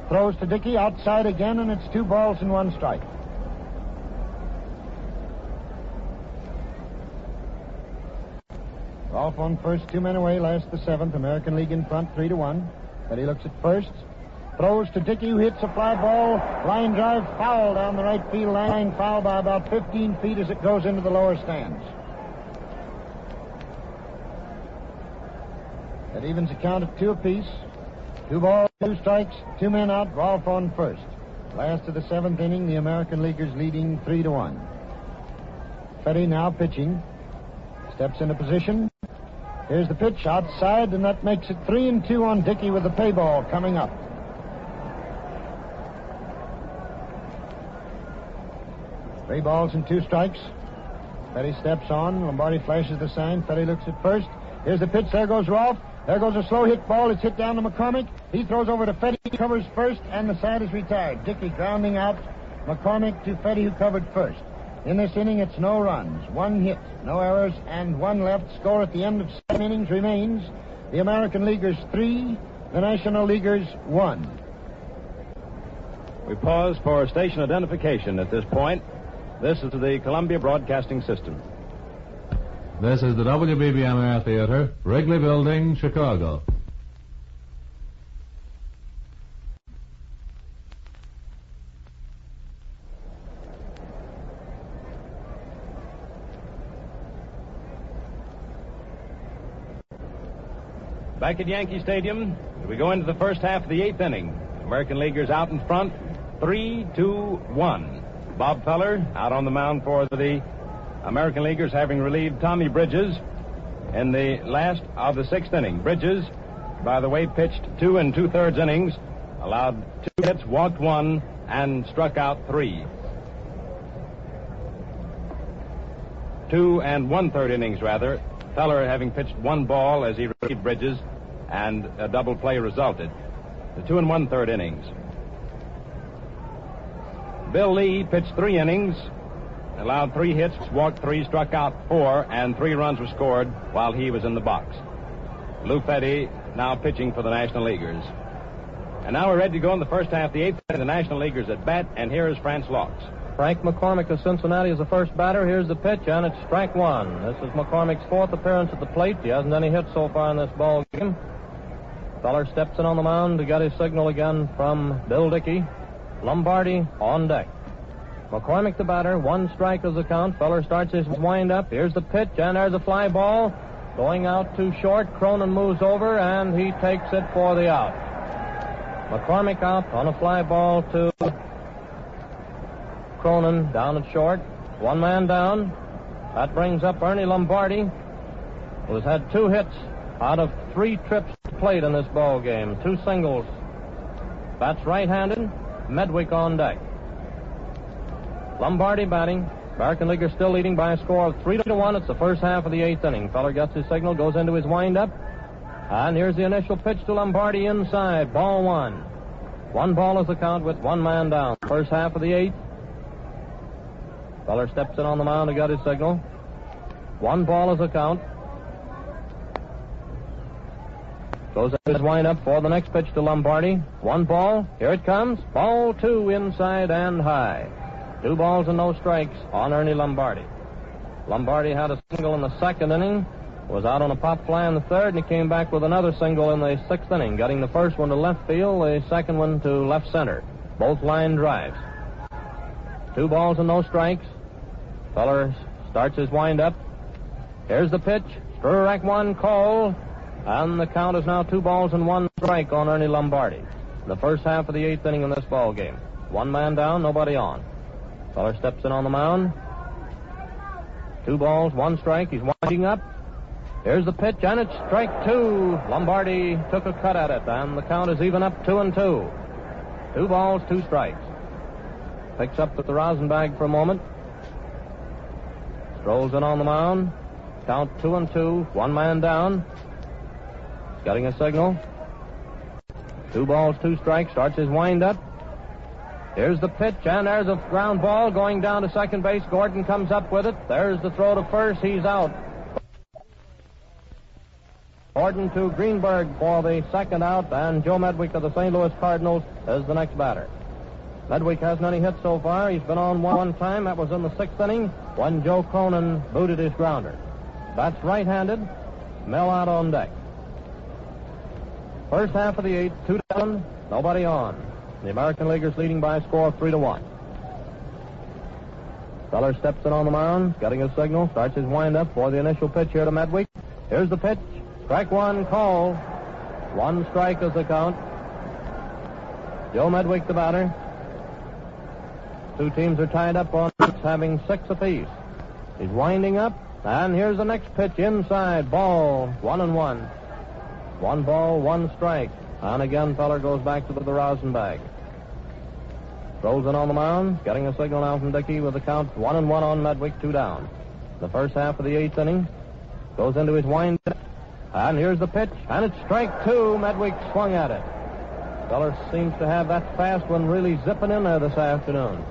Throws to Dickey, outside again, and it's 2 balls and 1 strike. Rolfe on first, 2 men away, last the 7th. American League in front, 3-1. But he looks at first. Throws to Dickey, who hits a fly ball. Line drive, foul down the right field line. Foul by about 15 feet as it goes into the lower stands. That evens the count at 2 apiece. 2 balls, 2 strikes, 2 men out. Rolfe on first. Last of the 7th inning, the American Leaguers leading 3-1. Fetty now pitching. Steps into position. Here's the pitch outside, and that makes it 3-2 on Dickey with the pay ball coming up. Three balls and 2 strikes. Fetty steps on. Lombardi flashes the sign. Fetty looks at first. Here's the pitch. There goes Rolfe. There goes a slow hit ball. It's hit down to McCormick. He throws over to Fetty. He covers first, and the side is retired. Dickey grounding out McCormick to Fetty, who covered first. In this inning, it's no runs, 1 hit, no errors, and 1 left. Score at the end of 7 innings remains the American Leaguers 3, the National Leaguers 1. We pause for station identification at this point. This is the Columbia Broadcasting System. This is the WBBM Air Theater, Wrigley Building, Chicago. Back at Yankee Stadium, we go into the first half of the 8th inning. American Leaguers out in front, 3-1. Bob Feller out on the mound for the American Leaguers, having relieved Tommy Bridges in the last of the 6th inning. Bridges, by the way, pitched 2 2/3 innings, allowed 2 hits, walked 1, and struck out 3. 2 1/3 innings, rather. Feller having pitched 1 ball as he relieved Bridges, and a double play resulted. The 2 1/3 innings. Bill Lee pitched 3 innings, allowed 3 hits, walked 3, struck out 4, and 3 runs were scored while he was in the box. Lou Fetty now pitching for the National Leaguers. And now we're ready to go in the first half of the 8th inning. The National Leaguers at bat, and here is Franz Laux. Frank McCormick of Cincinnati is the first batter. Here's the pitch, and it's strike 1. This is McCormick's 4th appearance at the plate. He hasn't any hits so far in this ball game. Feller steps in on the mound to get his signal again from Bill Dickey. Lombardi on deck. McCormick the batter. 1 strike is the count. Feller starts his wind-up. Here's the pitch, and there's a fly ball. Going out too short. Cronin moves over, and he takes it for the out. McCormick out on a fly ball to Cronin down at short. 1 man down. That brings up Ernie Lombardi, who's had 2 hits out of 3 trips played in this ball game. 2 singles. Bats right-handed. Medwick on deck. Lombardi batting. American Leaguers still leading by a score of 3-1. It's the first half of the 8th inning. Feller gets his signal, goes into his windup. And here's the initial pitch to Lombardi inside. Ball 1. 1 ball is the count with 1 man down. First half of the 8th. Feller steps in on the mound to get his signal. 1 ball is the count. Goes in his windup for the next pitch to Lombardi. 1 ball. Here it comes. Ball 2 inside and high. 2 balls and no strikes on Ernie Lombardi. Lombardi had a single in the 2nd inning, was out on a pop fly in the 3rd, and he came back with another single in the 6th inning, getting the first one to left field, the second one to left center. Both line drives. 2 balls and no strikes. Feller starts his windup. Here's the pitch. Strike 1 call. And the count is now 2 balls and 1 strike on Ernie Lombardi. The first half of the 8th inning in this ball game. 1 man down, nobody on. Feller steps in on the mound. 2 balls, 1 strike. He's winding up. Here's the pitch, and it's strike 2. Lombardi took a cut at it, and the count is even up 2-2. 2 balls, 2 strikes. Picks up at the rosin bag for a moment. Strolls in on the mound. Count 2-2. 1 man down. Getting a signal. 2 balls, 2 strikes. Starts his windup. Here's the pitch, and there's a ground ball going down to second base. Gordon comes up with it. There's the throw to first. He's out. Gordon to Greenberg for the second out, and Joe Medwick of the St. Louis Cardinals is the next batter. Medwick hasn't any hits so far. He's been on one time. That was in the 6th inning when Joe Cronin booted his grounder. That's right-handed. Mel out on deck. First half of the 8th, 2 down, nobody on. The American Leaguers leading by a score of 3-1. Feller steps in on the mound, getting a signal, starts his windup for the initial pitch here to Medwick. Here's the pitch. Strike 1 call. 1 strike is the count. Joe Medwick the batter. 2 teams are tied up on having 6 apiece. He's winding up, and here's the next pitch inside. Ball, 1-1. 1 ball, 1 strike. And again, Feller goes back to the rosin bag. Throws in on the mound, getting a signal now from Dickey with the count 1-1 on Medwick, 2 down. The first half of the 8th inning goes into his windup. And here's the pitch, and it's strike 2. Medwick swung at it. Feller seems to have that fast one really zipping in there this afternoon.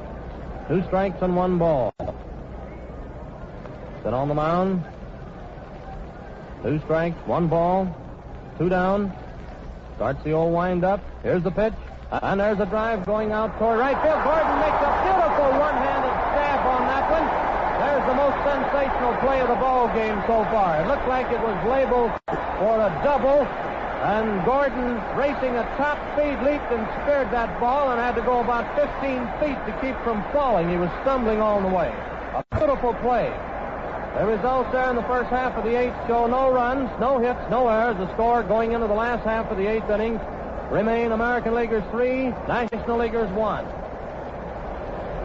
2 strikes and 1 ball. Then on the mound. 2 strikes, 1 ball, 2 down. Starts the old wind-up. Here's the pitch. And there's a drive going out toward right field. Gordon makes a beautiful one-handed stab on that one. There's the most sensational play of the ball game so far. It looked like it was labeled for a double. And Gordon, racing at top speed, leaped and speared that ball and had to go about 15 feet to keep from falling. He was stumbling all the way. A beautiful play. The results there in the first half of the 8th show no runs, no hits, no errors. The score going into the last half of the 8th inning remain American Leaguers 3, National Leaguers 1.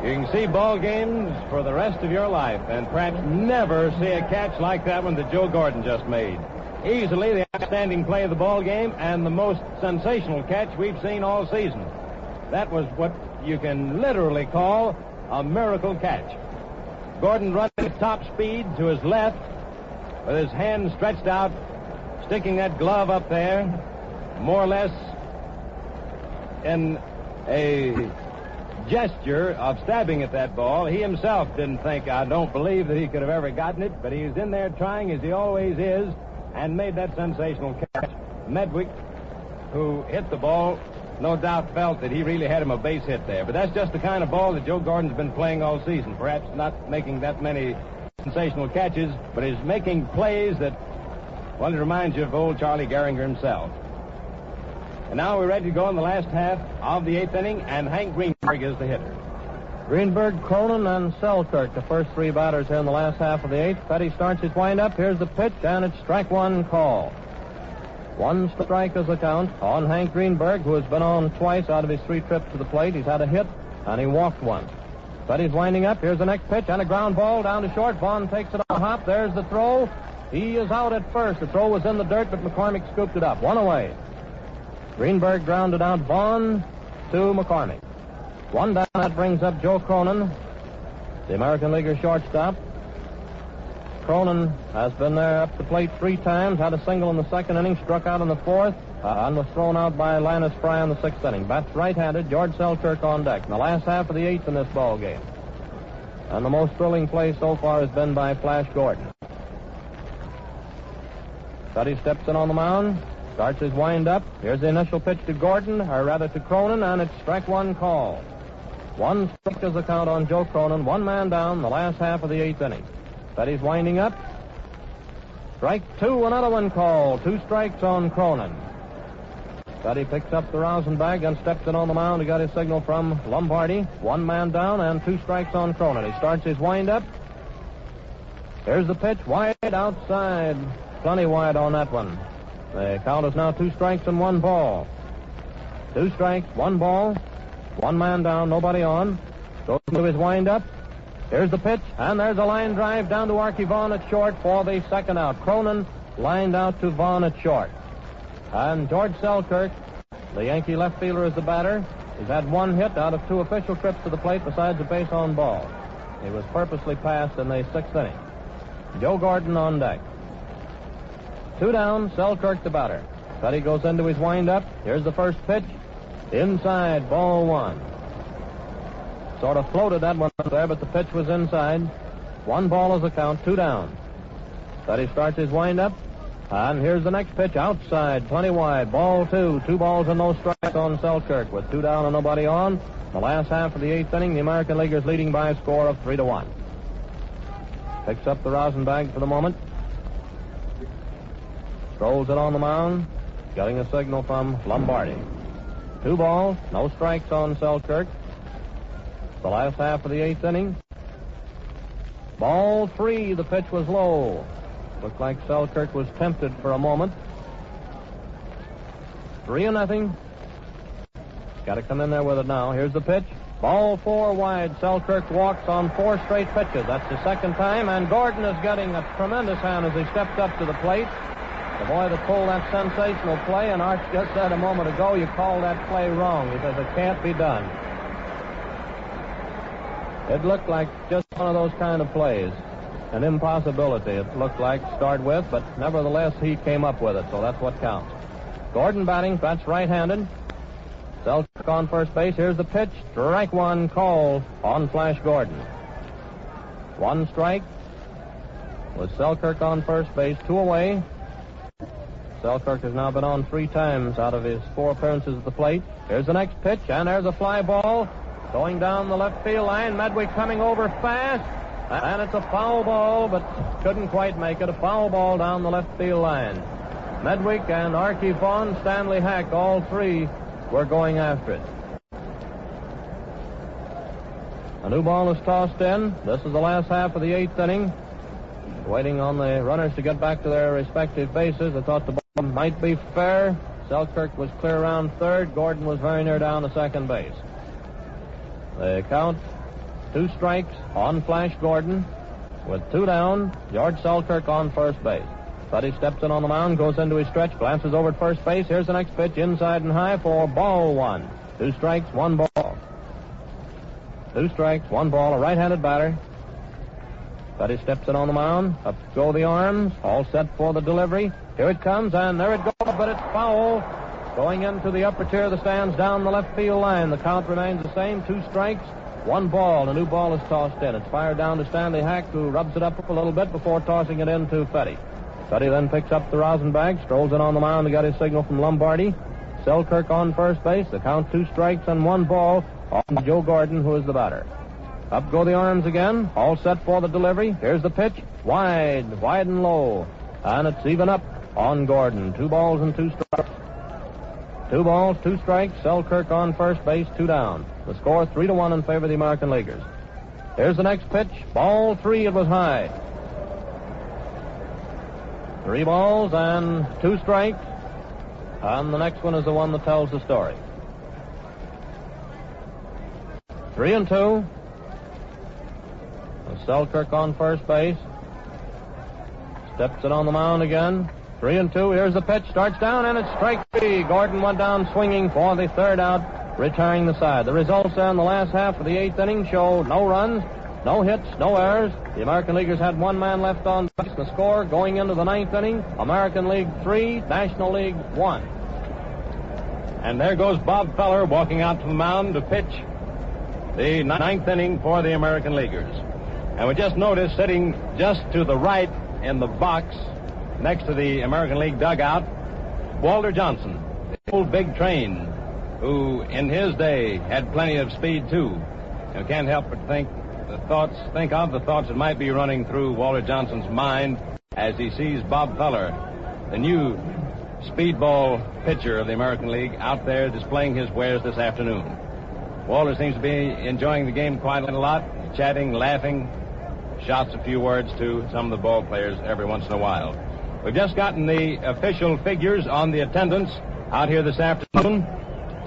You can see ball games for the rest of your life and perhaps never see a catch like that one that Joe Gordon just made. Easily the outstanding play of the ball game and the most sensational catch we've seen all season. That was what you can literally call a miracle catch. Gordon running at top speed to his left with his hand stretched out, sticking that glove up there, more or less in a gesture of stabbing at that ball. He himself didn't think, I don't believe that he could have ever gotten it, but he was in there trying, as he always is, and made that sensational catch. Medwick, who hit the ball, no doubt felt that he really had him a base hit there. But that's just the kind of ball that Joe Gordon's been playing all season. Perhaps not making that many sensational catches, but is making plays that, well, it reminds you of old Charlie Gehringer himself. And now we're ready to go in the last half of the 8th inning, and Hank Greenberg is the hitter. Greenberg, Cronin, and Selkirk, the first 3 batters here in the last half of the 8th. Petty starts his windup. Here's the pitch, and it's strike 1 call. 1 strike is the count on Hank Greenberg, who has been on twice out of his 3 trips to the plate. He's had a hit, and he walked 1. Petty's winding up. Here's the next pitch, and a ground ball down to short. Vaughn takes it on a hop. There's the throw. He is out at first. The throw was in the dirt, but McCormick scooped it up. 1 away. Greenberg grounded out. Vaughn to McCormick. 1 down. That brings up Joe Cronin, the American Leaguer shortstop. Cronin has been there up the plate 3 times, had a single in the 2nd inning, struck out in the 4th, and was thrown out by Linus Fry in the 6th inning. Bats right-handed, George Selkirk on deck in the last half of the 8th in this ball game. And the most thrilling play so far has been by Flash Gordon. Petty steps in on the mound, starts his wind-up. Here's the initial pitch to Gordon, or rather to Cronin, and it's strike 1 call. 1 strike is the count on Joe Cronin, 1 man down, the last half of the 8th inning. Petty's winding up. Strike 2, another one called. 2 strikes on Cronin. Petty picks up the rosin bag and steps in on the mound to get his signal from Lombardi. 1 man down and 2 strikes on Cronin. He starts his windup. Here's the pitch, wide outside. Plenty wide on that one. The count is now 2 strikes and 1 ball. 2 strikes, 1 ball. 1 man down, nobody on. Goes to his windup. Here's the pitch, and there's a line drive down to Archie Vaughan at short for the second out. Cronin lined out to Vaughan at short. And George Selkirk, the Yankee left fielder, is the batter. He's had 1 hit out of 2 official trips to the plate besides a base on ball. He was purposely passed in the 6th inning. Joe Gordon on deck. 2 down, Selkirk the batter. Petty goes into his windup. Here's the first pitch. Inside, ball 1. Sort of floated that one there, but the pitch was inside. 1 ball is the count, 2 down. Petty starts his windup. And here's the next pitch, outside, plenty wide, ball 2. 2 balls and no strikes on Selkirk with 2 down and nobody on. The last half of the 8th inning, the American Leaguers leading by a score of 3-1. Picks up the rosin bag for the moment. Strolls it on the mound, getting a signal from Lombardi. 2 balls, no strikes on Selkirk. The last half of the 8th inning. Ball 3, the pitch was low. Looked like Selkirk was tempted for a moment. 3-0. Got to come in there with it now. Here's the pitch. Ball 4 wide. Selkirk walks on 4 straight pitches. That's the second time, and Gordon is getting a tremendous hand as he steps up to the plate. The boy that pulled that sensational play, and Arch just said a moment ago, you called that play wrong. He says it can't be done. It looked like just one of those kind of plays. An impossibility, it looked like, to start with, but nevertheless, he came up with it, so that's what counts. Gordon batting, that's right-handed. Selkirk on first base. Here's the pitch. Strike 1 called on Flash Gordon. 1 strike with Selkirk on first base, 2 away. Selkirk has now been on 3 times out of his 4 appearances at the plate. Here's the next pitch, and there's a fly ball going down the left field line. Medwick coming over fast. And it's a foul ball, but couldn't quite make it. A foul ball down the left field line. Medwick and Archie Vaughan, Stanley Hack, all 3 were going after it. A new ball is tossed in. This is the last half of the 8th inning. Waiting on the runners to get back to their respective bases. I thought the ball might be fair. Selkirk was clear around third. Gordon was very near down to second base. The count, 2 strikes on Flash Gordon with 2 down. George Selkirk on first base. Petty steps in on the mound, goes into his stretch, glances over at first base. Here's the next pitch, inside and high for ball 1. 2 strikes, 1 ball. 2 strikes, 1 ball, a right-handed batter. Petty steps in on the mound. Up go the arms, all set for the delivery. Here it comes, and there it goes, but it's foul. Going into the upper tier of the stands down the left field line. The count remains the same, 2 strikes. 1 ball. A new ball is tossed in. It's fired down to Stanley Hack, who rubs it up a little bit before tossing it in to Petty. Petty then picks up the rosin bag, strolls in on the mound to get his signal from Lombardi. Selkirk on first base. The count 2 strikes and 1 ball on Joe Gordon, who is the batter. Up go the arms again. All set for the delivery. Here's the pitch. Wide and low. And it's even up on Gordon. 2 balls and 2 strikes. 2 balls, 2 strikes. Selkirk on first base, 2 down. The score 3-1 in favor of the American Leaguers. Here's the next pitch. Ball 3, it was high. 3 balls and 2 strikes. And the next one is the one that tells the story. 3-2. Selkirk on first base. Steps it on the mound again. 3-2. Here's the pitch. Starts down, and it's strike 3. Gordon went down swinging for the 3rd out, retiring the side. The results in the last half of the 8th inning show no runs, no hits, no errors. The American Leaguers had 1 man left on base. The score going into the 9th inning, American League 3, National League 1. And there goes Bob Feller walking out to the mound to pitch the 9th inning for the American Leaguers. And we just noticed, sitting just to the right in the box next to the American League dugout, Walter Johnson, the old big train, who in his day had plenty of speed too. You can't help but think of the thoughts that might be running through Walter Johnson's mind as he sees Bob Feller, the new speedball pitcher of the American League, out there displaying his wares this afternoon. Walter seems to be enjoying the game quite a lot, chatting, laughing, shouts a few words to some of the ball players every once in a while. We've just gotten the official figures on the attendance out here this afternoon.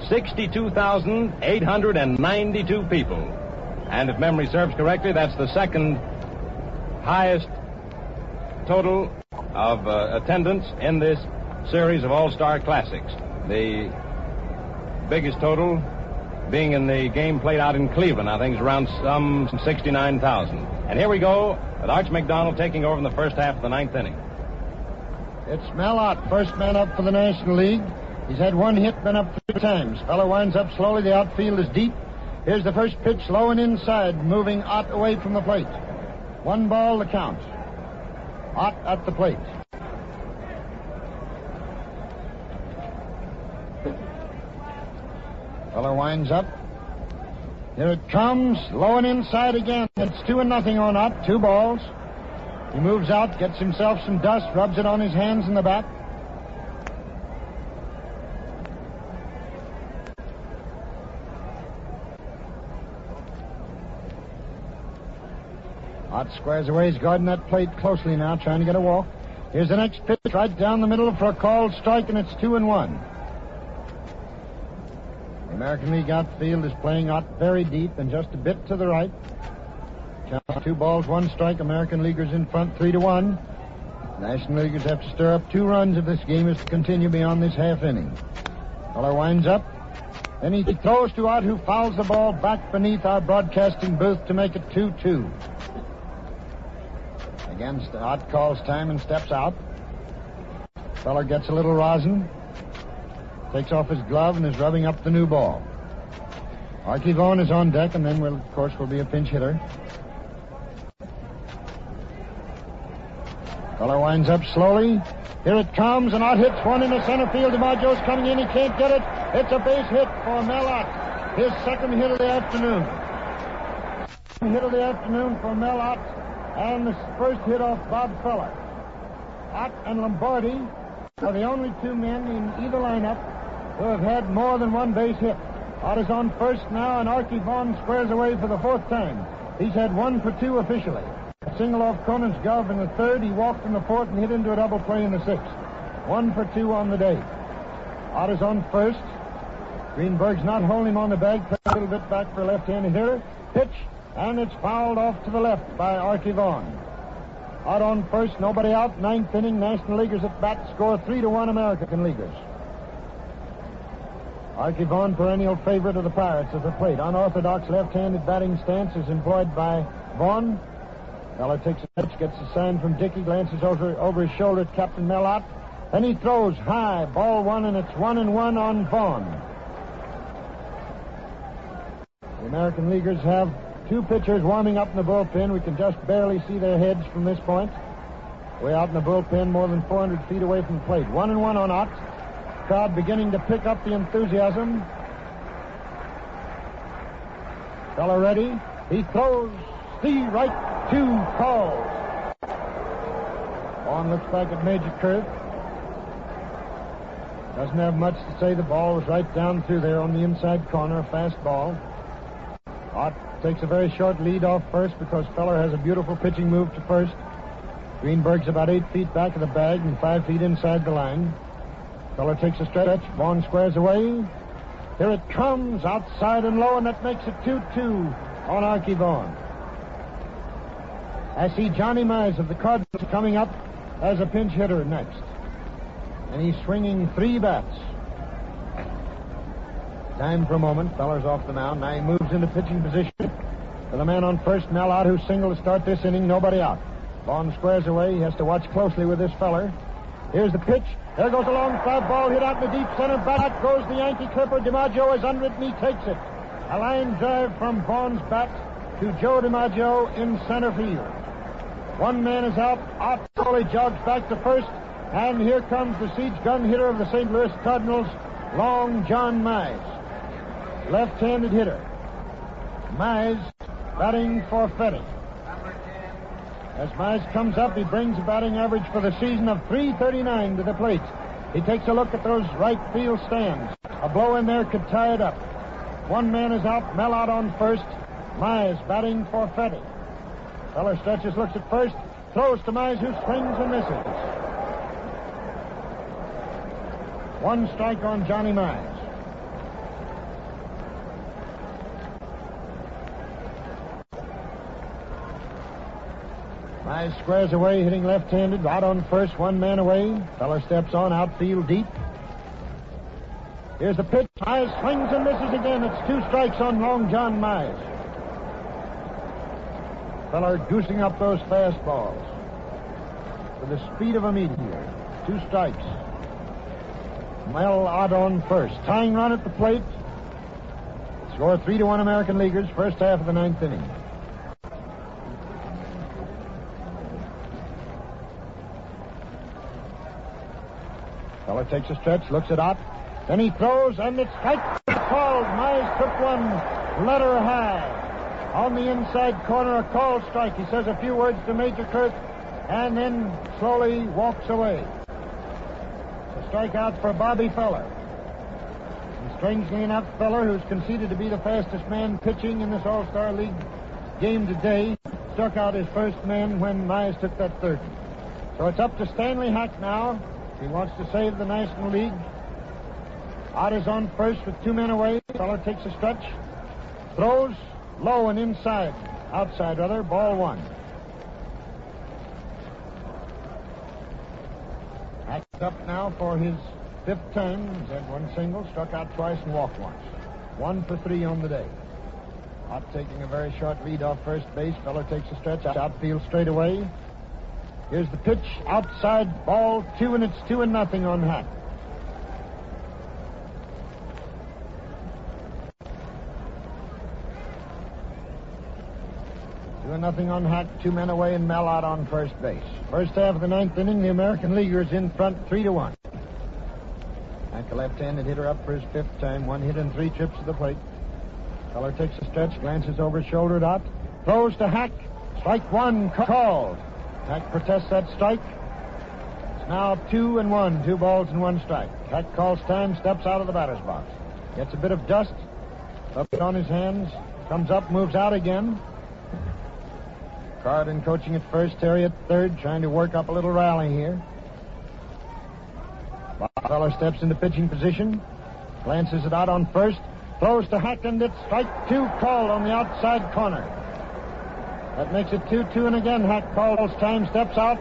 62,892 people. And if memory serves correctly, that's the second highest total of attendance in this series of All-Star Classics. The biggest total being in the game played out in Cleveland. I think it's around some 69,000. And here we go with Arch McDonald taking over in the first half of the ninth inning. It's Mel Ott, first man up for the National League. He's had one hit, been up 3 times. Feller winds up slowly. The outfield is deep. Here's the first pitch, low and inside, moving Ott away from the plate. 1 ball to count. Ott at the plate. Feller winds up. Here it comes, low and inside again. It's 2-0 on Ott, 2 balls. He moves out, gets himself some dust, rubs it on his hands and the bat. Ott squares away. He's guarding that plate closely now, trying to get a walk. Here's the next pitch, right down the middle for a called strike, and it's 2-1. The American League outfield is playing Ott very deep and just a bit to the right. 2 balls, 1 strike. American Leaguers in front, 3-1. National Leaguers have to stir up 2 runs if this game is to continue beyond this half inning. Feller winds up. Then he throws to Ott, who fouls the ball back beneath our broadcasting booth to make it 2-2. Again, Ott calls time and steps out. Feller gets a little rosin. Takes off his glove and is rubbing up the new ball. Archie Vaughan is on deck, and then, will be a pinch hitter. Feller winds up slowly. Here it comes, and Ott hits one in the center field. DiMaggio's coming in. He can't get it. It's a base hit for Mel Ott. His second hit of the afternoon. Hit of the afternoon for Mel Ott, and the first hit off Bob Feller. Ott and Lombardi are the only 2 men in either lineup who have had more than 1 base hit. Ott is on first now, and Archie Vaughan squares away for the 4th time. He's had 1 for 2 officially. A single off Conan's glove in the 3rd. He walked in the 4th and hit into a double play in the 6th. 1 for 2 on the day. Ott is on first. Greenberg's not holding him on the bag. A little bit back for a left-handed hitter. Pitch, and it's fouled off to the left by Archie Vaughan. Ott on first, nobody out. 9th inning, National Leaguers at bat, score 3-1 American Leaguers. Archie Vaughan, perennial favorite of the Pirates, at the plate. Unorthodox left-handed batting stance is employed by Vaughan. Feller takes a pitch, gets a sign from Dickey, glances over his shoulder at Captain Mel Ott. Then he throws high, ball 1, and it's 1-1 on Vaughan. The American Leaguers have 2 pitchers warming up in the bullpen. We can just barely see their heads from this point. Way out in the bullpen, more than 400 feet away from the plate. 1-1 on Ott. Crowd beginning to pick up the enthusiasm. Feller ready. He throws the right to calls. Vaughan looks back at Major Kurth. Doesn't have much to say. The ball was right down through there on the inside corner, a fast ball. Ott takes a very short lead off first because Feller has a beautiful pitching move to first. Greenberg's about 8 feet back of the bag and 5 feet inside the line. Feller takes a stretch. Vaughan squares away. Here it comes, outside and low, and that makes it 2-2 on Archie Vaughan. I see Johnny Mize of the Cardinals coming up as a pinch hitter next. And he's swinging 3 bats. Time for a moment. Feller's off the mound. Now he moves into pitching position with a man on first, Mel Ott, who's single to start this inning. Nobody out. Vaughan squares away. He has to watch closely with this Feller. Here's the pitch. There goes a long fly ball hit out in the deep center. Back goes the Yankee clipper. DiMaggio is under it, and he takes it. A line drive from Vaughan's bat to Joe DiMaggio in center field. 1 man is out. Ott slowly jogs back to first. And here comes the siege gun hitter of the St. Louis Cardinals, Long John Mize. Left-handed hitter. Mize batting for Fetty. As Mize comes up, he brings a batting average for the season of .339 to the plate. He takes a look at those right field stands. A blow in there could tie it up. One man is out, Mel out on first. Mize batting for Fetty. Feller stretches, looks at first, throws to Mize, who swings and misses. One strike on Johnny Mize. Mize squares away, hitting left-handed, out on first, one man away. Feller steps on, outfield deep. Here's the pitch. Mize swings and misses again. It's 2 strikes on Long John Mize. Feller goosing up those fastballs with the speed of a meteor. 2 strikes. Mel out on first. Tying run at the plate. Score 3-1 American Leaguers, first half of the 9th inning. Feller takes a stretch, looks at Ott. Then he throws, and it's strike called. Mize took one letter high. On the inside corner, a called strike. He says a few words to Major Kurth, and then slowly walks away. It's a strikeout for Bobby Feller. And strangely enough, Feller, who's conceded to be the fastest man pitching in this All-Star League game today, struck out his first man when Mize took that third. So it's up to Stanley Hack now. He wants to save the National League. Ott is on first with 2 men away. Feller takes a stretch. Throws low and inside. Outside, rather. Ball 1. Hack's up now for his 5th time. He's had 1 single, struck out twice, and walked once. 1 for 3 on the day. Ott taking a very short lead off first base. Feller takes a stretch. Outfield straight away. Here's the pitch. Outside, ball 2, and it's 2-0 on Hack. Nothing on Hack, 2 men away, and Mel out on first base. First half of the 9th inning, the American Leaguers in front 3-1. Hack, a left-handed hitter, up for his 5th time. 1 hit and 3 trips to the plate. Feller takes a stretch, glances over his shoulder at Ott. Throws to Hack. Strike 1 called. Hack protests that strike. It's now 2-1, 2 balls and 1 strike. Hack calls time, steps out of the batter's box. Gets a bit of dust up on his hands. Comes up, moves out again. Carden coaching at first, Terry at third, trying to work up a little rally here. Feller steps into pitching position, glances it out on first, throws to Hack, and it's strike 2 called on the outside corner. That makes it 2-2, and again Hack calls time, steps out,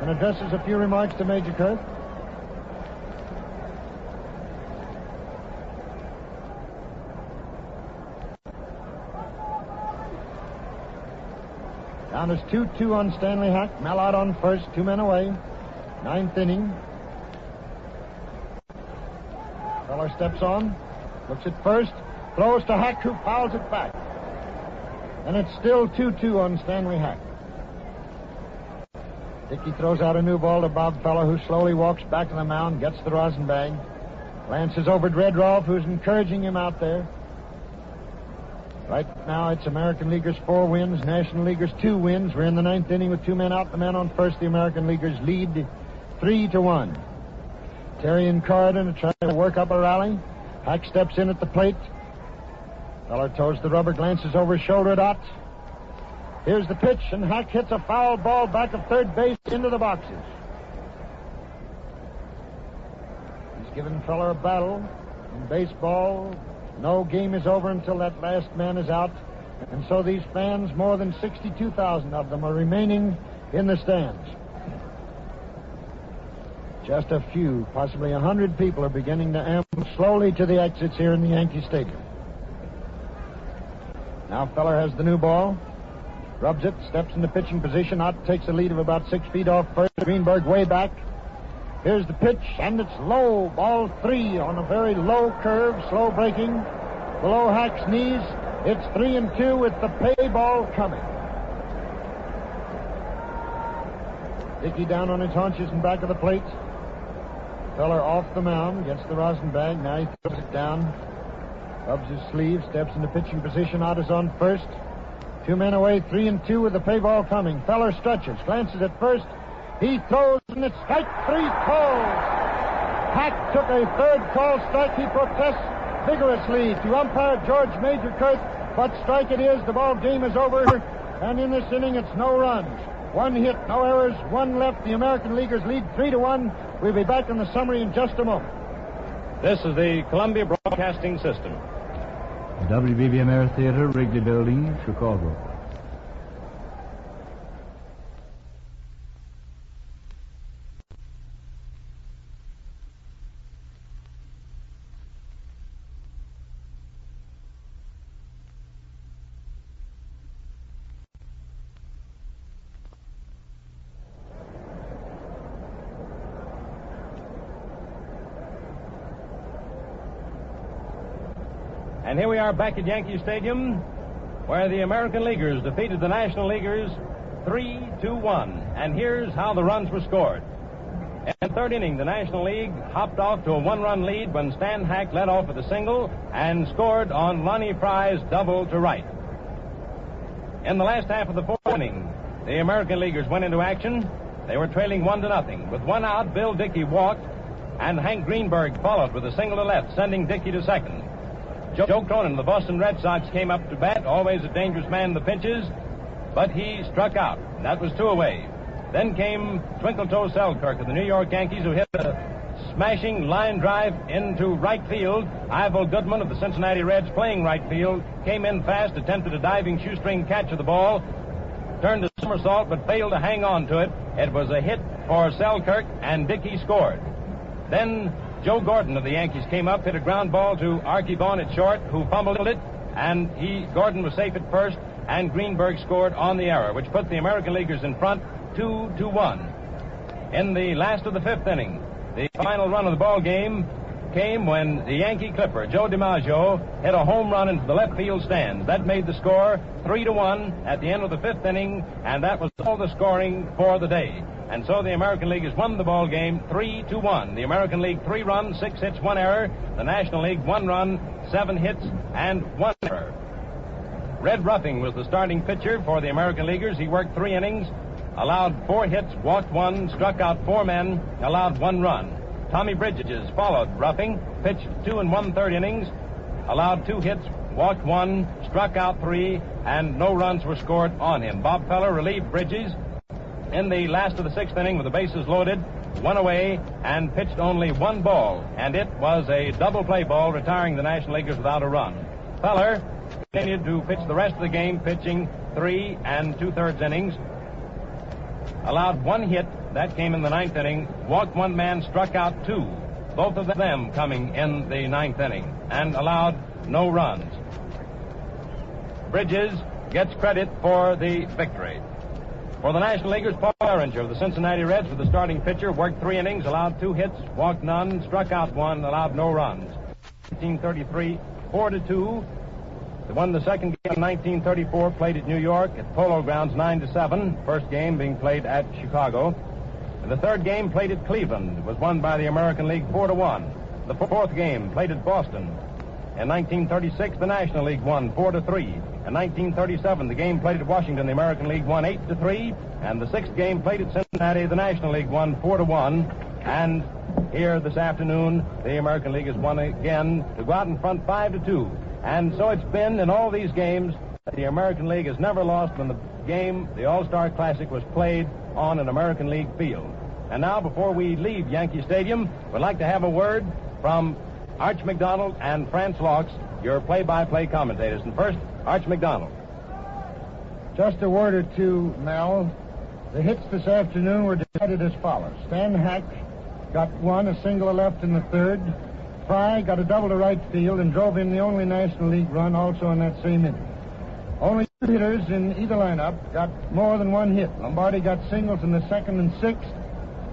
and addresses a few remarks to Major Kurth. Down is 2-2 on Stanley Hack. Mel out on first, 2 men away. 9th inning. Feller steps on, looks at first, throws to Hack, who fouls it back. And it's still 2-2 on Stanley Hack. Dickey throws out a new ball to Bob Feller, who slowly walks back to the mound, gets the rosin bag, glances over at Red Rolfe, who's encouraging him out there. Right now, it's American Leaguers 4 wins, National Leaguers 2 wins. We're in the 9th inning with 2 men out. The man on first, the American Leaguers lead 3-1. Terry and Carden are trying to work up a rally. Hack steps in at the plate. Feller toes the rubber, glances over his shoulder at Ott. Here's the pitch, and Hack hits a foul ball back of third base into the boxes. He's given Feller a battle. In baseball, no game is over until that last man is out. And so these fans, more than 62,000 of them, are remaining in the stands. Just a few, possibly 100 people, are beginning to amble slowly to the exits here in the Yankee Stadium. Now Feller has the new ball. Rubs it, steps into pitching position. Ott takes a lead of about 6 feet off first. Greenberg way back. Here's the pitch, and it's low. Ball 3 on a very low curve, slow breaking. Below Hack's knees. It's 3-2 with the pay ball coming. Dickey down on his haunches in back of the plate. Feller off the mound, gets the rosin bag. Now he throws it down. Rubs his sleeve, steps into pitching position. Ott is on first. 2 men away, 3-2 with the pay ball coming. Feller stretches, glances at first. He throws, and it's strike 3 called. Hack took a third call strike. He protests vigorously to umpire George Major Kurt, but strike it is. The ball game is over, and in this inning it's no runs. One hit, no errors, one left. The American Leaguers lead 3-1. We'll be back in the summary in just a moment. This is the Columbia Broadcasting System. The WBBM Air Theater, Wrigley Building, Chicago. And here we are back at Yankee Stadium, where the American Leaguers defeated the National Leaguers 3-1. And here's how the runs were scored. In the third inning, the National League hopped off to a one-run lead when Stan Hack led off with a single and scored on Lonnie Fry's double to right. In the last half of the fourth inning, the American Leaguers went into action. They were trailing 1-0. With one out, Bill Dickey walked, and Hank Greenberg followed with a single to left, sending Dickey to second. Joe Cronin of the Boston Red Sox came up to bat, always a dangerous man in the pinches, but he struck out. That was 2 away. Then came Twinkle Toe Selkirk of the New York Yankees, who hit a smashing line drive into right field. Ivel Goodman of the Cincinnati Reds, playing right field, came in fast, attempted a diving shoestring catch of the ball, turned a somersault, but failed to hang on to it. It was a hit for Selkirk, and Dickey scored. Then Joe Gordon of the Yankees came up, hit a ground ball to Archie Vaughan at short, who fumbled it, and Gordon was safe at first, and Greenberg scored on the error, which put the American Leaguers in front 2-1. In the last of the fifth inning, the final run of the ball game came when the Yankee Clipper, Joe DiMaggio, hit a home run into the left field stands. That made the score 3-1 at the end of the fifth inning, and that was all the scoring for the day. And so the American Leaguers won the ball game 3-1. The American League 3 runs, 6 hits, 1 error. The National League 1 run, 7 hits, and 1 error. Red Ruffing was the starting pitcher for the American Leaguers. He worked 3 innings, allowed 4 hits, walked 1, struck out 4 men, allowed 1 run. Tommy Bridges followed Ruffing, pitched 2 1/3 innings, allowed 2 hits, walked 1, struck out 3, and no runs were scored on him. Bob Feller relieved Bridges in the last of the sixth inning with the bases loaded, 1 away, and pitched only 1 ball, and it was a double play ball, retiring the National Leaguers without a run. Feller continued to pitch the rest of the game, pitching 3 2/3 innings, allowed 1 hit, that came in the 9th inning, walked 1 man, struck out 2, both of them coming in the 9th inning, and allowed no runs. Bridges gets credit for the victory. For the National Leaguers, Paul Ehringer of the Cincinnati Reds was the starting pitcher, worked 3 innings, allowed 2 hits, walked none, struck out 1, allowed no runs. 1933, 4-2. They won the second game in 1934, played at New York at Polo Grounds 9-7, first game being played at Chicago. And the third game, played at Cleveland, was won by the American League 4-1. The fourth game, played at Boston. In 1936, the National League won 4-3. In 1937, the game played at Washington, the American League won 8-3. And the sixth game played at Cincinnati, the National League won 4-1. And here this afternoon, the American League has won again to go out in front 5-2. And so it's been in all these games that the American League has never lost when the game, the All-Star Classic, was played on an American League field. And now, before we leave Yankee Stadium, we'd like to have a word from Arch McDonald and Franz Laux, your play-by-play commentators. And first, Arch McDonald. Just a word or two, Mel. The hits this afternoon were divided as follows. Stan Hack got 1, a single to left in the third. Fry got a double to right field and drove in the only National League run also in that same inning. Only 2 hitters in either lineup got more than 1 hit. Lombardi got singles in the 2nd and 6th,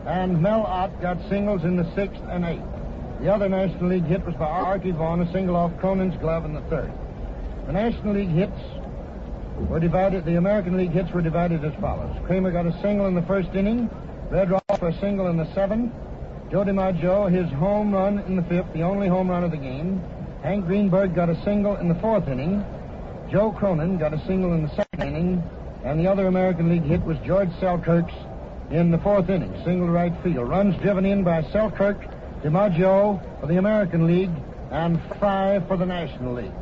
and Mel Ott got singles in the 6th and 8th. The other National League hit was by Archie Vaughan, a single off Cronin's glove in the 3rd. The National League hits were divided, the American League hits were divided as follows. Kramer got a single in the 1st inning, Red Roth a single in the 7th, Joe DiMaggio his home run in the 5th, the only home run of the game. Hank Greenberg got a single in the 4th inning. Joe Cronin got a single in the 2nd inning, and the other American League hit was George Selkirk's in the 4th inning, single to right field. Runs driven in by Selkirk DiMaggio for the American League, and Fry for the National League.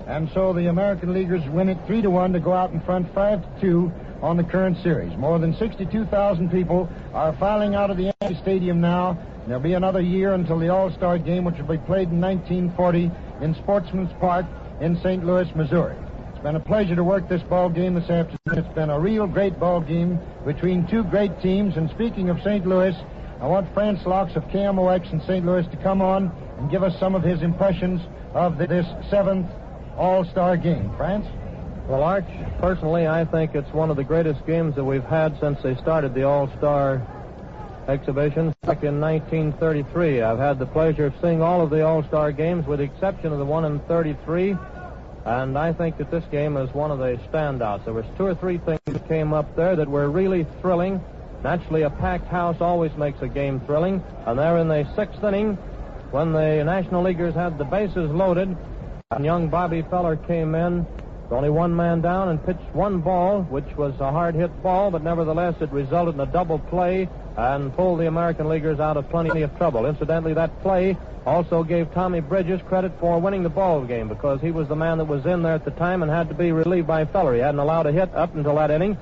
And so the American Leaguers win it 3-1 to go out in front 5-2 on the current series. More than 62,000 people are filing out of the Yankee Stadium now. And there'll be another year until the All-Star Game, which will be played in 1940 in Sportsman's Park in St. Louis, Missouri. It's been a pleasure to work this ball game this afternoon. It's been a real great ball game between two great teams. And speaking of St. Louis, I want France Laux of KMOX in St. Louis to come on and give us some of his impressions of this seventh All-Star Game. France? Well, Arch, personally, I think it's one of the greatest games that we've had since they started the All-Star exhibition back in 1933. I've had the pleasure of seeing all of the All-Star games with the exception of the one in 33, and I think that this game is one of the standouts. There was two or three things that came up there that were really thrilling. Naturally, a packed house always makes a game thrilling, and there in the sixth inning, when the National Leaguers had the bases loaded, and young Bobby Feller came in, only one man down, and pitched one ball, which was a hard-hit ball, but nevertheless it resulted in a double play and pulled the American Leaguers out of plenty of trouble. Incidentally, that play also gave Tommy Bridges credit for winning the ball game because he was the man that was in there at the time and had to be relieved by Feller. He hadn't allowed a hit up until that inning.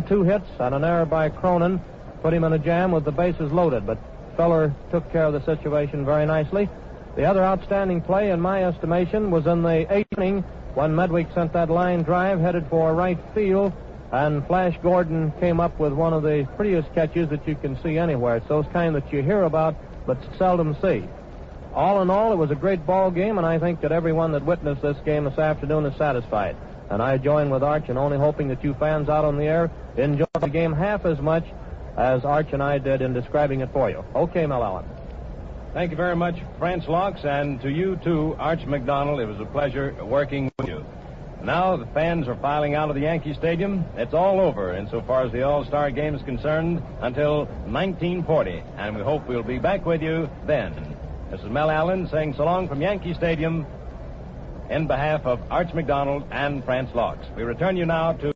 2 hits and an error by Cronin put him in a jam with the bases loaded, but Feller took care of the situation very nicely. The other outstanding play, in my estimation, was in the 8th inning when Medwick sent that line drive headed for right field, and Flash Gordon came up with one of the prettiest catches that you can see anywhere. It's those kind that you hear about but seldom see. All in all, it was a great ball game, and I think that everyone that witnessed this game this afternoon is satisfied. And I join with Arch in only hoping that you fans out on the air enjoy the game half as much as Arch and I did in describing it for you. Okay, Mel Allen. Thank you very much, France Laux, and to you, too, Arch McDonald. It was a pleasure working with you. Now the fans are filing out of the Yankee Stadium. It's all over insofar as the All-Star Game is concerned until 1940, and we hope we'll be back with you then. This is Mel Allen saying so long from Yankee Stadium in behalf of Arch McDonald and France Laux. We return you now to